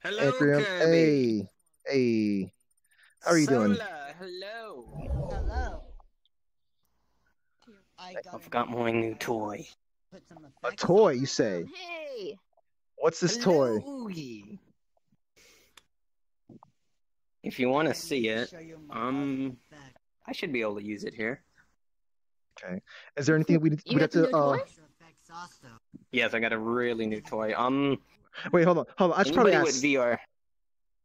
Hello, Ikrium. Kirby. Hey. How are you doing? Hello. I forgot my new toy. A toy, you say? Hey. What's this toy? If you want to see it, I should be able to use it here. Okay. Is there anything we have to? Yes, I got a really new toy. Wait, hold on. I should probably ask. With VR.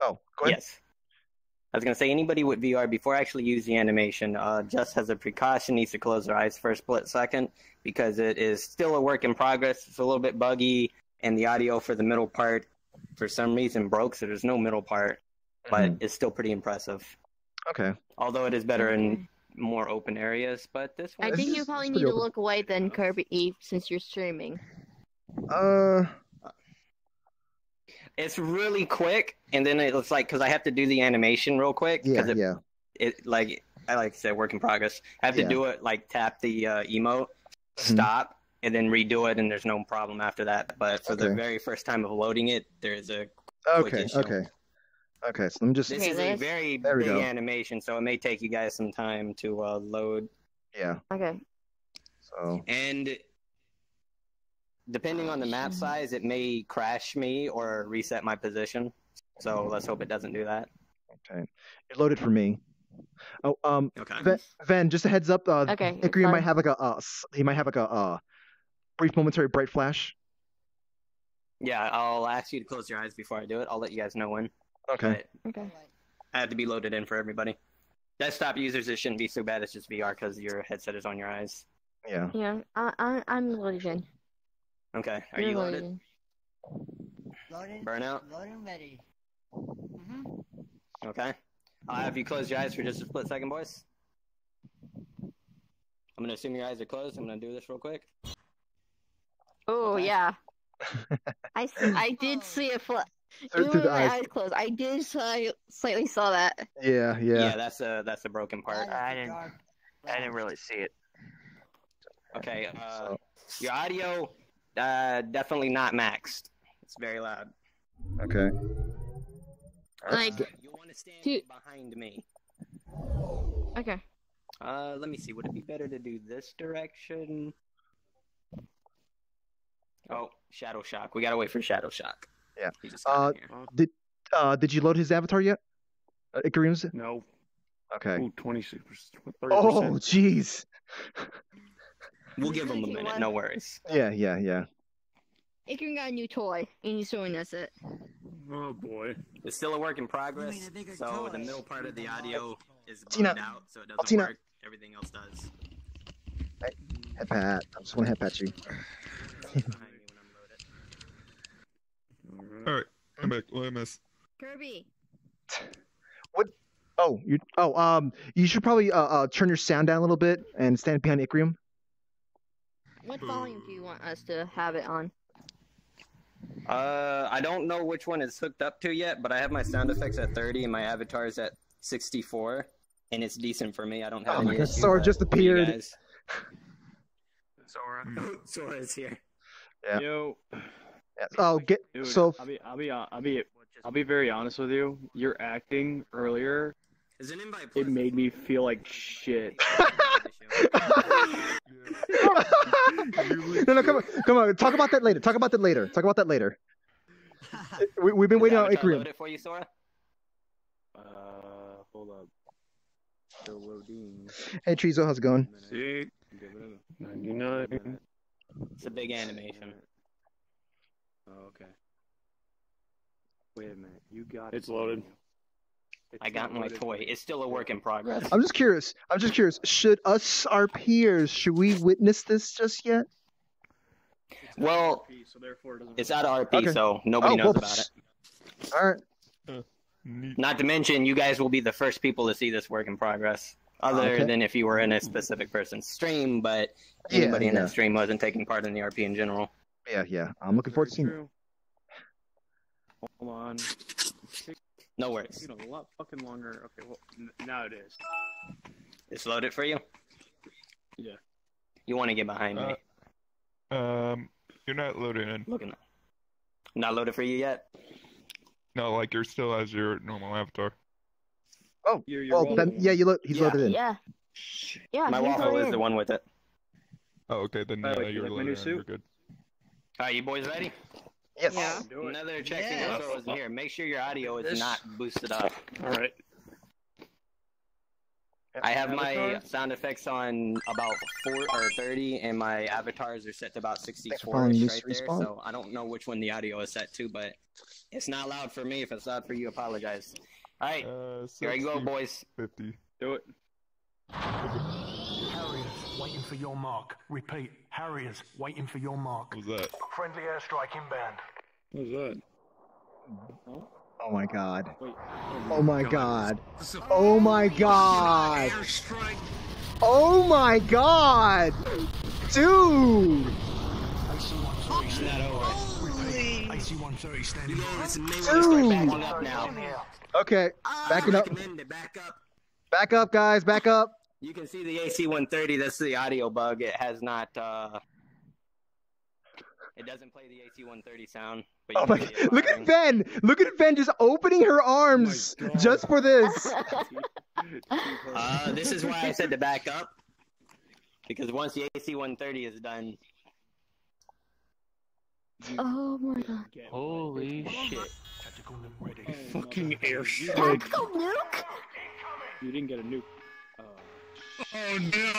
Oh, go ahead. Yes. I was gonna say anybody with VR before I actually use the animation, just as a precaution, needs to close their eyes for a split second because it is still a work in progress. It's a little bit buggy, and the audio for the middle part, for some reason, broke. So there's no middle part, but it's still pretty impressive. Okay. Although it is better in more open areas, but this one. I think you probably need to look away then, Kirby, since you're streaming. It's really quick, and then it's like because I have to do the animation real quick. Yeah. It like I said, work in progress. I have to do it like tap the emote, stop, and then redo it, and there's no problem after that. But for the very first time of loading it, there is a quick issue. Okay. So I'm just. This is a very big animation, so it may take you guys some time to load. Yeah. Okay. So. And depending on the map size, it may crash me or reset my position. So let's hope it doesn't do that. Okay. It loaded for me. Oh, okay. Van, just a heads up. Okay. Ikrium might have like a brief momentary bright flash. Yeah, I'll ask you to close your eyes before I do it. I'll let you guys know when. Okay. Okay. I have to be loaded in for everybody. Desktop users, it shouldn't be so bad. It's just VR because your headset is on your eyes. Yeah. Yeah, I'm loading. Okay, are You're you loaded? loading. Loading. Burnout? Loading ready. Okay. Have you closed your eyes for just a split second, boys? I'm gonna assume your eyes are closed. I'm gonna do this real quick. Oh yeah. I did see a Through even the with my eyes. eyes closed. I did slightly saw that. Yeah. Yeah, that's a broken part. I didn't really see it. Okay. Your audio, definitely not maxed. It's very loud. Okay. Like, you want to stand dude. behind me. Okay. Let me see. Would it be better to do this direction? Oh, Shadow Shock. We gotta wait for Shadow Shock. Yeah. He just got here. Did you load his avatar yet? Ikrium's? No. Okay. Ooh, 26%. 30%. Oh, jeez. We'll give him a minute. No worries. Yeah. Ikrium got a new toy, and he's showing us it. Oh boy. It's still a work in progress. So the middle part of the audio is Tina. blurred out, so it doesn't Tina. work. Everything else does. Head pat. I just want to head pat you. Alright, I'm back. What did I miss? Kirby. What? Oh, you should probably turn your sound down a little bit and stand behind Ikrium. What volume do you want us to have it on? I don't know which one it's hooked up to yet, but I have my sound effects at 30 and my avatar is at 64, and it's decent for me. I don't have any issues. Sora just What do you appeared. guys? Sora. Sora is here. Yeah. Yo. Oh, Dude, so. I'll be very honest with you. Your acting earlier, Is an invite it made me feel like shit. No, come on. Talk about that later. We've been waiting on Avatar Ikrium. loaded for you, Sora? Hold up. Still loading. Hey, Trezo, how's it going? See? 99. It's a big animation. Oh, okay. Wait a minute. You got It's loaded. I got my toy. It's still a work in progress. I'm just curious. Should we witness this just yet? Well, so therefore it doesn't it's out of RP, Okay. so nobody knows well, about it. All right. Not to mention, you guys will be the first people to see this work in progress, other Okay. than if you were in a specific person's stream, but Yeah, anybody in yeah. that stream wasn't taking part in the RP in general. Yeah. I'm looking forward to seeing it. Hold on. No worries. You know, a lot fucking longer. Okay, well, now it is. It's loaded for you? Yeah. You want to get behind me. You're not loaded in. Looking. Not loaded for you yet? No, like you're still as your normal avatar. Oh, You're well, then, yeah, he's loaded in. Yeah. Yeah. My he's waffle is loaded the in. one with it. Oh, okay, then By the way, you're you like my loaded new in. suit? You're good. Are you boys ready? Yes. Yeah. Another check Yes. in isn't here. Make sure your audio is This- not boosted up. Alright. I have my Avatars? sound effects on about 4 or 30, and my avatars are set to about following 64 this right there. respawn. So I don't know which one the audio is set to, but it's not loud for me. If it's loud for you, apologize. All right, here I go, 60, boys. 50. Do it. Harriers waiting for your mark. Repeat, Harriers waiting for your mark. What was that? Friendly airstrike inbound. What was that? Oh my god. Wait. Oh my god. Oh my god. Oh my god. Dude. It's not over. Repeat, AC-130 standing Dude. Backing up now. Okay. Backing up. Recommend it. Back up. Back up, guys. Back up. You can see the AC-130. That's the audio bug. It has not. It doesn't play the AC-130 sound. But you Oh can my! see it Look at firing. Ben. Look at Ben just opening her arms just for this. This is why I said to back up. Because once the AC-130 is done, Oh my god. Holy shit. Tactical nuke ready. Fucking airstrike. Tactical nuke? You didn't get a nuke. Oh no!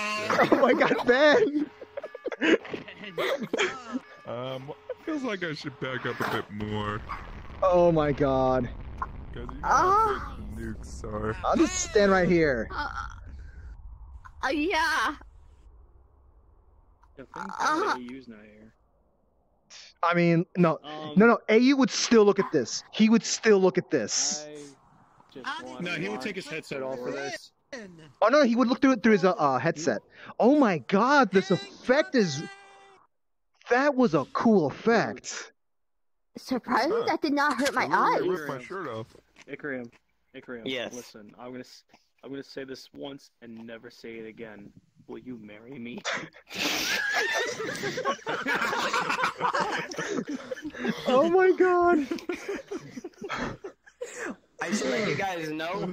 Oh my god, Ben. Feels like I should back up a bit more. Oh my god. Because you know how big nukes are. I'll just stand right here. Yeah. AU's not here. I mean, no. AU would still look at this. He would still look at this. No, he would take his headset off for this. Oh no, he would look through it through his headset. Oh my god, this effect is... That was a cool effect. Surprisingly, that did not hurt my eyes. I ripped my shirt off. Ikrium. Yes. Listen, I'm gonna say this once and never say it again. Will you marry me? Oh my god. I just let you guys know.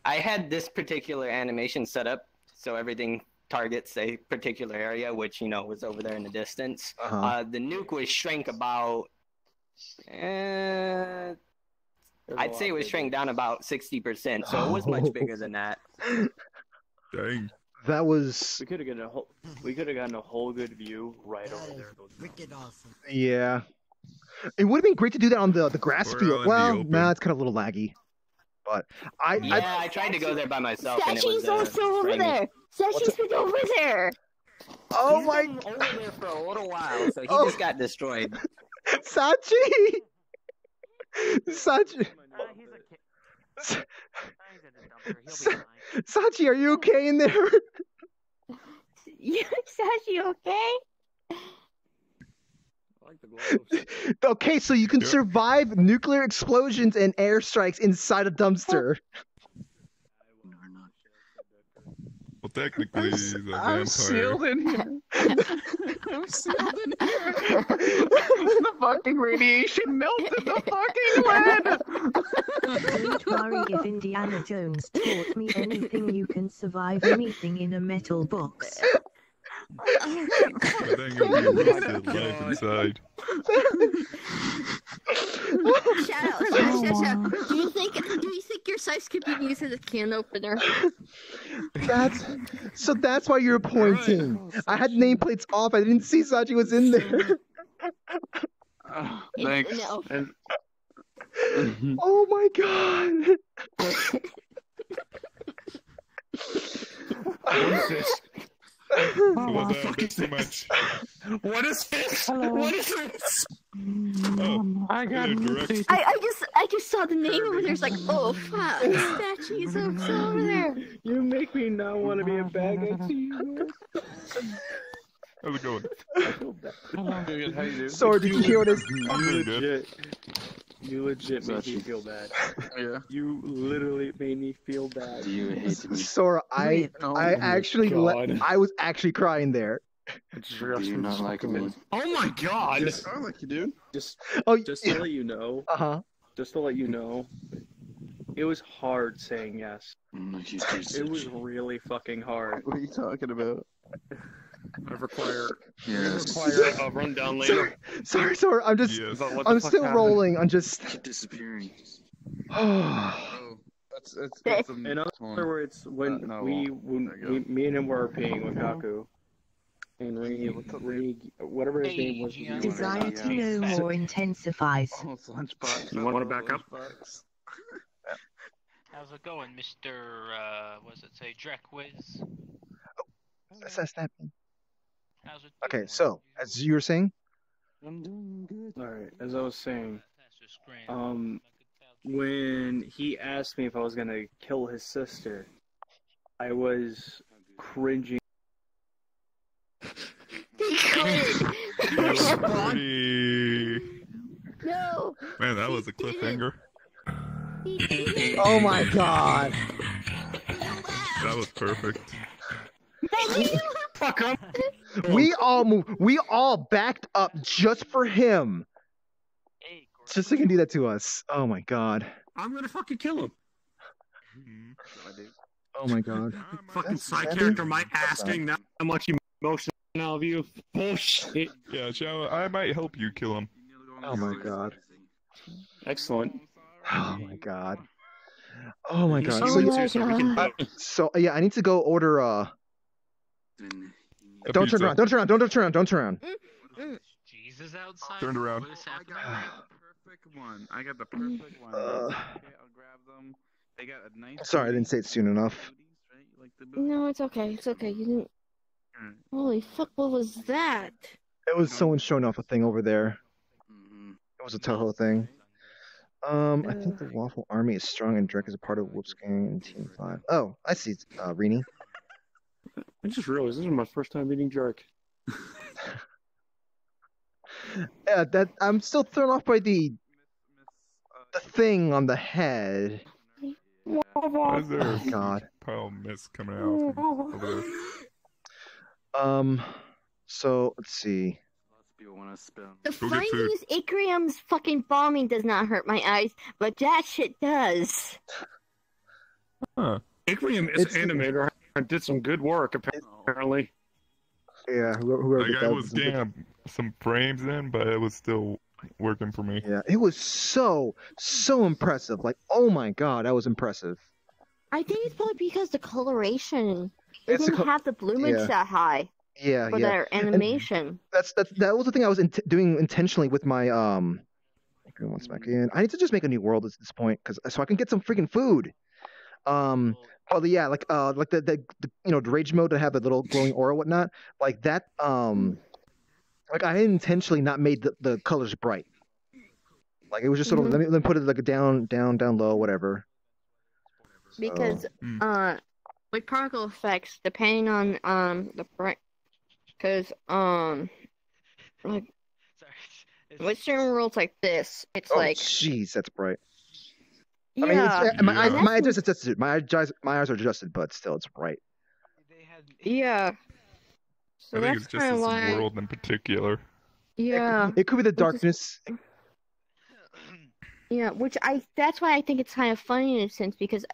I had this particular animation set up so everything targets a particular area, which was over there in the distance. The nuke was shrank about. I'd say it was shrank down about 60%, so it was much bigger than that. Dang. That was. We could have gotten a whole good view right over there. Wicked awesome. Yeah. It would have been great to do that on the grass field. Well, nah, it's kind of a little laggy. But I tried to go there by myself. Satchi's also over there. Satchi's been over there. Oh He's my! been over there for a little while, so he just got destroyed. Satchi! Satchi! Satchi, are you okay in there? Yeah, Satchi, okay? Okay, so you can survive nuclear explosions and airstrikes inside a dumpster. Well, technically, he's a vampire. I'm sealed in here. I'm sealed in here. The fucking radiation melted the fucking lead. Don't worry if Indiana Jones taught me anything. You can survive anything in a metal box. I think it'll be wasted life inside. Shadow. Do you think your size could be used as a can opener? That's why you're pointing. I had nameplates off. I didn't see Satchi was in there. Thanks. No. Oh my god. What is this? Oh, fuck is too much. What is this? What is this? I got I just saw the name over there. It's like, oh fuck, Satchi's over there. You make me not want to be a bag of you. How's it going? I feel bad. How you doing? Sora, did you hear what is? You legit made me feel bad. Yeah. You literally made me feel bad. You hate me. Sora, I was actually crying there. Do you not like me? Oh my god! I like you, dude. Just to let you know. Just to let you know. It was hard saying yes. It was really fucking hard. What are you talking about? I require a rundown later. Sorry, I'm still rolling. I'm just disappearing. In other words, when me and him were peeing with Kaku, and whatever his name was. Desire to know more intensifies. You want to back up? How's it going, Mr. What does it say, Drekwiz? That's not snapping. How's it Okay, so as you were saying. I'm doing good. All right, as I was saying, when he asked me if I was gonna kill his sister, I was cringing. No. Man, that was a cliffhanger. Oh my god. That was perfect. Fuck him. We all backed up just for him. Just so he can do that to us. Oh my god. I'm gonna fucking kill him. Oh my god. Fucking side character might asking that much emotion out of you. Bullshit. Yeah, Joe, I might help you kill him. Oh my god. Excellent. Oh my god. Oh my god. So yeah, I need to go order Don't turn around. Jesus outside. Turned around. perfect one. I got the perfect one. Okay, I'll grab them. They got a nice. Sorry, I didn't say it soon enough. No, it's okay. It's okay. You didn't. Holy fuck! What was that? It was someone showing off a thing over there. It was a Toho thing. I think the Waffle Army is strong and Drek is a part of Whoops Gang in Team 5. Oh, I see, Rini. I just realized this is my first time eating jerk. Yeah, that I'm still thrown off by the thing on the head. Why is there Oh God. pile of mist coming out from over there? So let's see. The funny thing is, Ikrium's fucking bombing does not hurt my eyes, but that shit does. Huh. Ikrium is an animator and did some good work, apparently. Yeah, whoever Like I was getting some frames in, but it was still working for me. Yeah, it was so impressive. Like, oh my God, that was impressive. I think it's probably because the coloration didn't have the bloomage that high. Yeah, for their animation. And that was the thing I was doing intentionally with my Once back in, I need to just make a new world at this point so I can get some freaking food. Probably yeah, like the the rage mode to have a little glowing aura and whatnot, like that. Like I intentionally not made the colors bright. Like it was just sort of let me put it like a down low, whatever. Because with particle effects, depending on the bright, because like with certain worlds like this, it's like jeez, that's bright. Yeah, I mean, my eyes are adjusted. My eyes are adjusted, but still, it's bright. Yeah. So I think that's it's just kind of this why. world in particular. Yeah. It could be the darkness. Yeah, that's why I think it's kind of funny in a sense, because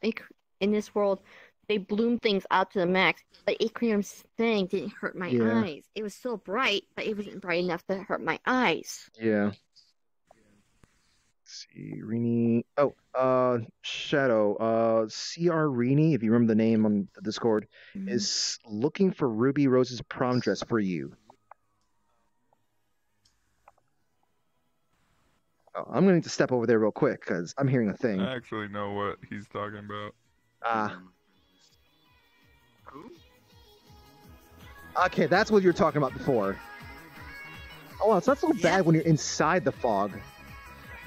in this world they bloom things out to the max, but Ikrium's thing didn't hurt my eyes. It was still bright, but it wasn't bright enough to hurt my eyes. Yeah. Let's see, Rini. Oh, Shadow. CR Rini, if you remember the name on the Discord, is looking for Ruby Rose's prom dress for you. Oh, I'm gonna need to step over there real quick because I'm hearing a thing. I actually know what he's talking about. Okay, that's what you were talking about before. Oh, it's not so bad when you're inside the fog.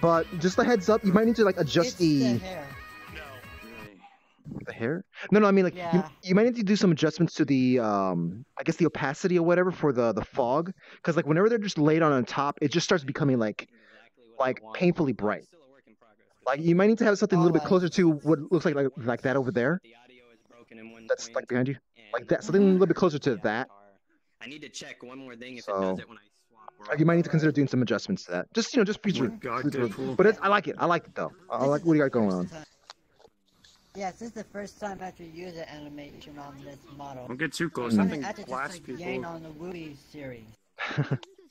But just a heads up, you might need to like adjust the hair. The hair? No, I mean like Yeah. you might need to do some adjustments to the I guess the opacity or whatever for the fog, because like whenever they're just laid on top, it just starts becoming like painfully bright. Like you might need to have something a little bit closer to what looks like that over there. That's like behind you, like that. Something a little bit closer to that. I need to check one more thing if it does it when I swap. Like you might need to consider doing some adjustments to that. Just just be true. But I like it. I like it though. I like what you got going on. Yes, this is the first time I actually use the animation on this model. Don't get too close. I think just glass like people. Yang on the Ruby series.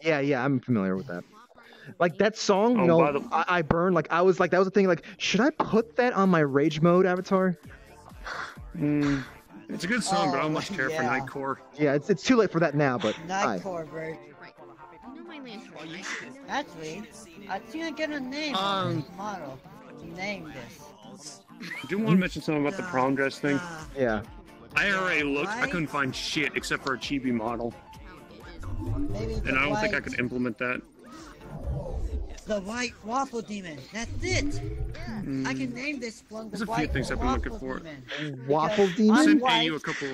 Yeah, I'm familiar with that. Like that song, Oh, you know, by the- I burn. Like I was like that was the thing. Like, should I put that on my rage mode avatar? It's a good song, but I don't much care for Nightcore. Yeah, it's too late for that now. But Nightcore version. Actually, I think I get a name on this model to name this. I do want to mention something about the prom dress thing. Yeah. I already looked. I couldn't find shit except for a chibi model. Maybe And I don't think I could implement that. The White Waffle Demon. That's it. I can name this one the There's a few White things I've been looking Waffle for. Demon. Waffle Because Demon? I'm Sent white. you a couple.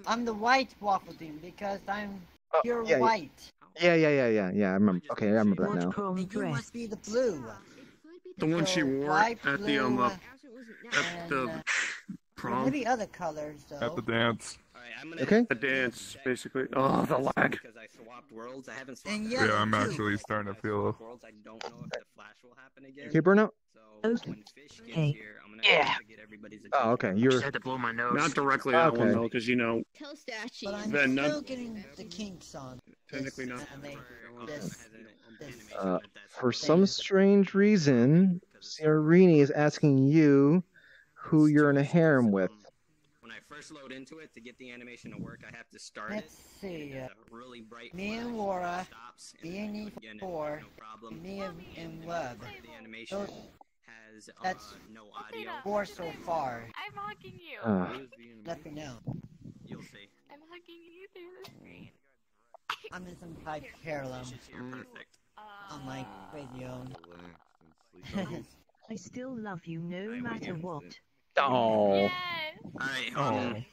I'm the White Waffle Demon because I'm pure yeah, white. Yeah. I remember. Okay, I remember that now. And you must be the blue. The one she wore White, at the blue, at the prom. maybe other colors though. At the dance. Okay. The dance, basically. Oh, the lag. Because I swapped worlds, I haven't And swapped Yeah, I'm actually starting to feel. worlds. I don't know if the flash will happen again. Okay, burnout. So when Fish gets here, I'm gonna have to get everybody's attention. Oh, okay. You're. I had to blow my nose. Not directly that one Okay. though, because you know, Tell Satchi. But I'm Then still none- getting the kinks on. technically not. This. For some strange reason, Ciarini is asking you who you're in a harem with. when I first load into it, to get the animation to work, I have to start Let's it. see. And it's a really bright Me and flash, Laura, stops, me and E4, me and Web. the animation Those- has That's no audio. 4 so far. I'm hugging you. Let me know. You'll see. I'm hugging you through the screen. I'm in some type Carolyn Perfect. on my radio. I still love you no matter what. Oh. Alright,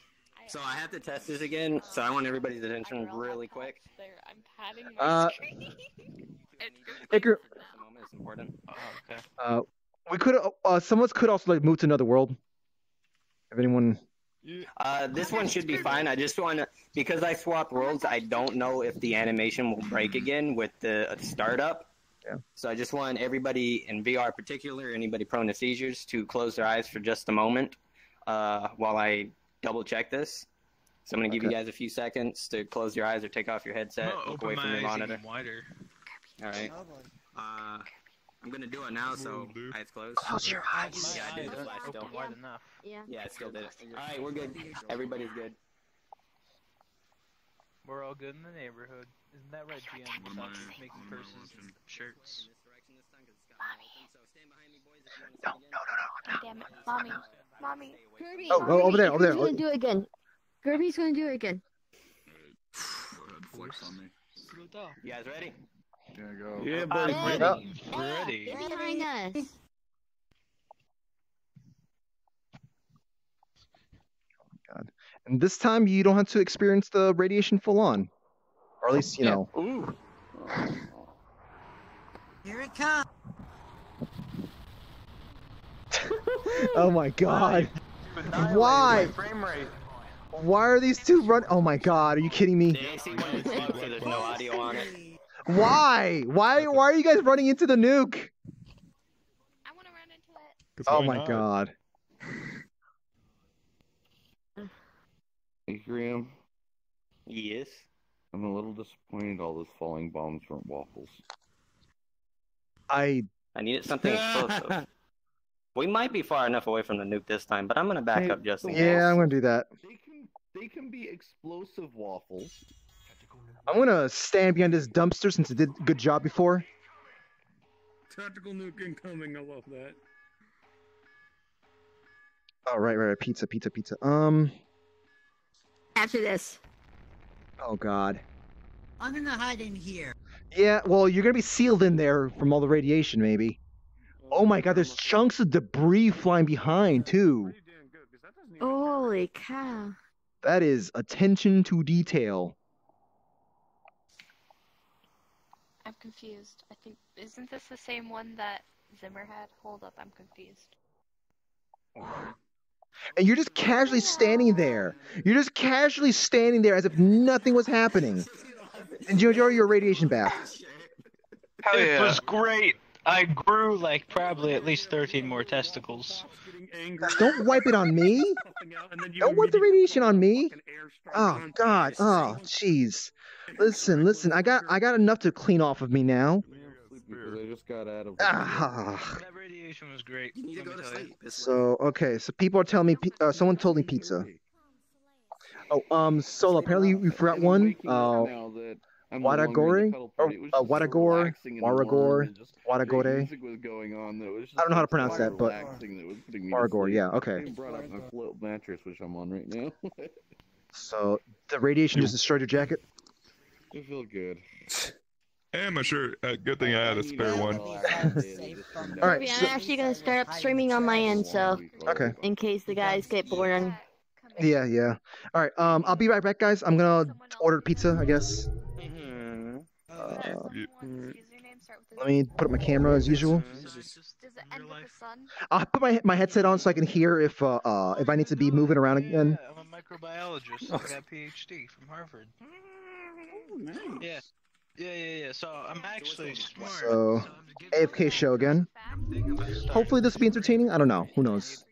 so I have to test this again, so I want everybody's attention really quick. There, I'm patting my screen. Ikrium. The moment is important. Oh, okay. We could. Someone could also like move to another world. If anyone. This one should be fine. I just want to, because I swapped worlds, I don't know if the animation will break again with the startup. Yeah. So I just want everybody in VR particular, anybody prone to seizures, to close their eyes for just a moment while I double check this. So I'm going to give you guys a few seconds to close your eyes or take off your headset, look away from your monitor. Wider. All right. I'm going to do it now, so eyes closed. Close your eyes. Yeah, I did the flash still. Yeah. Wide enough. Yeah. Yeah, I still did it. All right, we're good. Everybody's good. We're all good in the neighborhood. Isn't that right, GM? Stop making purses and shirts. No. Damn it. Mommy. Kirby. Oh, over there, over there. Kirby's gonna do it again. Kirby's gonna do it again. Flex on me. You guys ready? Yeah, go. Yeah, buddy. We're ready. Get behind us. God. And this time you don't have to experience the radiation full on, or at least you know. Ooh. Here it comes. Oh my God. Why? Why are these two run? Oh my God. Are you kidding me? The AC one is slow, so there's no audio on it. Why? Why are you guys running into the nuke? I want to run into it. Oh my God. Ikrium, Yes. I'm a little disappointed all those falling bombs weren't waffles. I needed something explosive. We might be far enough away from the nuke this time, but I'm gonna back up just in case. Yeah, I'm gonna do that. They can be explosive waffles. I'm gonna stand behind this dumpster since it did a good job before. Tactical nuke incoming. I love that. Oh right, pizza. After this. Oh God. I'm gonna hide in here. Yeah, well, you're gonna be sealed in there from all the radiation, maybe. Oh my God, there's chunks of debris flying behind too. Holy cow. That is attention to detail. I'm confused. I think, isn't this the same one that Zimmer had? Hold up, I'm confused. And you're just casually standing there. You're just casually standing there as if nothing was happening. Did you enjoy your radiation bath? It was great. I grew like probably at least 13 more testicles. Don't wipe it on me. Don't wipe the radiation on me. Oh God. Oh jeez. Listen. I got enough to clean off of me now. Because I just got out of. Ah. That radiation was great. You need to go to sleep. So okay. So people are telling me. Someone told me pizza. Oh Solo. Apparently you forgot one. Wadagore? Wadagore? Wadagore? I don't know how to pronounce that, but Wadagore, yeah, okay. Brought up my float mattress, which I'm on right now. So the radiation just destroyed your jacket? I feel good. And my shirt. Good thing I had a spare one. Alright. I'm actually gonna start up streaming on my end, so okay. In case the guys get bored on. Yeah. Alright, I'll be right back, guys. I'm gonna order pizza, I guess. Let me put up my camera as usual. Does it end with the sun? I'll put my headset on so I can hear if I need to be moving around again. Yeah, I'm a microbiologist. I got a PhD from Harvard. Yeah. So I'm actually smart. So, AFK show again. Hopefully this will be entertaining. I don't know. Who knows?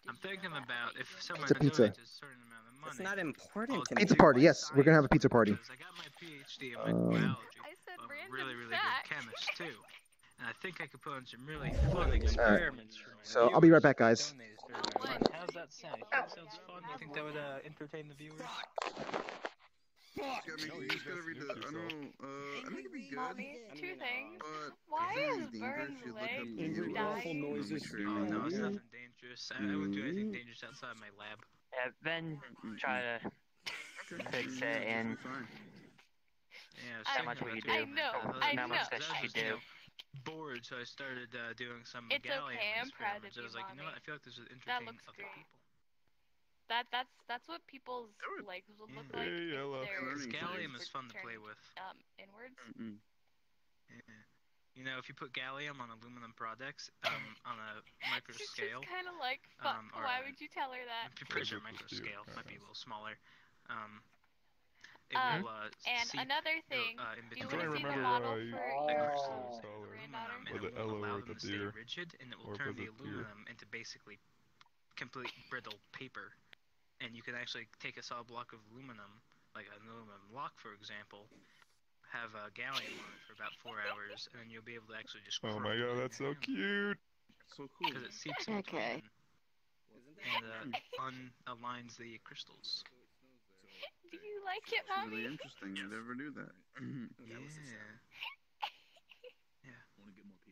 I'm thinking about if someone Pizza. donates a certain amount of money. It's not important to me. Pizza party, yes. We're gonna have a pizza party. I got my PhD in microbiology. I'm a really good chemist too. And I think I could put on some really fun experiments for my So I'll be right back, guys. How's that sound? You think that sounds fun? You think that would entertain the viewers? Fuck! I think it'd be good. Mommy, two things. Why is Burns leg dying? Noises. Oh, no, it's nothing dangerous. I wouldn't do anything dangerous outside my lab. Yeah, then try to fix it and. Yeah, how much will you do? I know. Not much that you do. Bored, so I started doing some It's gallium okay, I'm proud of experiments. I was like, you know what? I feel like this would That entertain looks other great. people. That's what people's legs would look like if Because they're gallium is fun to play with. Inwards. Yeah. You know, if you put gallium on aluminum products, on a micro scale. She's kind of like, fuck. Why would you tell her that? I'm pretty sure micro scale might be a little smaller. It will and seep another thing, in do you between want to see the model for or the it will L allow or them the to stay deer. rigid, and it will Or turn was the it deer? aluminum into basically complete brittle paper. And you can actually take a solid block of aluminum, like an aluminum block, for example, have gallium on it for about 4 hours, and then you'll be able to actually just. Oh my god, that's so cute. So cool. Because it seeps in between and unaligns the crystals. Do you like it, That's Mommy? really interesting. I never knew that.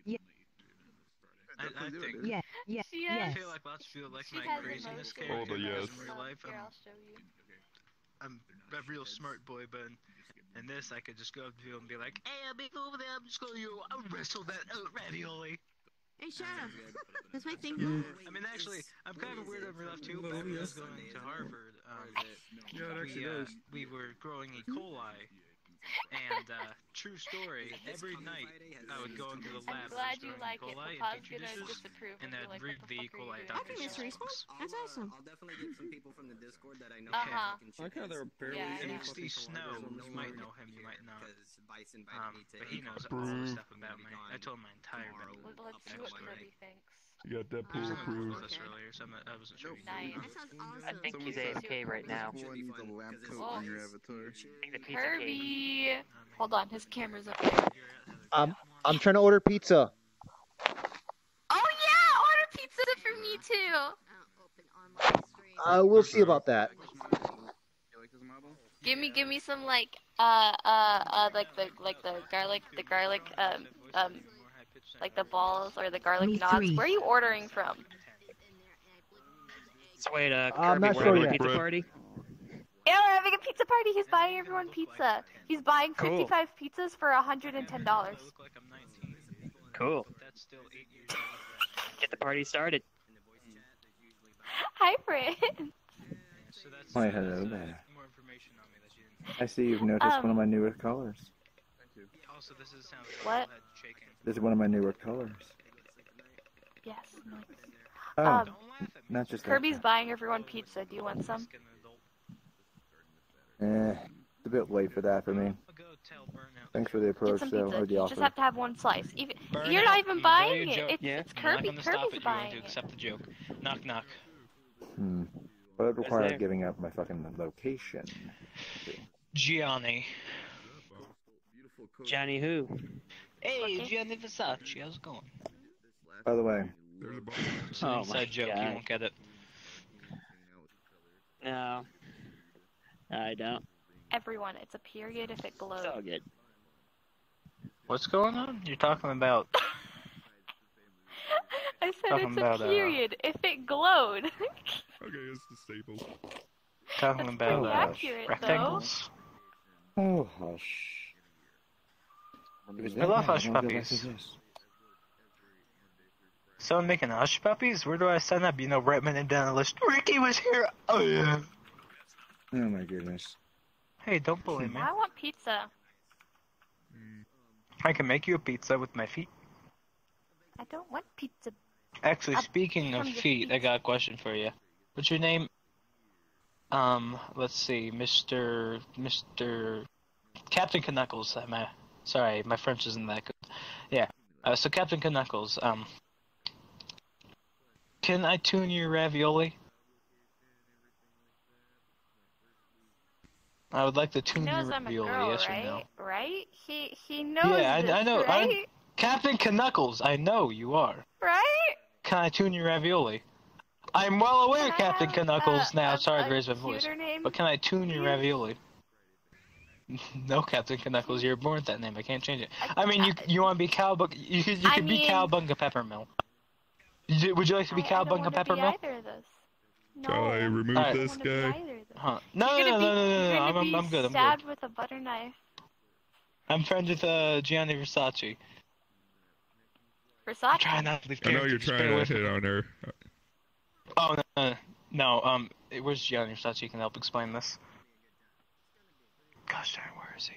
Yeah. I think. Yeah. Yeah. I feel like lots of people like my craziness character yes. in real life. I'm a real smart boy, but in this I could just go up to people and be like, "Hey, I'm over there. I'm just going to wrestle that ravioli." Hey, Shadow. That's my thing. I mean, actually, I'm kind of weird in real life too. Back when I was going to Harvard, we were growing E. coli, and true story, every night I would go into the lab. I'm glad you like it. E. coli Papa's and gonna dishes, disapprove. and I'd like, read what the E. fuck are coli you doing? Happy mystery response. That's awesome. I'll definitely get some people from the Discord that I know. Uh-huh. I like how they're barely any Hasty fucking Snow, you might know him, you might not. But he knows all this stuff about me. I told him my entire Let's see what Kirby thinks. You got that He was pool in the approved. with us earlier, so I wasn't sure. Nice. That sounds awesome. I think he's AFK right now. Cool, I need the lab coat on your avatar. Kirby! Hold on, his camera's up there. I'm trying to order pizza. Oh yeah! Order pizza for me too! We'll see about that. Give me some like the garlic like the balls or the garlic Me knots. three. Where are you ordering from? So wait, I'm Kirby, not we're sure having a yet. pizza party? Yeah, we're having a pizza party. He's buying everyone pizza. He's buying Cool. 55 pizzas for $110. Cool. Get the party started. Hi, Fred. Why, hello there. I see you've noticed one of my newer colors. Also, this is sound What? This is one of my newer colors. Yes. Oh, not just Kirby's buying everyone pizza. Do you want some? that. It's a bit late for that for me. Thanks for the Get approach, some though, pizza. or the You offer. just have to have one slice. Even Burn you're it. not even You buying know your it. joke. It's I'm Kirby. not gonna stop Kirby's it. You're going buying to it. accept the joke. Knock, knock. But it requires there? giving up my fucking location. Gianni. Johnny who? Hey, Gianni Versace. How's it going? By the way, It's an Oh my inside joke. You God. won't get it. No. I don't. Everyone, it's a period if it glows. It's all good. What's going on? You're talking about... I said Talking it's about, a period if it glowed. Okay, it's disabled. Talking That's about pretty accurate, rectangles. oh hush. I love hush puppies. Someone making hush puppies? Where do I sign up? You know, right minute down the list. Ricky was here. Oh yeah. Oh my goodness. Hey, don't bully me. I want pizza. I can make you a pizza with my feet. I don't want pizza. Actually, speaking of from your feet, I got a question for you. What's your name? Let's see, Mr. Captain Knuckles. Sorry, my French isn't that good. Yeah. So Captain Knuckles. Can I tune your ravioli? I would like to He tune knows your I'm a ravioli. girl, Yes right? or no? Right? He knows. Yeah, this, I know. Right? Captain Knuckles, I know you are. Right? Can I tune your ravioli? I'm well aware, Can I Captain have, Knuckles. Now, a- sorry a to raise my voice, cuter name, but can I tune your please? ravioli? No, Captain Knuckles, you're born with that name. I can't change it. I mean, you want to be Cowabunga? You could be Cowabunga Peppermill. Would you like to be Cowabunga Peppermill? Either of those. No, Shall I remove Alright. this guy? Huh. No, You're no, gonna no, be I'm good. I'm stabbed good. with a butter knife. I'm friends with Gianni Versace. Versace? Try not to leave I know character, you're just trying bear to with me. hit on her. Oh no. Where's Gianni Versace? Can help explain this. Gosh darn, where is he?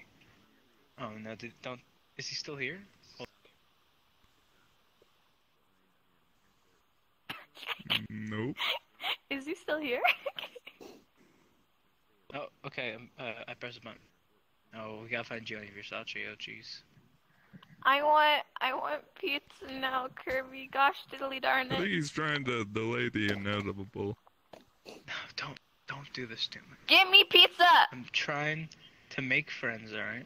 Oh no, don't. Is he still here? Nope. Is he still here? Oh, okay. I pressed a button. Oh, we gotta find Gianni Versace. Oh, jeez. I want pizza now, Kirby. Gosh diddly darn I think it. he's trying to delay the inevitable. No, don't do this to me. Give me pizza! I'm trying to make friends, alright?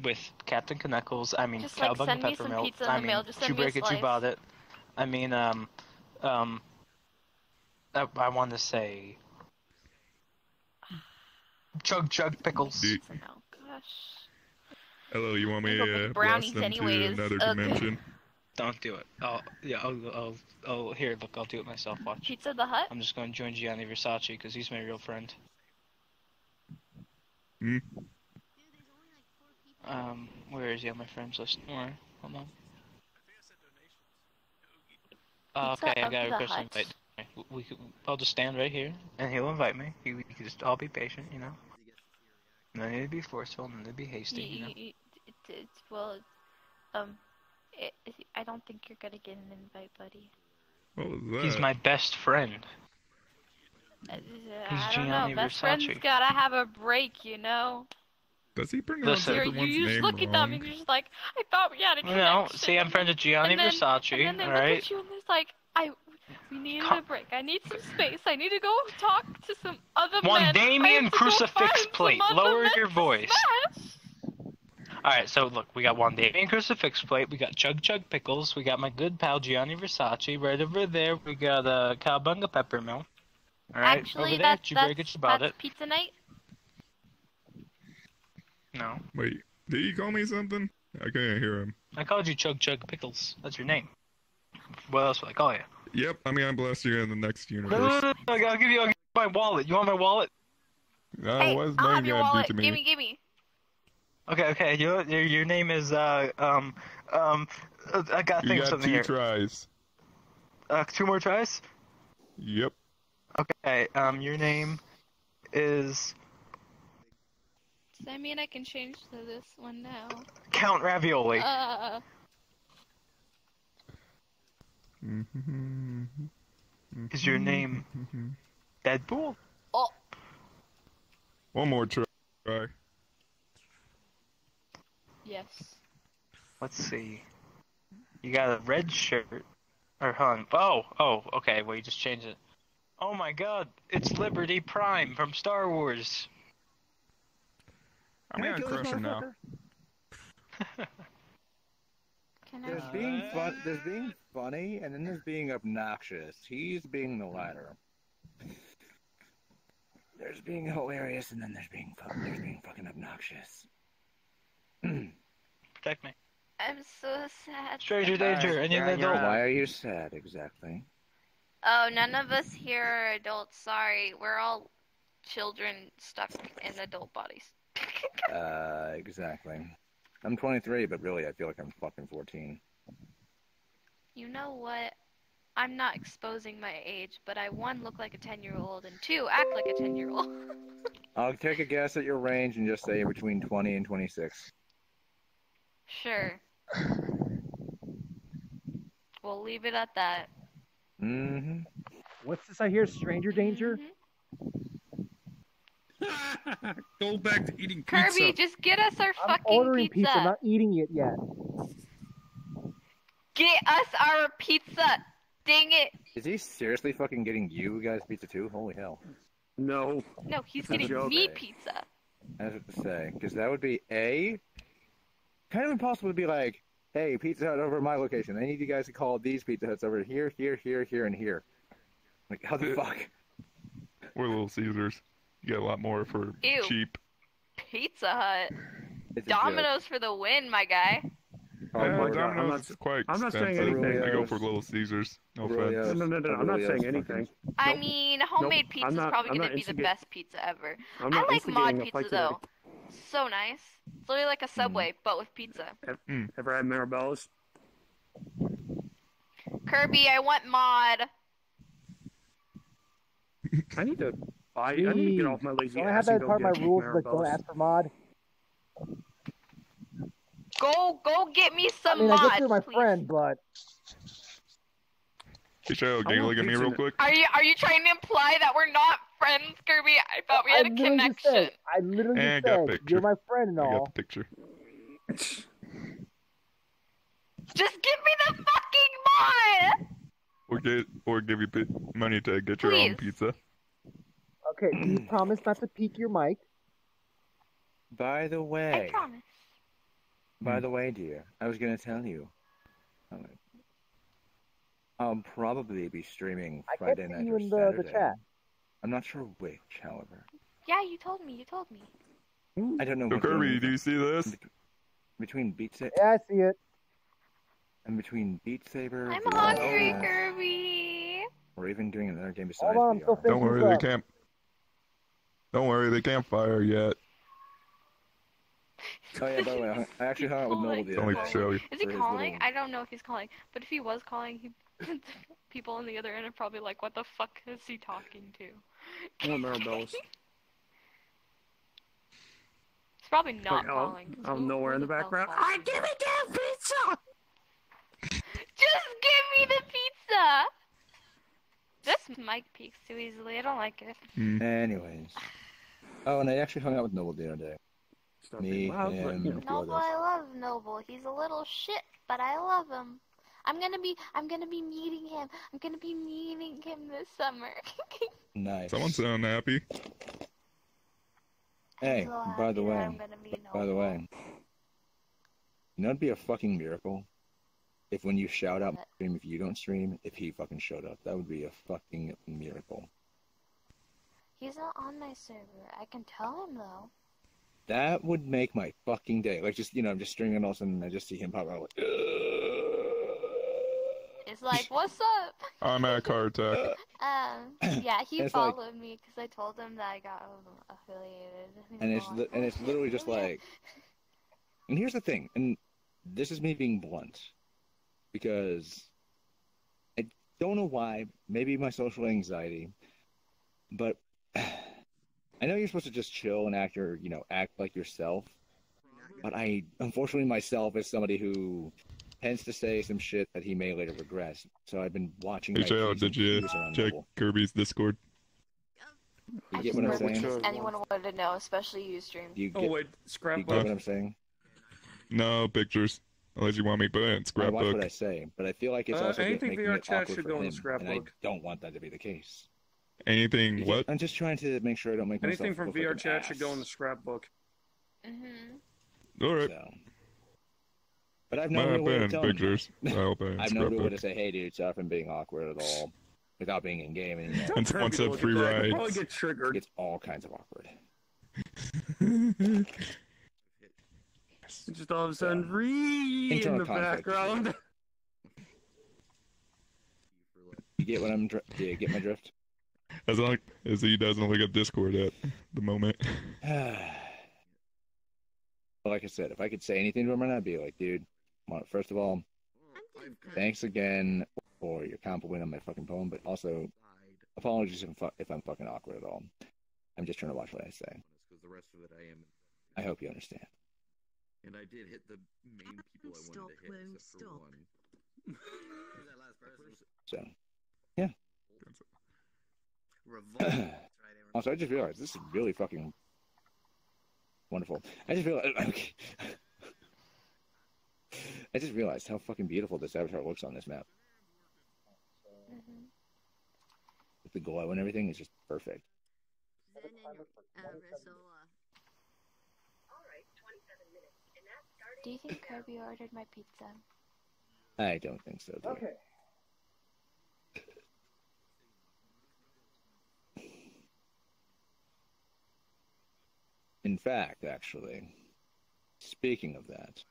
With Captain Knuckles, I mean, Just, like, Cowabunga send me some Peppermilk. pizza in the mail. Just send me a you slice. bought it. I mean, I want to say... Chug Pickles. Oh gosh. Hello, you want me Go to make blast brownies them to anyways. another Ugh. dimension? Don't do it. Here, look, I'll do it myself, watch. Pizza the Hut? I'm just going to join Gianni Versace, because he's my real friend. Hmm? Where is he on my friends list? Where? Hold on. Pizza Okay, I of got a the request to Hut. invite. I'll just stand right here, and he'll invite me. We can just all be patient, you know? No need to be forceful, no need to be hasty, you know? Well, I don't think you're gonna get an invite, buddy. What was that? He's my best friend. I Gianni don't know. Best friends Versace. gotta have a break, you know? Does he pronounce Listen. everyone's You just name look at them wrong? and you're just like, I thought we had a connection. No, see, I'm friends with Gianni and then, Versace, and then they look alright? at you and there's like, we needed a break. I need some space. I need to go talk to some other men. I Wandamian have to go crucifix find some plate. other Lower men your to voice. smash. Alright, so look, we got Wandamian crucifix plate, we got Chug Pickles, we got my good pal Gianni Versace. Right over there, we got Cowabunga Peppermill. Alright, Actually, over there, that's about it. pizza night. No. Wait, did he call me something? I can't hear him. I called you Chug Pickles. That's your name. What else would I call you? Yep, I mean, I'm blessed you in the next universe. No, I'll give you my wallet. You want my wallet? No, Hey, what's I'll mine have your gonna wallet. do to me? Gimme, gimme. Okay. Your name is I gotta think of something You here. got 2 tries. 2 more tries? Yep. Okay. Your name is Does that mean I can change to this one now? Count Ravioli. Is your name Deadpool? Oh. One more try. Yes. Let's see. You got a red shirt. Or hold on. Oh, okay. Well, you just changed it. Oh my god, it's Liberty Prime from Star Wars. I'm gonna crush her now. There's being funny, and then there's being obnoxious. He's being the latter. There's being hilarious, and then there's being fucking obnoxious. Protect me. I'm so sad. Stranger danger, and you're an adult. Why are you sad, exactly? Oh, none of us here are adults. Sorry, we're all children stuck in adult bodies. Exactly. I'm 23, but really, I feel like I'm fucking 14. You know what? I'm not exposing my age, but I 1 look like a 10-year-old and 2 act like a 10-year-old. I'll take a guess at your range and just say you're between 20 and 26. Sure. We'll leave it at that. Mm-hmm. What's this I hear? Stranger danger? Go back to eating pizza. Kirby, just get us our I'm fucking ordering pizza. pizza, not eating it yet. Get us our pizza. Dang it. Is he seriously fucking getting you guys pizza too? Holy hell. No. No, he's It's a getting joke. me pizza. I have to say, because that would be A, kind of impossible to be like, hey, Pizza Hut over at my location. I need you guys to call these Pizza Huts over here, here, here, here, and here. Like, how the fuck? We're Little Caesars. You get a lot more for Ew. cheap. Pizza Hut. It's a Domino's for the win, my guy. Oh my God, Domino's is quite I'm not saying expensive. anything. I go for Little Caesars. No offense. No, I'm not saying anything. I mean, homemade pizza is probably I'm going not to be the instigating- best pizza ever. I'm I not like mod instigating a pizza fight today. though. So nice. It's literally like a Subway, but with pizza. Ever had Marabellas? Kirby, I want mod. I need to get off my lazy Don't I ass have that and as go part of my get rules, like don't Marabellas. ask for mod? Go get me I some mean, I mods, guess you're my please. friend, but Hey, Shadow, can you look at me real quick? Are you trying to imply that we're not friends, Kirby? I thought we had a connection. I literally And just got a said picture. you're my friend and I all. got the picture. Just give me the fucking mod. Or give you money to get your own pizza. Okay, do you promise not to peek your mic? By the way. I promise. By the way, dear, I was gonna tell you. I'll probably be streaming I Friday kept night seeing you or in Saturday. the chat. I'm not sure which, however. Yeah, you told me. I don't know. So which Kirby, one. do you see this? Between Beat Saber Yeah, I see it. and between Beat Saber, I'm VR, hungry, Kirby. or even doing another game besides Hold on, I'm VR. still Don't finishing worry, this they up. can't. Don't worry, they can't fire yet. Oh yeah, by the way, I actually hung out with Noble the Only other day. show you. Is he for his calling? little- I don't know if he's calling, but if he was calling, people on the other end are probably like, "What the fuck is he talking to?" I want Marabellas. He's probably not Like, calling. 'cause I'm who nowhere in the hell background. calls? I give me damn pizza! Just give me the pizza! This mic peaks too easily. I don't like it. Anyways. Oh, and I actually hung out with Noble the other day. Me, loud, but, him, and a few Noble, others. I love Noble. He's a little shit, but I love him. I'm gonna be meeting him. I'm gonna be meeting him this summer. Nice. Someone sound happy. Hey, so by happy the that way, I'm gonna meet by the way, you know it'd be a fucking miracle if when you shout out stream, if you don't stream, if he fucking showed up. That would be a fucking miracle. He's not on my server. I can tell him though. That would make my fucking day. Like just I'm just streaming and all of a sudden I just see him pop out like. It's like, what's up? I'm at Car Attack. Yeah, he It's like- followed me because I told him that I got affiliated. And it's literally just like. And here's the thing, and this is me being blunt, because I don't know why. Maybe my social anxiety, but I know you're supposed to just chill and act like yourself. But I, unfortunately, myself is somebody who tends to say some shit that he may later regret. So I've been watching. Hey, my Shadow, P's did and you Q's around check Noble. Kirby's Discord? You get what I'm saying? Anyone wanted to know, especially you stream. You get, Oh wait, you scrapbook. get what I'm saying? No pictures. Unless you want me to put it in I watch scrapbook. what I say, but I feel like it's also anything making VR it chat awkward should for go in the him, and I scrapbook. don't want that to be the case. Anything what? I'm just trying to make sure I don't make Anything myself from look like VR an chat ass. should go in the scrapbook. Alright. So. But I've Might no have real way been to in tell him. pictures. I'll put it in I've no real way scrapbook. to say, hey dude, sorry for being awkward at all, without being in game. And, And someone said free I'll probably rides. get triggered. It's all kinds of awkward. Just all of a sudden, read in internal the conflict. background. You get what I'm? Do you get my drift? As long as he doesn't look at Discord at the moment. But like I said, if I could say anything to him right now, I'd be like, dude, first of all, thanks again for your compliment on my fucking poem, but also apologies if I'm fucking awkward at all. I'm just trying to watch what I say. Because the rest of it I am. I hope you understand. And I did hit the main people I wanted to hit, except for one. So, yeah. Also, I just realized this is really fucking wonderful. I just realized how fucking beautiful this avatar looks on this map. With the glow and everything, it's just perfect. Do you think Kirby ordered my pizza? I don't think so. Okay. In fact, actually, speaking of that,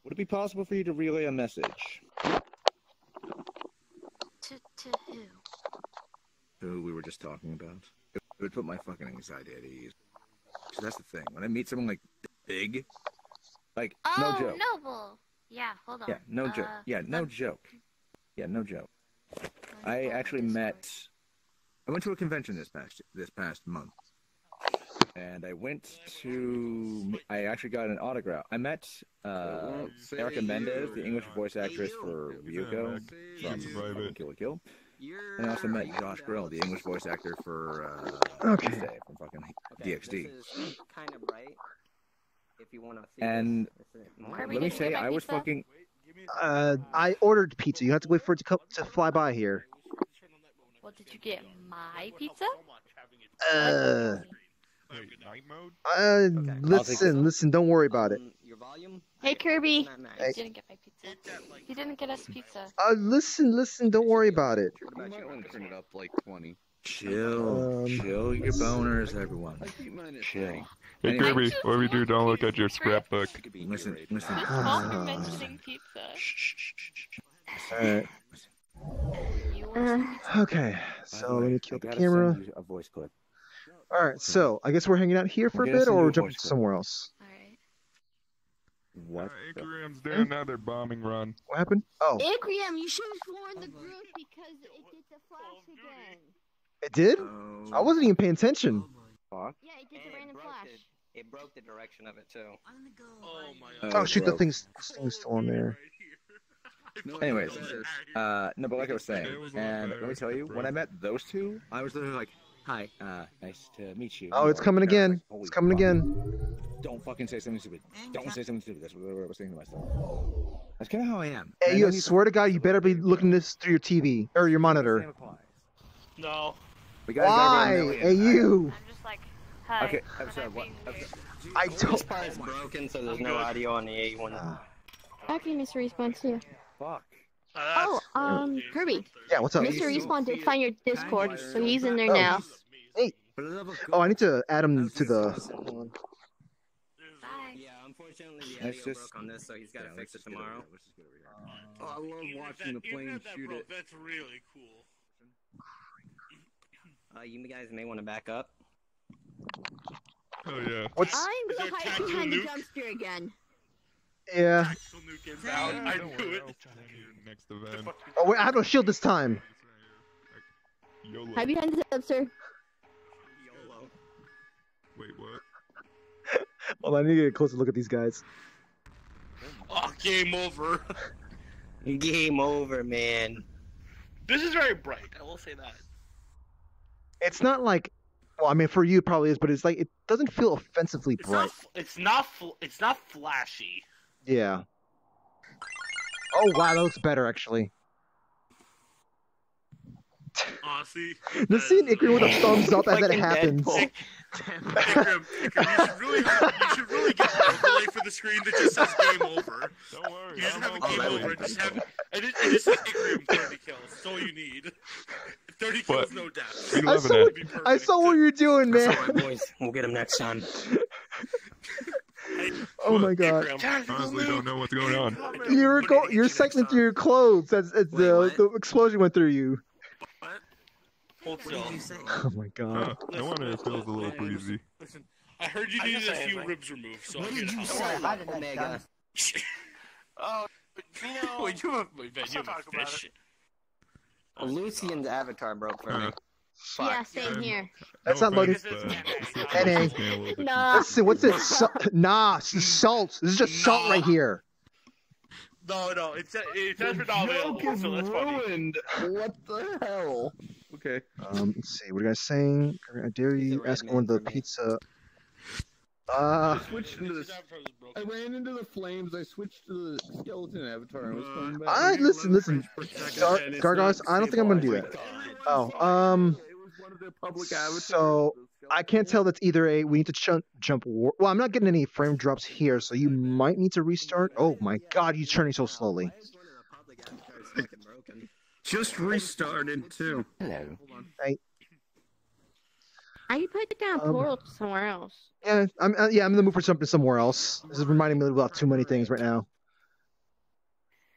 would it be possible for you to relay a message? To who? Who we were just talking about? It would put my fucking anxiety at ease. So that's the thing. When I meet someone like big, like no joke. Noble. Yeah, hold on. Yeah, no joke. Yeah, no joke. Yeah, no joke. I actually met. I went to a convention this past month, and I actually got an autograph. I met Erica Mendez, the English voice actress for Ryuko from Kill la Kill, and I also met Josh Grill, the English voice actor for Wednesday from fucking DxD. Kind of bright. If you want to see And this. let me say, I was fucking. I ordered pizza. You have to wait for it to fly by here. Well, did you get my pizza? Listen, don't worry about it. Hey, Kirby. Hey. You didn't get my pizza. You didn't get us pizza. Listen, don't worry about it. You might want to turn it up like 20. Chill your boners, everyone. Chill. Hey Kirby, whatever you do, don't look at your scrapbook. Listen. Stop mentioning pizza. Alright. Okay, so let me kill the camera. A voice clip. Alright, so I guess we're hanging out here for a bit, or we're jumping somewhere else? What? Ikrium's doing another bombing run. What happened? Oh. Ikrium, you should have warned the group because it did the flash again. It did? I wasn't even paying attention. Fuck. Yeah, it did the random flash. It broke the direction of it too. Oh my Oh shoot, the thing's still on there. Anyways, no, but like I was saying, and let me tell you, when I met those two, I was literally like, "Hi, nice to meet you." Oh, it's coming again. It's coming again. Don't fucking say something stupid. Don't say something stupid. That's what I was thinking to myself. That's kind of how I am. Hey, you swear to God, you better be looking this through your TV or your monitor. No. Why? Hey, you. I'm just like, hi. Okay, I'm sorry. What? I don't. This part is broken, so there's no audio on the A1. Okay, Mr. Respawn, too. Fuck. Kirby. Yeah, what's up? Mr. Respawn did find your Discord, so he's in there now. Hey. Oh, I need to add him to the. Yeah, unfortunately, the audio broke on this, so he's got to fix it tomorrow. Oh, I love watching the plane shoot it. That's really cool. You guys may want to back up. Oh yeah. What's? I'm gonna hide behind the dumpster again. Yeah. I knew it. Next event. Oh wait, I have no shield this time. YOLO. Hide behind the dumpster. Wait, what? Well, I need to get a closer look at these guys. Oh, game over. Game over, man. This is very bright. I will say that. It's not like, well, I mean, for you it probably is, but it's like it doesn't feel offensively bright. It's not flashy. Yeah. Oh wow, that looks better actually. See? Just seeing Ikrium with a thumbs up as that happens. Ikrium, you should really get an overlay for the screen that just says game over. Don't worry. You just have a game over and just have and it just says Ikrium 30 kills. That's all you need. 30 kills, no deaths. I saw what you're doing, man. That's all right, boys. We'll get him next time. Oh my God! Honestly, don't know what's going on. You're cycling through your clothes as the explosion went through you. Hold still. Oh my God! No wonder it feels a little breezy. Listen, I heard you needed a few ribs removed, so What did you say? I didn't know. Oh, you know, you have a fish. Lucian's avatar broke for me. Yeah, same here. That's not loading. NA. No. Listen, what's it? Nah, it's the salt. This is just salt right here. No, it's for not available, so that's funny. What the hell? Okay. Let's see. What are you guys saying? I dare you ask one of the pizza. I switched into this. I ran into the flames. I switched to the skeleton avatar and was coming back. Listen. Gargos, I don't think I'm gonna do that. Oh, It was one of their public avatars. So I can't tell that's either a we need to jump. Well, I'm not getting any frame drops here, so you might need to restart. Oh my god, you're turning so slowly. Just restarted too. Hello. Right. I put down portal somewhere else. Yeah, I'm in the mood for something somewhere else. This is reminding me about too many things right now.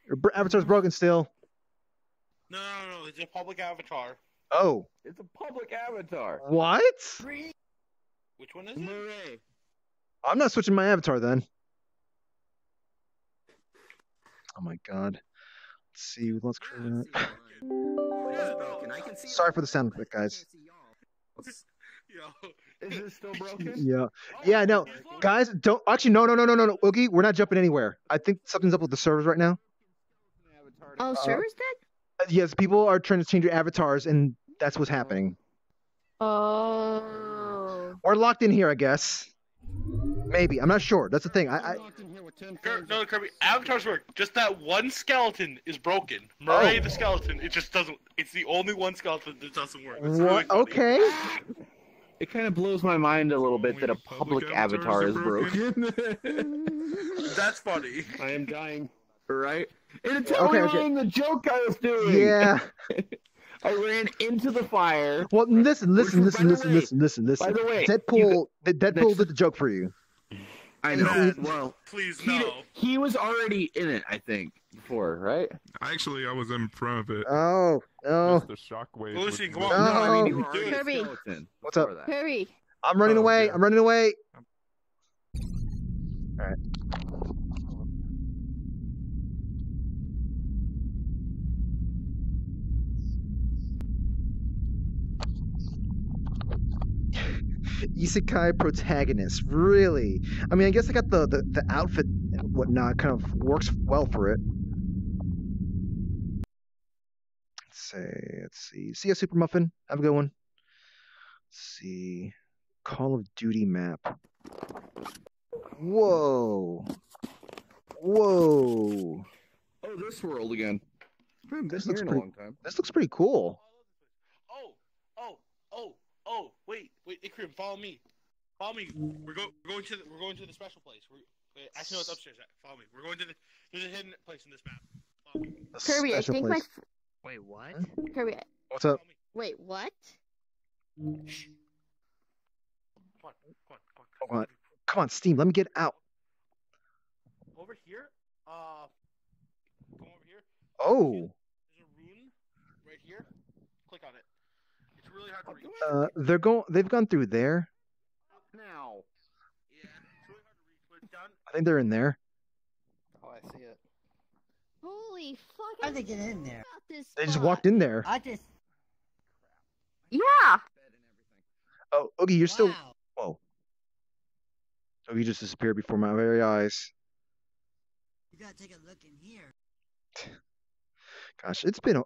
Your avatar's broken still. No, it's a public avatar. Oh. It's a public avatar. What? Which one is it? I'm not switching my avatar then. Oh my god. Let's see. Let's Sorry for the sound effect, guys. Is it still broken? Yeah. Yeah, no. Guys, don't actually no. Oogie, we're not jumping anywhere. I think something's up with the servers right now. Oh, servers dead? Yes, people are trying to change their avatars and that's what's happening. Oh. We're locked in here, I guess. Maybe. I'm not sure. That's the thing. No, Kirby, avatars work. Just that one skeleton is broken. Murray the skeleton, it just doesn't. It's the only one skeleton that doesn't work. It's really funny. Okay. It kind of blows my mind a little bit that a public avatar is broken. That's funny. I am dying. Right? And it's ruining the joke I was doing. Yeah. I ran into the fire. Well, listen. By the way, Deadpool did the joke for you. I know. Well, please no. He was already in it, I think, before, right? Actually, I was in front of it. Oh, no. Just the shockwave. Lucy, come on. No, I mean, you were Kirby. already a skeleton. What's up? Kirby. I'm running away. yeah. I'm running away. All right. Isekai protagonist, really? I mean, I guess I got the outfit and whatnot. Kind of works well for it. Let's see. See ya, Super Muffin. Have a good one. Let's see. Call of Duty map. Whoa. Oh, this world again. This looks pretty. This looks pretty cool. Oh, wait, Ikrium, follow me. We're going to the special place. Actually, no, it's upstairs. Follow me. There's a hidden place in this map. Follow me. Kirby, I think my. Wait, what? Kirby. What's up? Wait, what? Come on, Steam. Let me get out. Over here. Come over here. Oh. There's a rune right here. Click on it. It's really hard to reach. They've gone through there. Now. Yeah, it's really hard to reach, but it's done. I think they're in there. Oh, I see it. Holy fuck! How'd they get in there? They just walked in there. Yeah. Oh, Oogie, you're still. Whoa. Oogie just disappeared before my very eyes. You gotta take a look in here. Gosh, it's been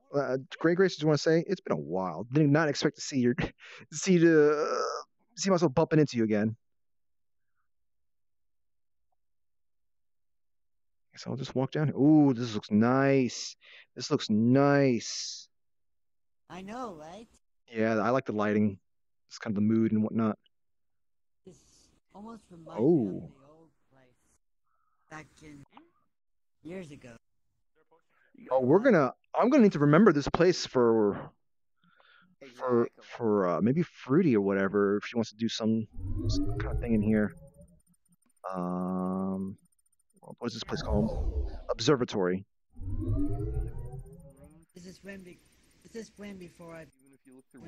Great Grace. You want to say it's been a while. Did not expect to see myself bumping into you again. Guess I'll just walk down here. Ooh, this looks nice. This looks nice. I know, right? Yeah, I like the lighting. It's kind of the mood and whatnot. This almost reminds me of the old place back in years ago. Oh, I'm gonna need to remember this place for maybe Fruity or whatever if she wants to do some kind of thing in here. What's this place called? Observatory. This is when before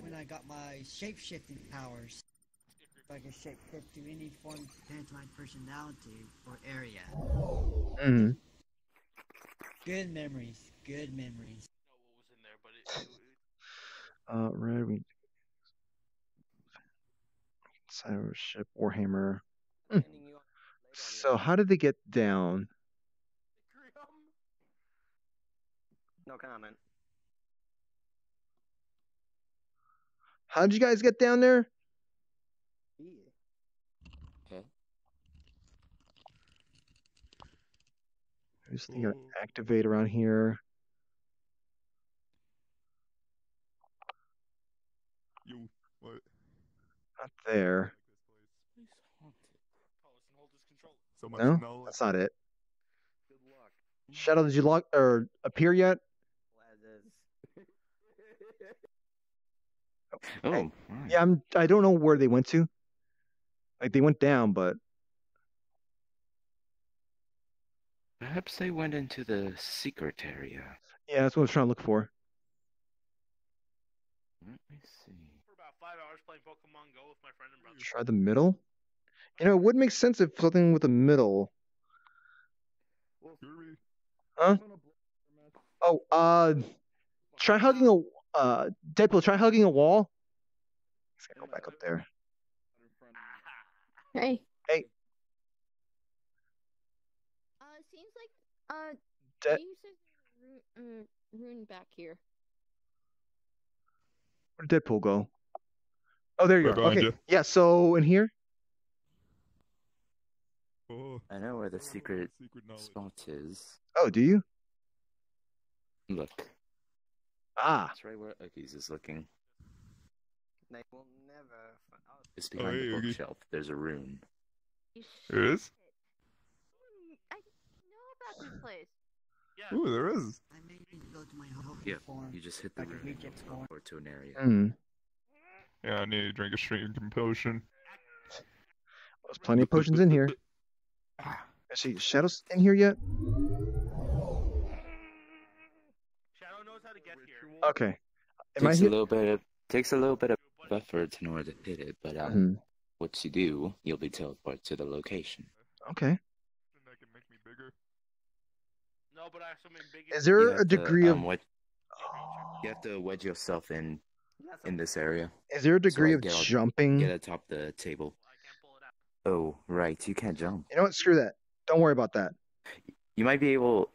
when I got my shape-shifting powers. So I can shape-shift to any form depends on my personality or area. Mm-hmm. Good memories. Good memories. Red, we cyber ship Warhammer. So how did they get down? No comment. How did you guys get down there? Okay. There's this thing to activate around here. You what? Not there. So much No, knowledge. that's not it. Shadow, did you log or appear yet? Oh, Yeah, I don't know where they went to. Like they went down, but perhaps they went into the secret area. yeah, that's what I was trying to look for. Let me see. For about 5 hours playing Pokemon Go with my friend and brother. Try the middle. You know, it would make sense if something with the middle. Huh? Oh, try hugging a Deadpool. Try hugging a wall. Let's go back up there. Hey. Hey. Seems like you said rune back here. Where did Deadpool go? Oh, there you Right are. behind Okay. you. Yeah. So in here. Oh. I know where the secret spot is. Oh, do you? Look. Ah. That's right where Uggie's is looking. They will never. Just behind hey, the Oogie. bookshelf, there's a rune. It is? I know about this place. Ooh, there is. I may need to go to my home Yeah, form. you just hit the I can rune reach it for. or to an area. Yeah, I need to drink a stream potion. There's plenty of potions in here. Let's see, Shadow's in here yet? Shadow knows how to get here. Okay. Am I Takes a here? little bit of effort in order to hit it, but once you do, you'll be teleported to the location. Okay. No, but I have something big. Is there a degree of? You have to wedge yourself in this area. Is there a degree of get jumping? Get atop the table. Oh, right. You can't jump. You know what? Screw that. Don't worry about that. You might be able.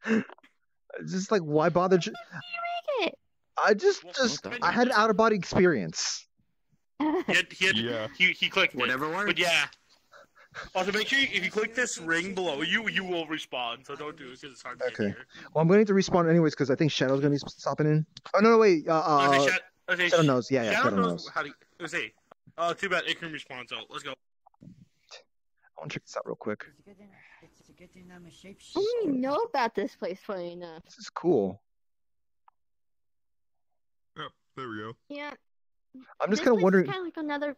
It's just like, why bother? I I had an out of body experience. He clicked Whatever it. works. But yeah. Also, make sure if you click this ring below you, you will respawn. So don't do it because it's hard to get Okay. here. Well, I'm going to respawn anyways because I think Shadow's going to be stopping in. Oh no, wait. Shadow knows. Yeah, Shadow Shadow knows. how to. Let's see. Too bad Ikrium respawns out. Let's go. I want to check this out real quick. It's a good thing I'm a shapeshifter. I didn't even know about this place, funny enough. This is cool. Yep, there we go. Yeah. I'm just kind of wondering. Kind of like another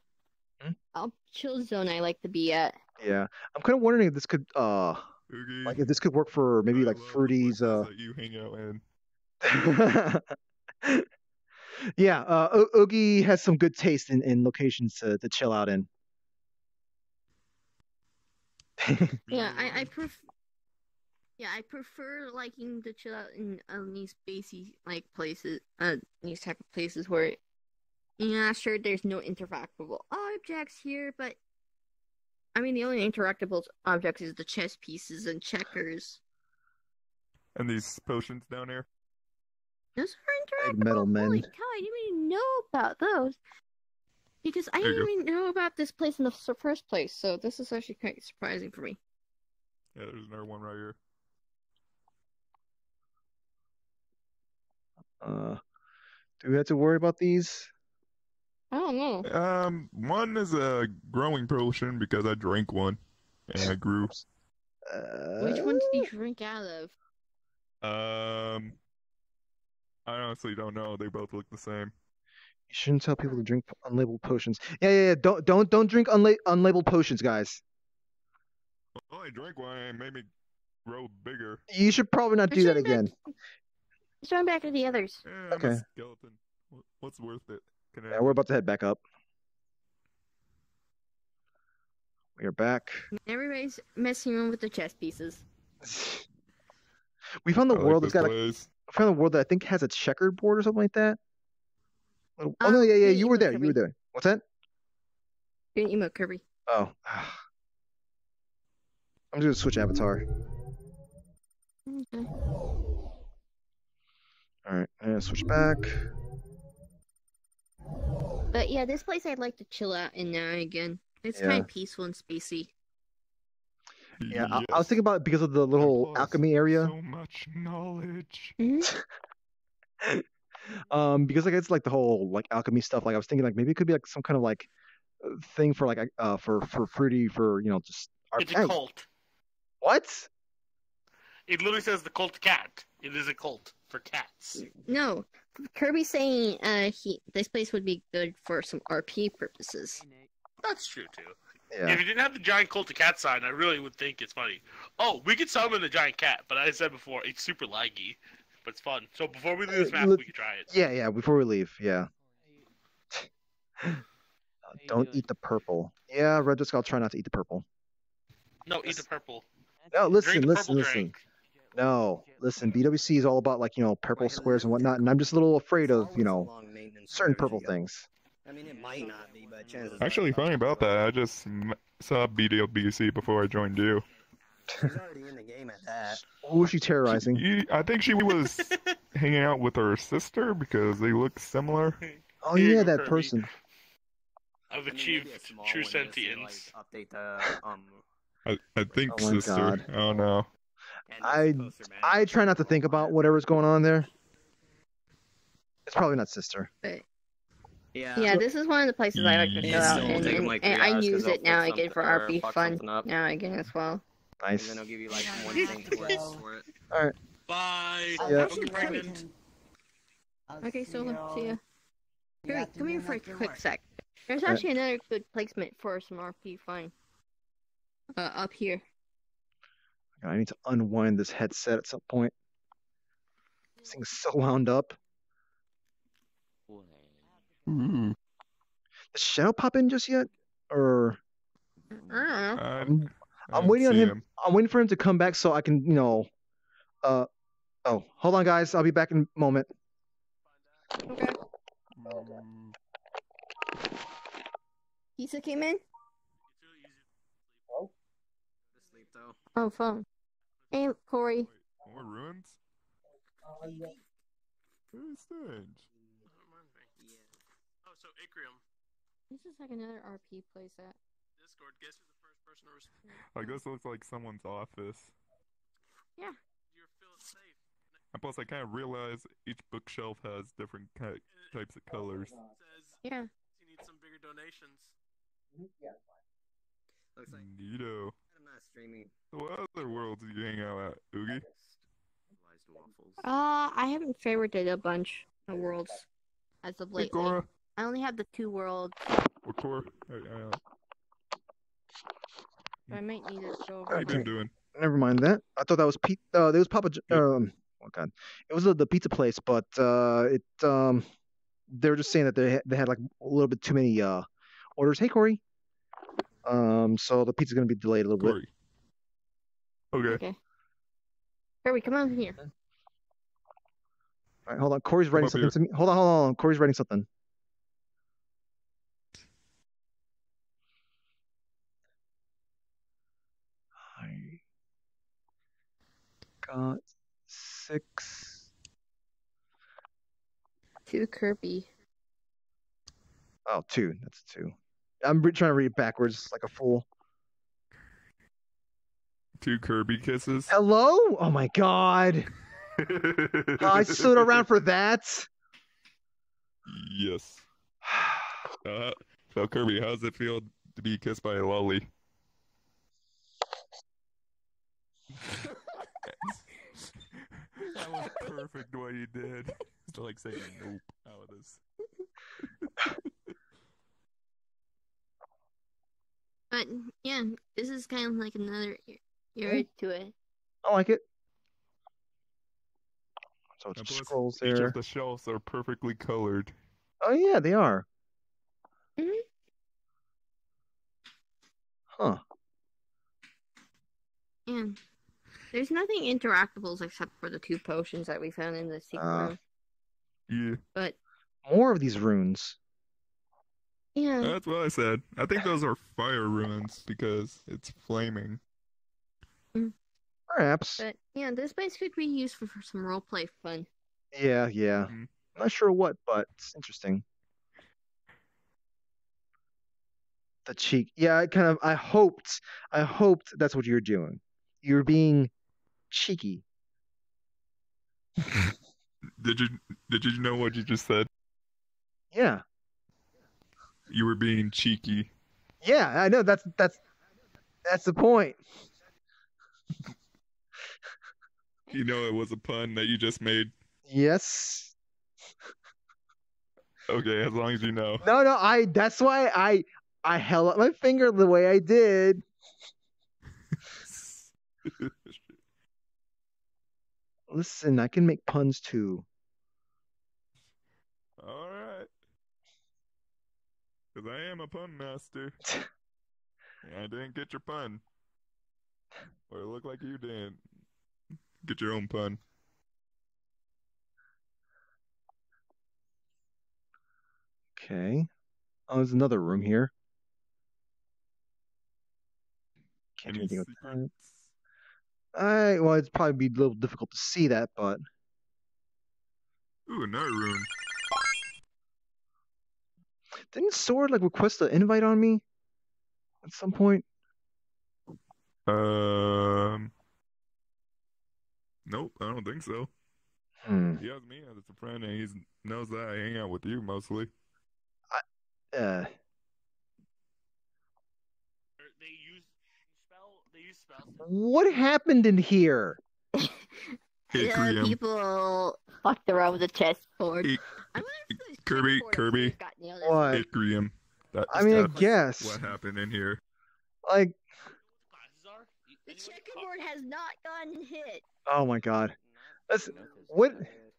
chill zone I like to be at. Yeah, I'm kind of wondering if this could, like if this could work for maybe like Fruity's. That you hang out in. Yeah, Oogie has some good taste in locations to chill out in. Yeah, I prefer. Yeah, I prefer liking to chill out in these spacey like places, these type of places where, yeah, sure, there's no interactable objects here, but I mean the only interactable objects is the chess pieces and checkers. And these potions down here. Those are interactable. Big metal men. Holy cow! I didn't even know about those because I didn't even know about this place in the first place. So this is actually quite surprising for me. Yeah, there's another one right here. Do we have to worry about these? I don't know. One is a growing potion because I drank one and I grew. Which one did you drink out of? I honestly don't know. They both look the same. You shouldn't tell people to drink unlabeled potions. Yeah. Don't drink unlabeled potions, guys. Well, I drank one and it made me grow bigger. You should probably not do that again. Let's join back to the others. Yeah, Okay. I'm a skeleton. What's worth it? Yeah, we're about to head back up. We are back. Everybody's messing around with the chess pieces. We found the I world like that's got this we found a world that I think has a checkered board or something like that. Oh no, yeah, you were there. You were there. What's that? You're an emo Kirby. Oh. I'm just gonna switch avatar. Okay. Alright, I'm gonna switch back. But yeah, this place I'd like to chill out in now and again. It's Yeah. kind of peaceful and spacey. Yeah, I was thinking about it because of the little alchemy area. So much knowledge. Because like it's like the whole like alchemy stuff. Like I was thinking like maybe it could be like some kind of like thing for like for fruity for just It's a cult. What? It literally says the cult cat. It is a cult for cats. No, Kirby's saying this place would be good for some RP purposes. That's true too. Yeah. If you didn't have the giant cult of cat sign, I really would think it's funny. Oh, we could summon the giant cat, but as I said before, it's super laggy, but it's fun. So before we leave this map, we could try it. Yeah. Before we leave, yeah. Don't eat the purple. Yeah, Red Disc, I'll try not to eat the purple. No, eat the purple. No, listen. Drink. No, listen. BWC is all about like purple squares and whatnot, and I'm just a little afraid of certain purple things. I mean, it might not be, but chances. Actually, funny about that, I just saw BWC before I joined you. She's already in the game at that. Who was she terrorizing? I think she was hanging out with her sister because they look similar. Oh yeah, that person. I've achieved true sentience. Update the I think Oh my sister. God. I don't know. I try not to think about whatever's going on there. It's probably not sister. But yeah, this is one of the places I like to go out, and I use it now again for RP fun now again as well. Nice. And then I'll give you like one thing for it. All right. Bye. Yeah. I'm pregnant. Okay, so see ya. Here, come here for a quick sec. There's Alright. actually another good placement for some RP fun. Up here. I need to unwind this headset at some point. This thing's so wound up. Ooh. Did Shadow pop in just yet? Or I I'm waiting on him. I'm waiting for him to come back so I can, oh, hold on guys, I'll be back in a moment. Okay. Pizza came in? Oh, phone. Hey, Corey. More ruins? Very strange. Oh, so Ikrium. This is like another RP place at Discord, guess who's the first person to respond? Like this looks like someone's office. Yeah. You're feeling safe. And plus, I kind of realize each bookshelf has different types of colors. Yeah. You need some bigger donations. Looks like Neato. I'm not streaming. So what other worlds do you hang out at, Oogie? I haven't favorited a bunch of worlds as of lately. Cora. I only have the 2 worlds. What core? I might need to go How over. you been doing? Never mind that. I thought that was Pete. It was Papa. Oh God, it was the pizza place, but they were just saying that they had like a little bit too many orders. Hey Corey. So the pizza's gonna be delayed a little bit. Okay. Here, come on here. All right, hold on. Corey's writing Come up something to me. Hold on. Corey's writing something. I got 6. 2 Kirby. Oh, 2. That's 2. I'm trying to read it backwards like a fool. 2 Kirby kisses. Hello? Oh my God. I stood around for that. Yes. So Kirby, how does it feel to be kissed by a lolly? That was perfect what you did. It's like saying nope out of this. But yeah, this is kind of like another era to it. I like it. So it And just plus, scrolls each there. of the shelves are perfectly colored. Oh yeah, they are. Mhm. Huh. Yeah. There's nothing interactables except for the 2 potions that we found in the secret room. Yeah. But More of these runes. yeah. That's what I said. I think those are fire runes because it's flaming. Perhaps. But yeah, this place could be used for some roleplay fun. Yeah. Mm-hmm. Not sure what, but it's interesting. The cheek. Yeah, I hoped that's what you were doing. You were being cheeky. Did you know what you just said? Yeah. You were being cheeky. Yeah, I know. That's the point. You know it was a pun that you just made. Yes. Okay, as long as you know. No. That's why I held up my finger the way I did. Listen, I can make puns too. All right. Because I am a pun master. I didn't get your pun. Or it looked like you didn't get your own pun. Okay. Oh, there's another room here. Can't do anything with that. Well, it'd probably be a little difficult to see that, but. Ooh, another room. Didn't Sora request an invite on me at some point? Nope, I don't think so. He has me as a friend, and he knows that I hang out with you mostly. They use spells. What happened in here? Yeah, people fucked around with the chessboard. Kirby. What? Ikrium. I mean, I guess. What happened in here? Like. The checkerboard has not gotten hit. Oh my god. What?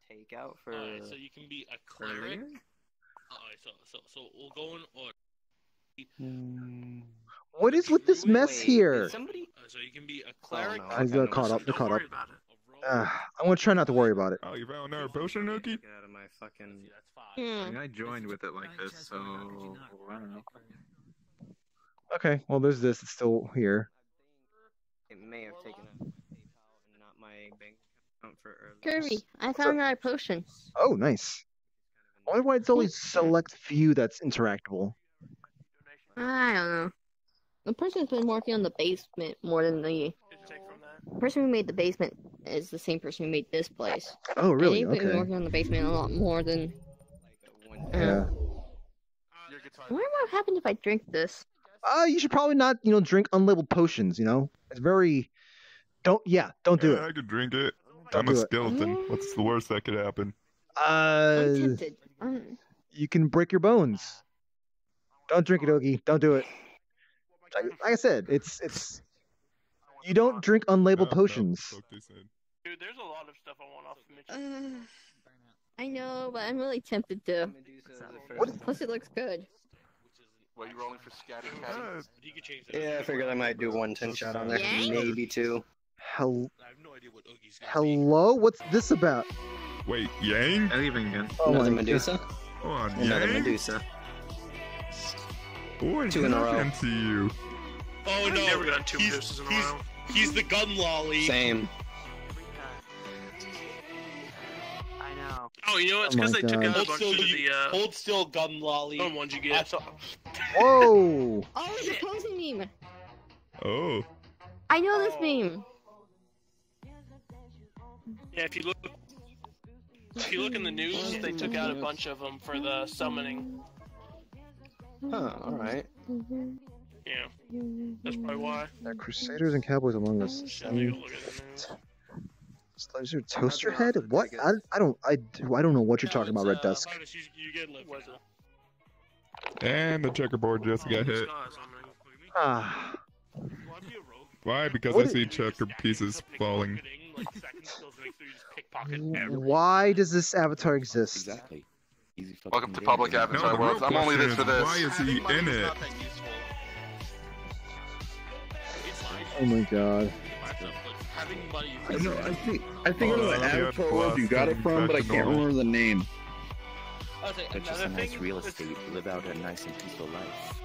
Take out for. So you can be a cleric. So we'll go in order. What is with this mess here? So you can be a cleric. I got caught up. They're caught up. I'm gonna try not to worry about it. Oh, you found another potion, Nookie? Get out of my fucking. I mean, I joined with it like this, so I don't know. Okay, well, there's this. It's still here. It may have taken out my PayPal and not my bank account for early. Kirby, I found another potion. Oh, nice. I wonder why it's only select few that's interactable. I don't know. The person's been working on the basement more than the person who made the basement is the same person who made this place. Oh, really? And they've been Okay. working on the basement a lot more than. Yeah. I wonder what happened if I drink this. You should probably not, drink unlabeled potions. It's very. Don't do it. I could drink it. Don't I'm a do it. skeleton. What's the worst that could happen? I'm tempted. You can break your bones. Don't drink it, Ogie. Don't do it. Like I said, it's. You don't drink unlabeled potions. Dude, there's a lot of stuff I want off of Mitch. I know, but I'm really tempted to. Plus, it looks good. What, you rolling for Scatty Caddy? You could change that. Yeah, I figured I might do 1 10-shot on there. Yang? Maybe 2. I have no idea what Oogie's gonna Hello? What's this about? Wait, Yang? I even again. Oh Another my Medusa? Hold on, Another Yang? Medusa. What 2 in a row. happened to you? Oh no! never got 2 Medusas in a row. He's the gun lolly. Same. I know. Oh, you know what? It's Oh because my they took out God. a bunch of the Hold still, gun lolly. ones you get. Whoa! Oh, it's a posing meme. Oh. I know this meme. Yeah, if you look in the news, they took out a bunch of them for the summoning. Huh, alright. Yeah, that's probably why. Crusaders and Cowboys Among Us. Is there a toaster head? What? I don't know what you're talking about, Red Dusk. And the checkerboard just got hit. Ah. Why? Because What I see checker pieces falling. Why does this avatar exist? Exactly. Easy fucking Welcome to game. Public Avatar No, the Worlds. real I'm only question this for is, this. why is he in it? Oh my god. I know. I think I know what Avatar World you got it from, but I can't remember the name. Purchase a nice real estate, live out a nice and peaceful life.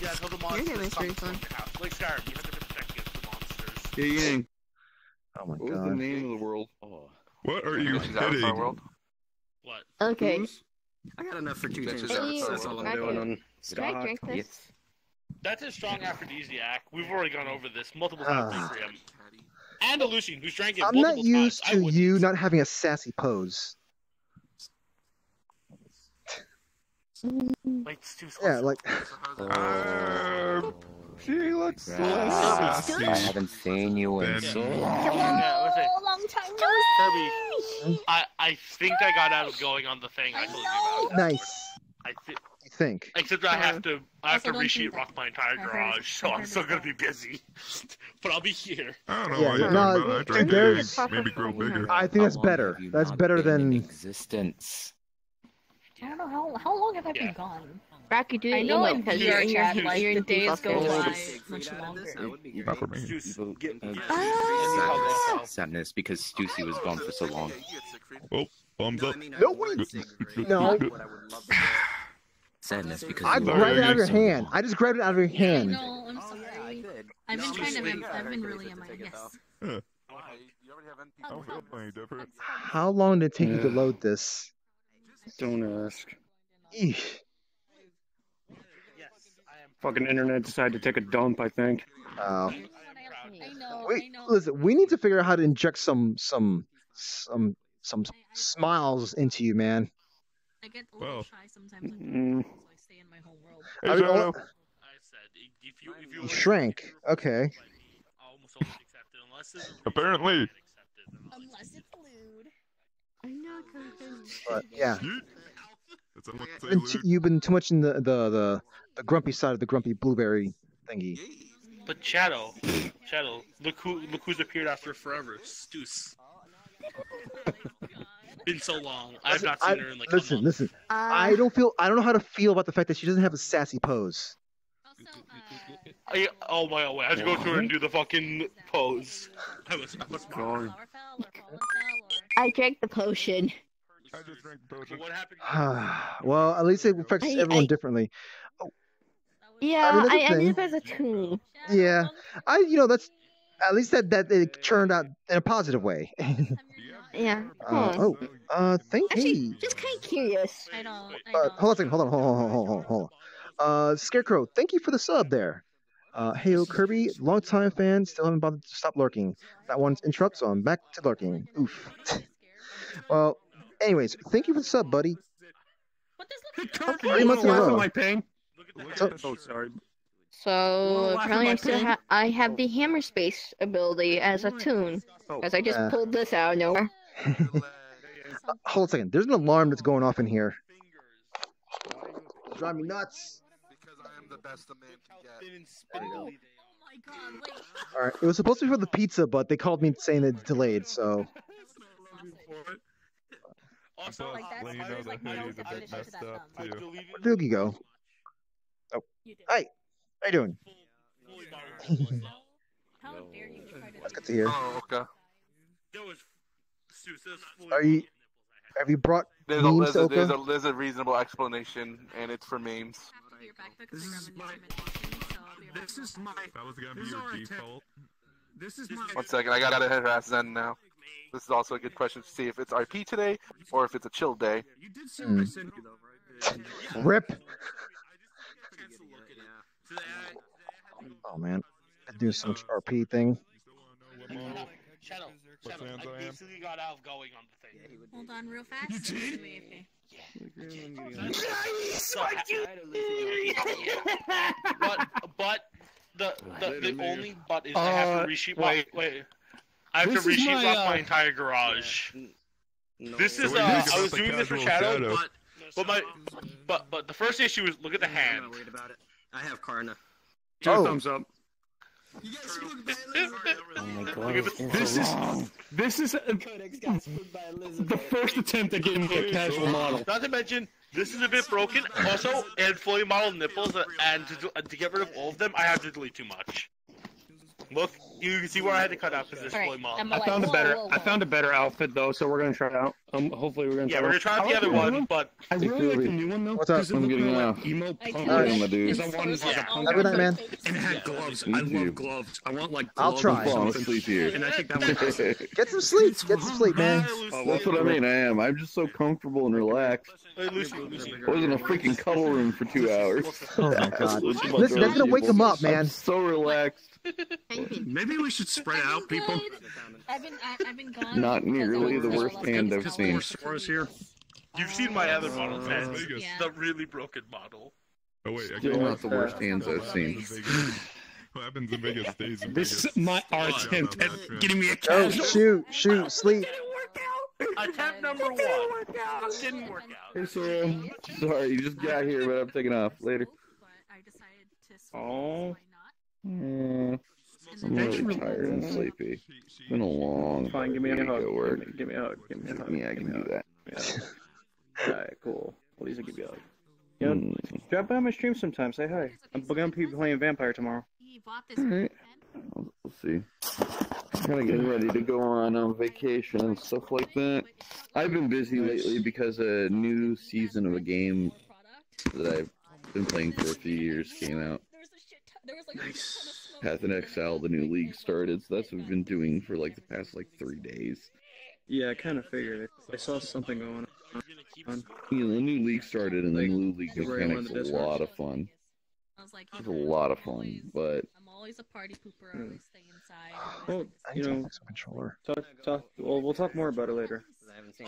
Yeah, tell the You're monsters gonna come fun. from your house. Like Skyrim, you have to protect against the monsters. Hey, Yang. Oh my What was the god. name of the world? Oh. What are you This is Avatar hitting? World. What? Okay. I got enough for 2 This is 10-shots. Avatar That's all World. I'm doing on Can I stock. drink this? Yes. That's a strong aphrodisiac. We've already gone over this multiple Ah. times. Ikrium. and a Lucian who's drank it I'm multiple not used times. to you not having a sassy pose. Like, Yeah, like. She looks I haven't seen you in so long. Hello, long time no Kirby, I think I got out of going on the thing I told you about. Nice. You think? Except I have to resheet rock my entire garage, so I'm still gonna be busy. But I'll be here. I don't know Yeah, why you're no, talking about it. there's- Maybe grow bigger. I think that's better. That's better than. Existence. I don't know how long have I been gone? Rocky, do I know in because VR you're chat, like, you're the days go by Stu's. much longer. Not for me. Sadness because Stussy was gone for so long. Oh, thumbs up. No way. No. Sadness because I grabbed it out of your hand. I just grabbed it out of your hand. No, I'm sorry. I've been trying to. I've been really on my yes. Huh. I don't feel any different. How long did it take you to load this? Don't ask. Eesh. Fucking internet decided to take a dump, I think. Oh. Wait, listen. We need to figure out how to inject some smiles into you, man. I get a little shy sometimes. Mm. So I stay in my whole world. I mean, I said, if you you shrank. Okay. almost always accept it, unless it's Apparently. Unless it's lewd. I'm not But yeah. Did someone say You've been too much in the grumpy side of the grumpy blueberry thingy. But Shadow, look who's appeared after forever, Stuss. Been so long. I've not seen her in like a month. Listen. I don't know how to feel about the fact that she doesn't have a sassy pose. Oh my god, I have to go to her and do the fucking pose. I was gone. I drank the potion. I just drank the potion. What happened? Well, at least it affects everyone differently. Yeah, that's I a ended thing. up as a toon. Yeah, that's at least that it turned out in a positive way. Yeah. Thank Actually, you. just kind of curious. I don't. Hold on a second. Hold on. Scarecrow, thank you for the sub there. Hey, Kirby, long-time fan, still haven't bothered to stop lurking. That one's interrupt, so I'm back to lurking. Oof. Well, anyways, thank you for the sub, buddy. 3 months in a row. My pain. So, sorry. So apparently I have the hammer space ability as a toon, because I just pulled this out of nowhere. Hold on a second. There's an alarm that's going off in here. Drive me nuts. Because I am the best a man can get. All right. It was supposed to be for the pizza, but they called me saying it's delayed. So. Also, when you know the hoodie's a bit messed up too. Where did you go? Oh. Hi. How you doing? That's good to hear. Oh, okay. Have you brought memes to Oka? There's a reasonable explanation, and it's for memes. This is my. That was gonna be your default. This is my. 1 second, I gotta harass Zen now. This is also a good question to see if it's RP today or if it's a chill day. You did see what I sent you though, right? Rip. Oh man, I do so much RP thing. Shadow, I basically got out of going on the thing. Hold on, real fast. But the only but is I have to resheet I have to resheet rock my entire garage. This is I was doing this for Shadow, but the first issue is look at the hand. I'm not worried about it. I have Karna. Oh. Thumbs up. Oh my god. This is the first attempt at getting me a casual model. Not to mention, this is a bit broken. Also, and fully model nipples, and to get rid of all of them, I have to delete too much. Look, you can see where I had to cut out because it's fully model. I found a better outfit though, so we're gonna try it out. Hopefully we're gonna. Yeah, we're gonna try out the other one, but I really like the new one though. What's up? I'm getting emo punk. my dude. I wanted like a punk. Have a good night, man. And it had gloves. I love gloves. I want like. I'll try. I'll sleep here. And I think that was. Get some sleep. Get some sleep, man. That's what I mean. I am. I'm just so comfortable and relaxed. I was in a freaking cuddle room for 2 hours. Oh my god. Listen, that's gonna wake him up, man. I'm so relaxed. Maybe we should spread out, people. I've been gone. Not nearly the worst hand I've seen. Sora's here. You've seen my other model, Ted. The really broken model. Oh wait, Still not the worst hands I've seen. What happens in Vegas stays in This is my attempt at getting me a Oh, casual. shoot, sleep. Attempt number 1. Didn't work out. Hey, Sora. Sorry, you just got here, but I'm taking off. Later. Oh. I'm really tired and sleepy. It's been a long. Fine, give me a hug. Go work. Give me a hug. Give me a hug. Yeah, I can do that. Alright, cool. Please give me a hug. You know, drop by my stream sometime. Say hi. I'm gonna be playing Vampire tomorrow. Alright. We'll see. Kind of getting ready to go on vacation and stuff like that. I've been busy lately because a new season of a game that I've been playing for a few years came out. Nice. Path and XL, the new league started, so that's what we've been doing for like the past 3 days. Yeah, I kind of figured it. I saw something going on. You know, the new league started, and the new league mechanics are a lot of fun. It's a lot of fun, but I'm always a party pooper. I always stay inside. Well, you know, we'll talk more about it later.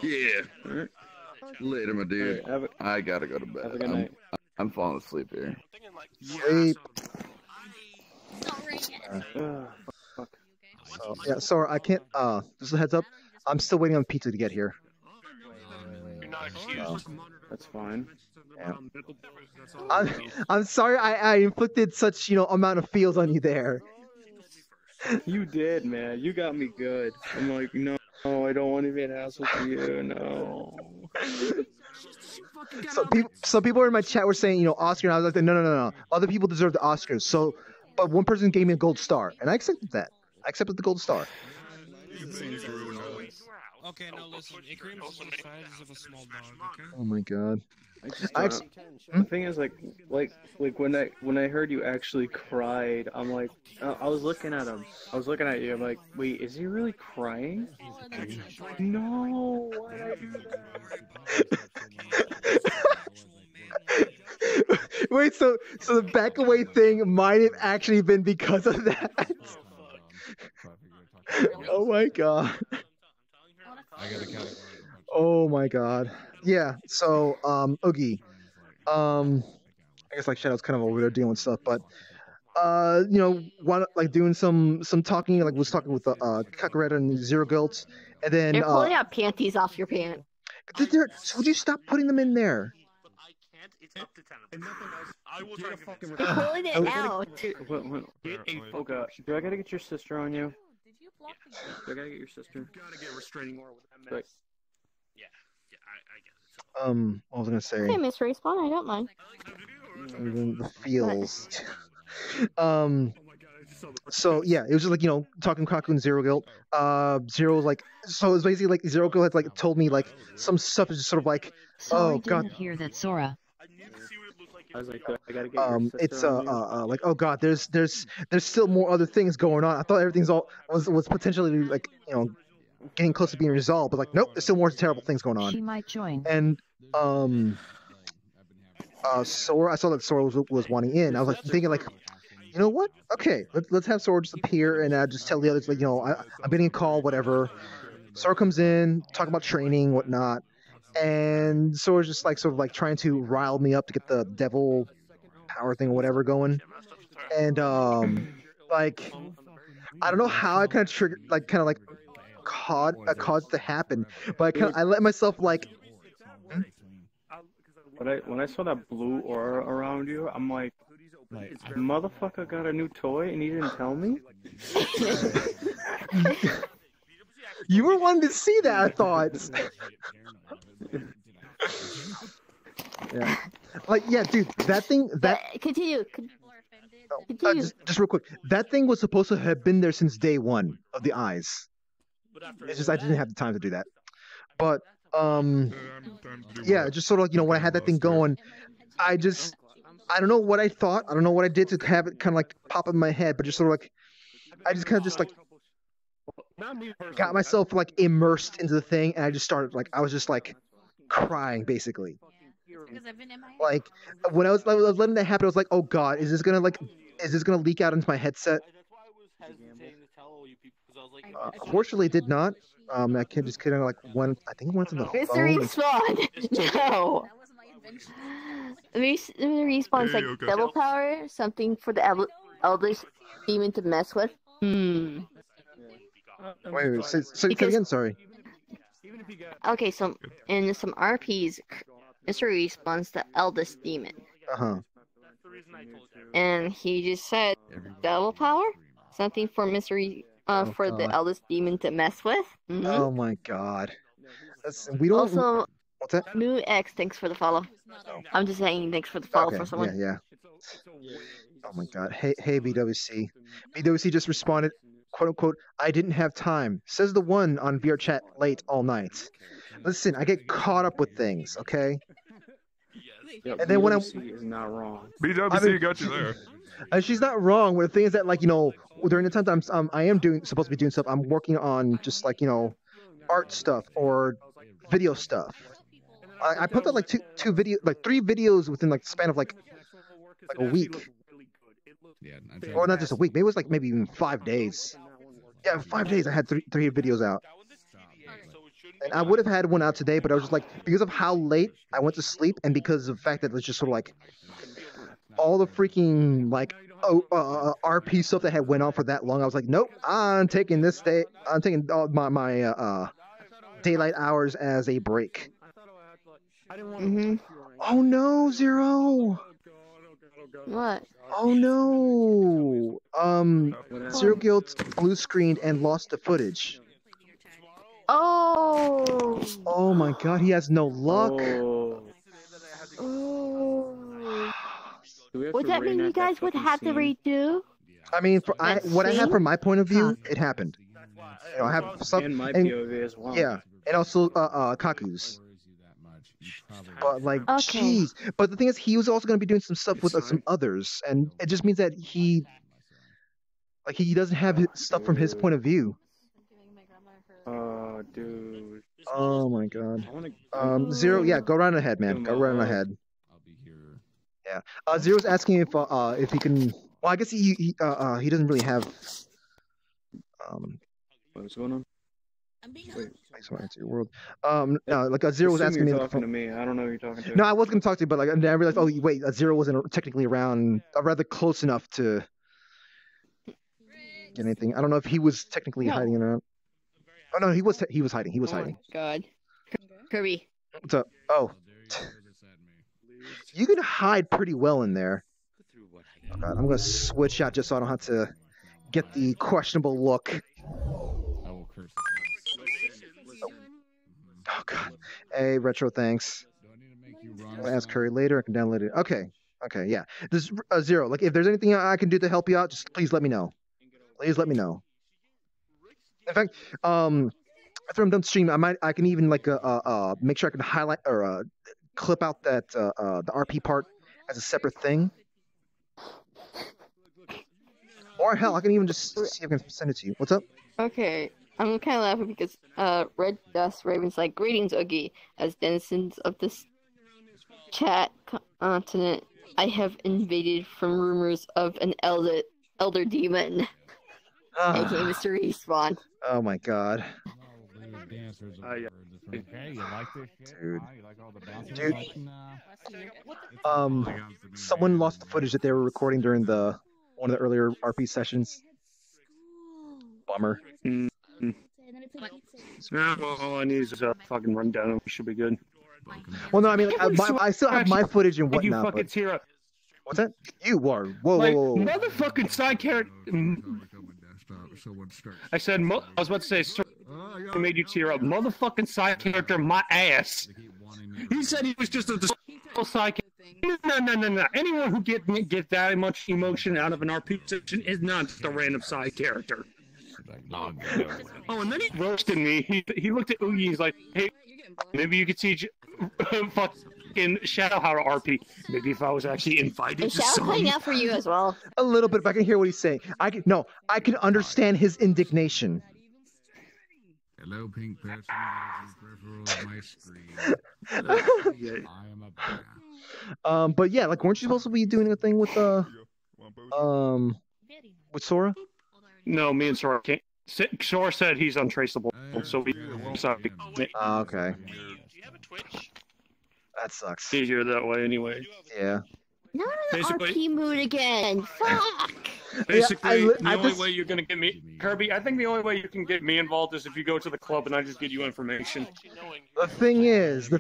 yeah. All right. Later, my dude. All right, I gotta go to bed. Have a good night. I'm falling asleep here. Sleep. Fuck. So, yeah, Sora, I can't. Just a heads up. I'm still waiting on pizza to get here. You're not excused. That's fine. Yeah. I'm sorry. I inflicted such amount of feels on you there. You did, man. You got me good. I'm like, no, I don't want to be an asshole to you. No. Some people in my chat were saying, Oscar, and I was like, no. Other people deserve the Oscars. So, but one person gave me a gold star, and I accepted that. I accepted the gold star. Okay, now listen. Ikrium is the size of a small dog. Okay. Oh my god. The thing is, like when I heard you actually cried, I'm like, I was looking at him. I was looking at you. I'm like, wait, is he really crying? No. Why did I do that? Wait, so the back away thing might have actually been because of that. Oh my god. Oh my god. Yeah. So Oogie. I guess Shadow's kind of over there dealing with stuff, but doing some talking. Was talking with Kakureta and Zero Guilt, and then They're pulling out panties off your pants. Would you stop putting them in there? They're pulling it out. Oh god, do I gotta get your sister on you? Do I gotta get your sister? Gotta get restraining order with that mess. Yeah, I get it. What was I gonna say? Okay, Miss Respawn, I don't mind. The feels. So yeah, it was just talking Kaku and Zero Guilt. Zero was so it was basically Zero Guilt had told me some stuff is just sort of Sorry, oh god. Didn't hear that, Sora. I was like, I gotta get your sister It's on you. oh god, there's still more other things going on. I thought everything's was potentially getting close to being resolved, but nope, there's still more terrible things going on. She might join. And Sora, I saw that Sora was wanting in. I was thinking you know what? Okay, let's have Sora just appear and just tell the others I'm getting a call, whatever. Sora comes in, talking about training, whatnot. And Sora's just trying to rile me up to get the devil power thing or whatever going. And I don't know how I kind of triggered caused it to happen, but I let myself When I saw that blue aura around you, I'm like, motherfucker got a new toy and he didn't tell me? You were wanting to see that, I thought. Yeah, dude, that thing. Continue. Just real quick, that thing was supposed to have been there since day one of the eyes. It's just I didn't have the time to do that. But yeah, just sort of when I had that thing going, I don't know what I thought. I don't know what I did to have it kind of pop in my head, but just sort of I just kind of got myself immersed into the thing, and I just started I was just crying basically. When I was letting that happen, I was like, oh god, is this gonna leak out into my headset? hesitating to tell you people because I was like, Fortunately, it did not. That kid just kind of like went. I think he went to the Mr. phone. Respawn! No! Mr. Respawn's like okay. double power, something for the eldest demon to mess with. Wait, say it again, sorry. Okay, so in some RPs, Mr. Respawn's the eldest demon. Uh-huh. And he just said double power? Something for for the eldest demon to mess with? Mm-hmm. Oh my god. We don't... Also, what's that? New X, thanks for the follow. I'm just saying thanks for the follow Okay, for someone. Yeah. Oh my god. Hey, BWC. BWC just responded, quote unquote, I didn't have time. Says the one on VR chat late all night. Listen, I get caught up with things, okay? Yep, And then when BWC is not wrong. BWC got you there. She's not wrong. But the thing is that, like, you know, during the time I am supposed to be doing stuff, I'm working on just like, you know, art stuff or video stuff. I put out like three videos within like the span of like a week. Or not just a week. Maybe it was like maybe even 5 days. Yeah, 5 days. I had three videos out. And I would have had one out today, but I was just like, because of how late I went to sleep, and because of the fact that it's just sort of like all the freaking like RP stuff that had went on for that long, I was like, nope, I'm taking this day. I'm taking all my daylight hours as a break. Mm-hmm. Oh no, Zero. What? Oh no. Zero Guilt blue screened and lost the footage. Oh. Oh my god, he has no luck. Oh. Would that mean you guys would have to redo? I mean, what I have from my point of view, it happened. You know, I have some And my POV as well. Yeah, and also Kaku's. But like, Okay. jeez. But the thing is, he was also going to be doing some stuff with some others, and it just means that he doesn't have his stuff from his point of view. Oh, dude. Oh my god. Zero, yeah, go right ahead, man. Go right ahead. Yeah. Zero's asking if he can. Well, I guess he doesn't really have. What's going on? Wait, thanks for your world. No, like Zero was asking me. Talking to me. I don't know who you're talking to. No, I was going to talk to you, but like, and I realized, oh wait, Zero wasn't technically around, rather close enough to get anything. I don't know if he was technically hiding around. Oh no, he was hiding. He was hiding. God. Kirby. What's up? Oh. You can hide pretty well in there. Oh, God, I'm gonna switch out just so I don't have to get the questionable look. Oh God. Hey, Retro, thanks. I'll ask Curry later. I can download it. Okay, yeah. This Zero. Like, if there's anything I can do to help you out, just please let me know. Please let me know. In fact, after I'm done streaming, I can even like make sure I can highlight or clip out that the RP part as a separate thing. Or hell, I can even just see if I can send it to you. What's up? Okay, I'm kind of laughing because Red Dust Raven's like, greetings, Oogie. As denizens of this chat continent, I have invaded from rumors of an elder demon. aka Mr. Respawn. Oh my god. Hey, you like this shit? Dude. You like all the bouncing Dude. action? Someone lost the footage that they were recording during one of the earlier RP sessions. Bummer. All I need is a fucking rundown and we should be good. Well, no, I mean, I still have my footage and You whatnot. fucking But... tear up. What's that? You are. Whoa, Like, whoa, whoa. motherfucking side character. I said, I was about to say, sir, I made you tear up. Motherfucking side character, my ass. He said he was just a side character. No. Anyone who get that much emotion out of an RP section is not just a random side character. Oh, and then he roasted me. He looked at Oogie. He's like, "Hey, maybe you could teach fucking Shadow how to RP. Maybe if I was actually invited Is to Shadow some." playing out for you as well? A little bit, but I can hear what he's saying. I can understand his indignation. Hello, pink person. Peripheral of my screen. I am a bear. But yeah, like, weren't you supposed to be doing a thing with Sora? No, me and Sora can't. Sora said he's untraceable, so we. Sorry. Okay. Do you have a Twitch? That sucks. Easier that way, anyway. Yeah. Not in Basically- RP mood again. Fuck. Basically, Yeah, the only way you're gonna get me, Kirby. I think the only way you can get me involved is if you go to the club and I just get you information. The thing is,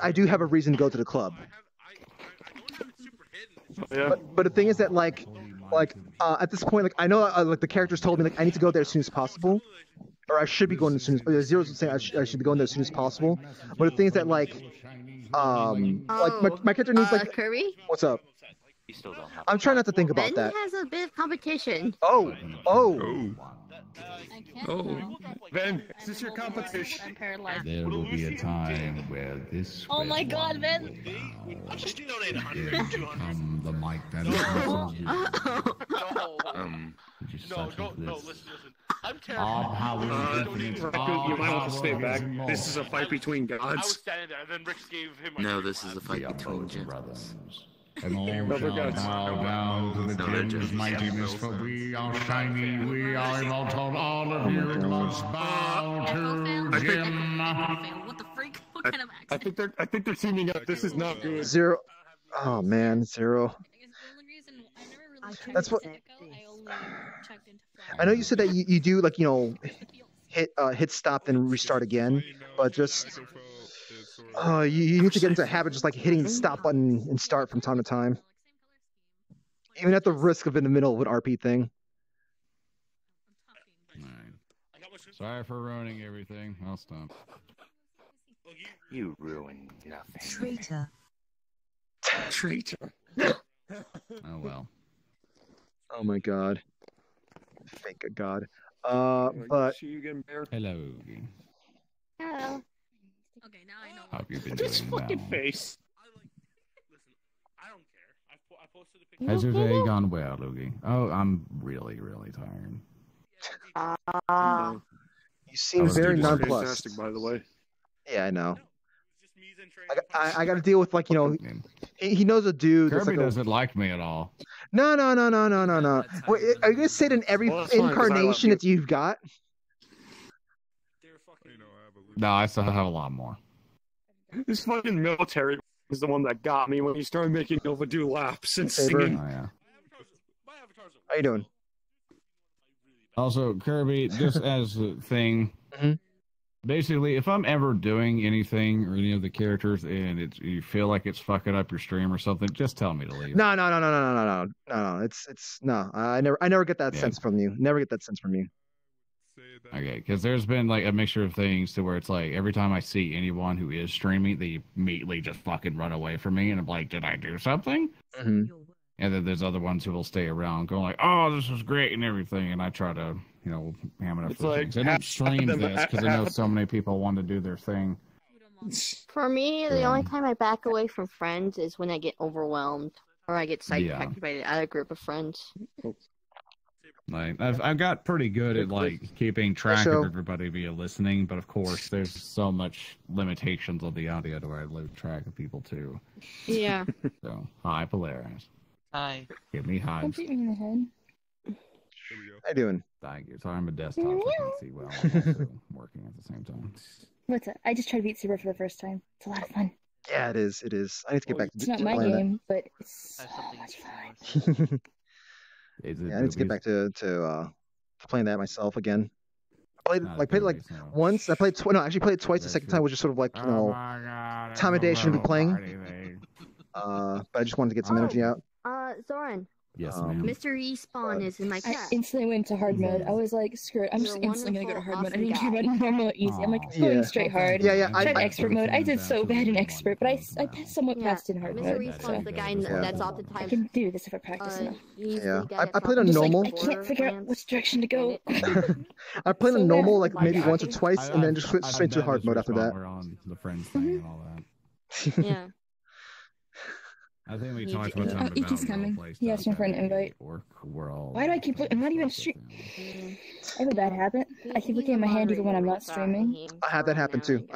I do have a reason to go to the club. Yeah. But the thing is that at this point, like I know like the characters told me like I need to go there as soon as possible, or I should be going as soon as Zero's saying I should be going there as soon as possible. But the thing is that like my character needs like Kirby? What's up? You still don't have. I'm trying not to think about Ben that. has a bit of competition. Oh. Ben, is this your competition? I'm paralyzed. There will be a time where this Oh my god, Ben! I'll just donate 100, will 200. become the mic that No, listen. I'm Our terrified. power is infinite. You might want to stay back. This is a fight between I was gods. standing there, and then Rick gave him my No, this is a fight between gents. And all shall bow down to the gems' mightiness, for we are shiny, we are immortal, all of you must bow to Jim. What the freak? What kind of accent? I think they're teaming up. This is not good. Zero. Oh man, Zero. That's what. I know you said that you do like hit stop and restart again, but just you need to get into a habit just like hitting the stop button and start from time to time, even at the risk of in the middle of an RP thing. Sorry for ruining everything. I'll stop. You ruined nothing. Traitor. Oh well. Oh my god. Thank God. But hello. Hello. Okay, now I know. Hope you've been What's his doing fucking well. face? I don't care. I posted a picture. Has your day gone well, Loogie? Oh, I'm really, really tired. You seem very nonplussed. Fantastic, by the way. Yeah, I know. I got to deal with like he knows a dude. That's Kirby like doesn't like me at all. No. Wait, are you gonna say it in every incarnation that you've got? No, I still have a lot more. This fucking military is the one that got me when he started making Nova do laps and Saber. singing. Oh, yeah. How you doing? Also, Kirby, just as a thing, basically, if I'm ever doing anything or any of the characters and you feel like it's fucking up your stream or something, just tell me to leave. No. It's no. I never get that sense from you. Never get that sense from you. Okay, because there's been like a mixture of things to where it's like every time I see anyone who is streaming, they immediately just fucking run away from me, and I'm like, did I do something? And then there's other ones who will stay around, going like, "Oh, this is great" and everything, and I try to, ham it up. It's for like things. I don't stream this because I know so many people want to do their thing. For me, the only time I back away from friends is when I get overwhelmed or I get sidetracked by another group of friends. Like I've got pretty good at like keeping track of everybody via listening, but of course there's so much limitations on the audio to where I lose track of people too. Yeah. So hi, Polaris. Hi. Give me highs. Don't beat me in the head. How you doing? Thank you. Sorry, I'm a desktop, so I can't see well. I'm also working at the same time. What's up? I just tried to beat Zero for the first time. It's a lot of fun. Yeah, it is. It is. I need to get back to It's not my playing that. game, but it's so much fun. Yeah, I need to get back to playing that myself again. I played it once. I played actually played it twice. The second time was just sort of like time of day shouldn't be playing. But I just wanted to get some energy out. Zoran. Yes, ma'am. Mr. Respawn is in my chat. I instantly went to hard mode. I was like, screw it. I'm just instantly gonna go to hard mode. I didn't care about normal or easy. I'm like, going straight hard. Yeah. I tried expert mode. I did so bad in expert, but I somewhat passed in hard Mr. mode. Respawn's the guy that's all the time. I can do this if I practice enough. Yeah, I played on normal. I can't figure out which direction to go. I played on normal like maybe once or twice, and then just switched straight to hard mode after that. We're on the friends thing and all that. Yeah. I think we talked one time about Iki's coming. He asked me for an invite. Why do I keep looking? I'm not even streaming. I have a bad habit. I keep looking at my hand even when I'm not streaming. I have that happen too.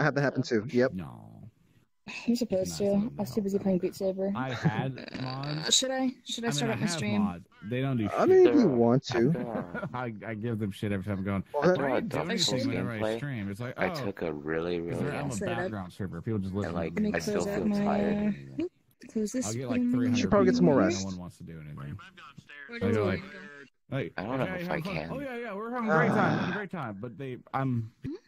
Yep. No. I'm supposed to. I was too busy playing Beat Saber. I had mods. Should I start up my have stream? Mods. They don't do shit. I mean, if you want to. I give them shit every time I'm going. Well, I don't do anything whenever I stream. It's like, oh. I took a really I'm a background server. People just listen. Like, to me. I still feel tired. Close this. I'll get like 300. You should probably get some more rest. No one wants to do anything. I go like, I don't know if I can. Oh yeah, we're having a great time. Having a great time. But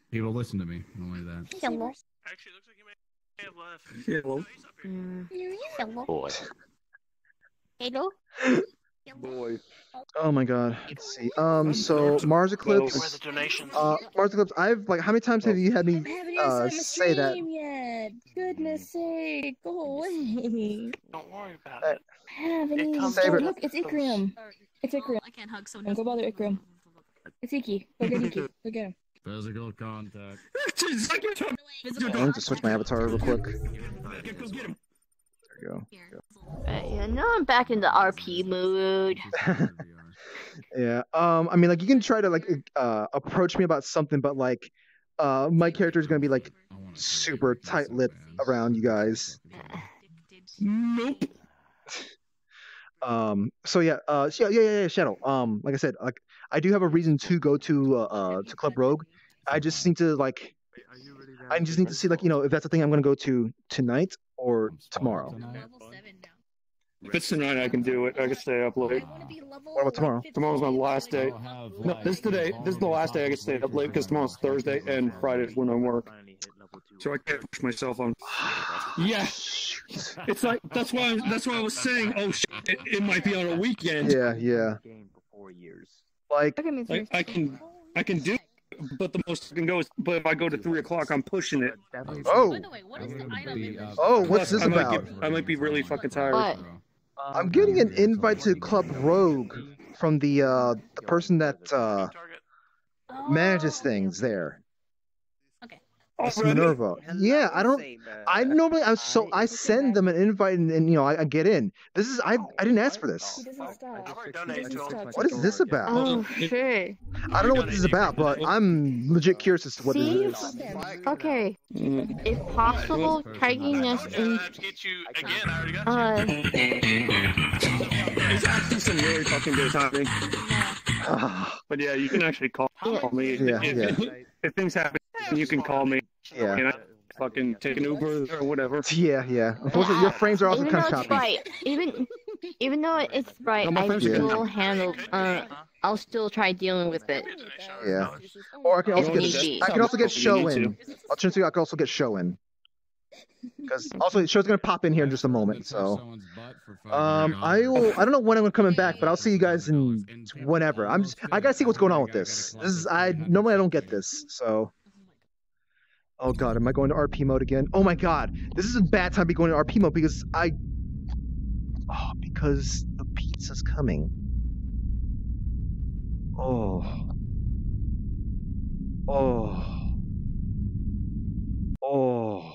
people listen to me. Only that. Hello. Actually, looks like you may have left. Hello. Boy. Hello. Boy. Oh my god. Let's see. So Mars Eclipse. Where are the donations? Mars Eclipse. I've like, how many times have you had me say that? Yet. Goodness sake, go away. Don't worry about it. I haven't even. Saber. Look, it's Ikrium. It's Ikrium. I can't hug Don't go bother Ikrium. It's Iki. Go get Iki. Go get him. Physical contact. I need to switch my avatar real quick. There we go. Yeah, now I'm back in the RP mood. Yeah. I mean, like, you can try to like approach me about something, but like, my character is gonna be like super tight-lipped around you guys. Nope. So yeah. Yeah. Shadow. Like I said, like, I do have a reason to go to Club Rogue. I just need to like. I just need to see, like, if that's the thing I'm gonna go to tonight or tomorrow. If it's tonight, I can do it. I can stay up late. What about tomorrow? Tomorrow's my last day. No, this is today. This is the last day I can stay up late because tomorrow's Thursday and Friday's when I work. So I can't push myself on. Yeah, it's like that's why I was saying. Oh shit, it might be on a weekend. Yeah. Like I can do. But the most I can go is, but if I go to 3 o'clock, I'm pushing it. Oh. Oh, what's this about? I might be really fucking tired. What? I'm getting an invite to Club Rogue from the person that manages things there. It's Minerva. Yeah, I normally I send them an invite and I get in. This is I didn't ask for this. What is this about? Oh shit. I don't know what this is about, but I'm legit curious as to what this is. Okay. If possible, tagging us in. It's actually some really fucking good timing. But yeah, you can actually call me. If things happen, you can call me. Yeah. And I fucking take an Uber or whatever. Yeah. Unfortunately, your frames are also kind of choppy. Right. Even though it's right, I still handle. I'll still try dealing with it. Yeah. Or I can also get show in. Alternatively, I can also get show in. Because also, show's gonna pop in here in just a moment. So, I don't know when I'm coming back, but I'll see you guys in whenever. I gotta see what's going on with this. Normally I don't get this. So. Oh god, am I going to RP mode again? Oh my god, this is a bad time to be going to RP mode because because the pizza's coming. Oh. Oh.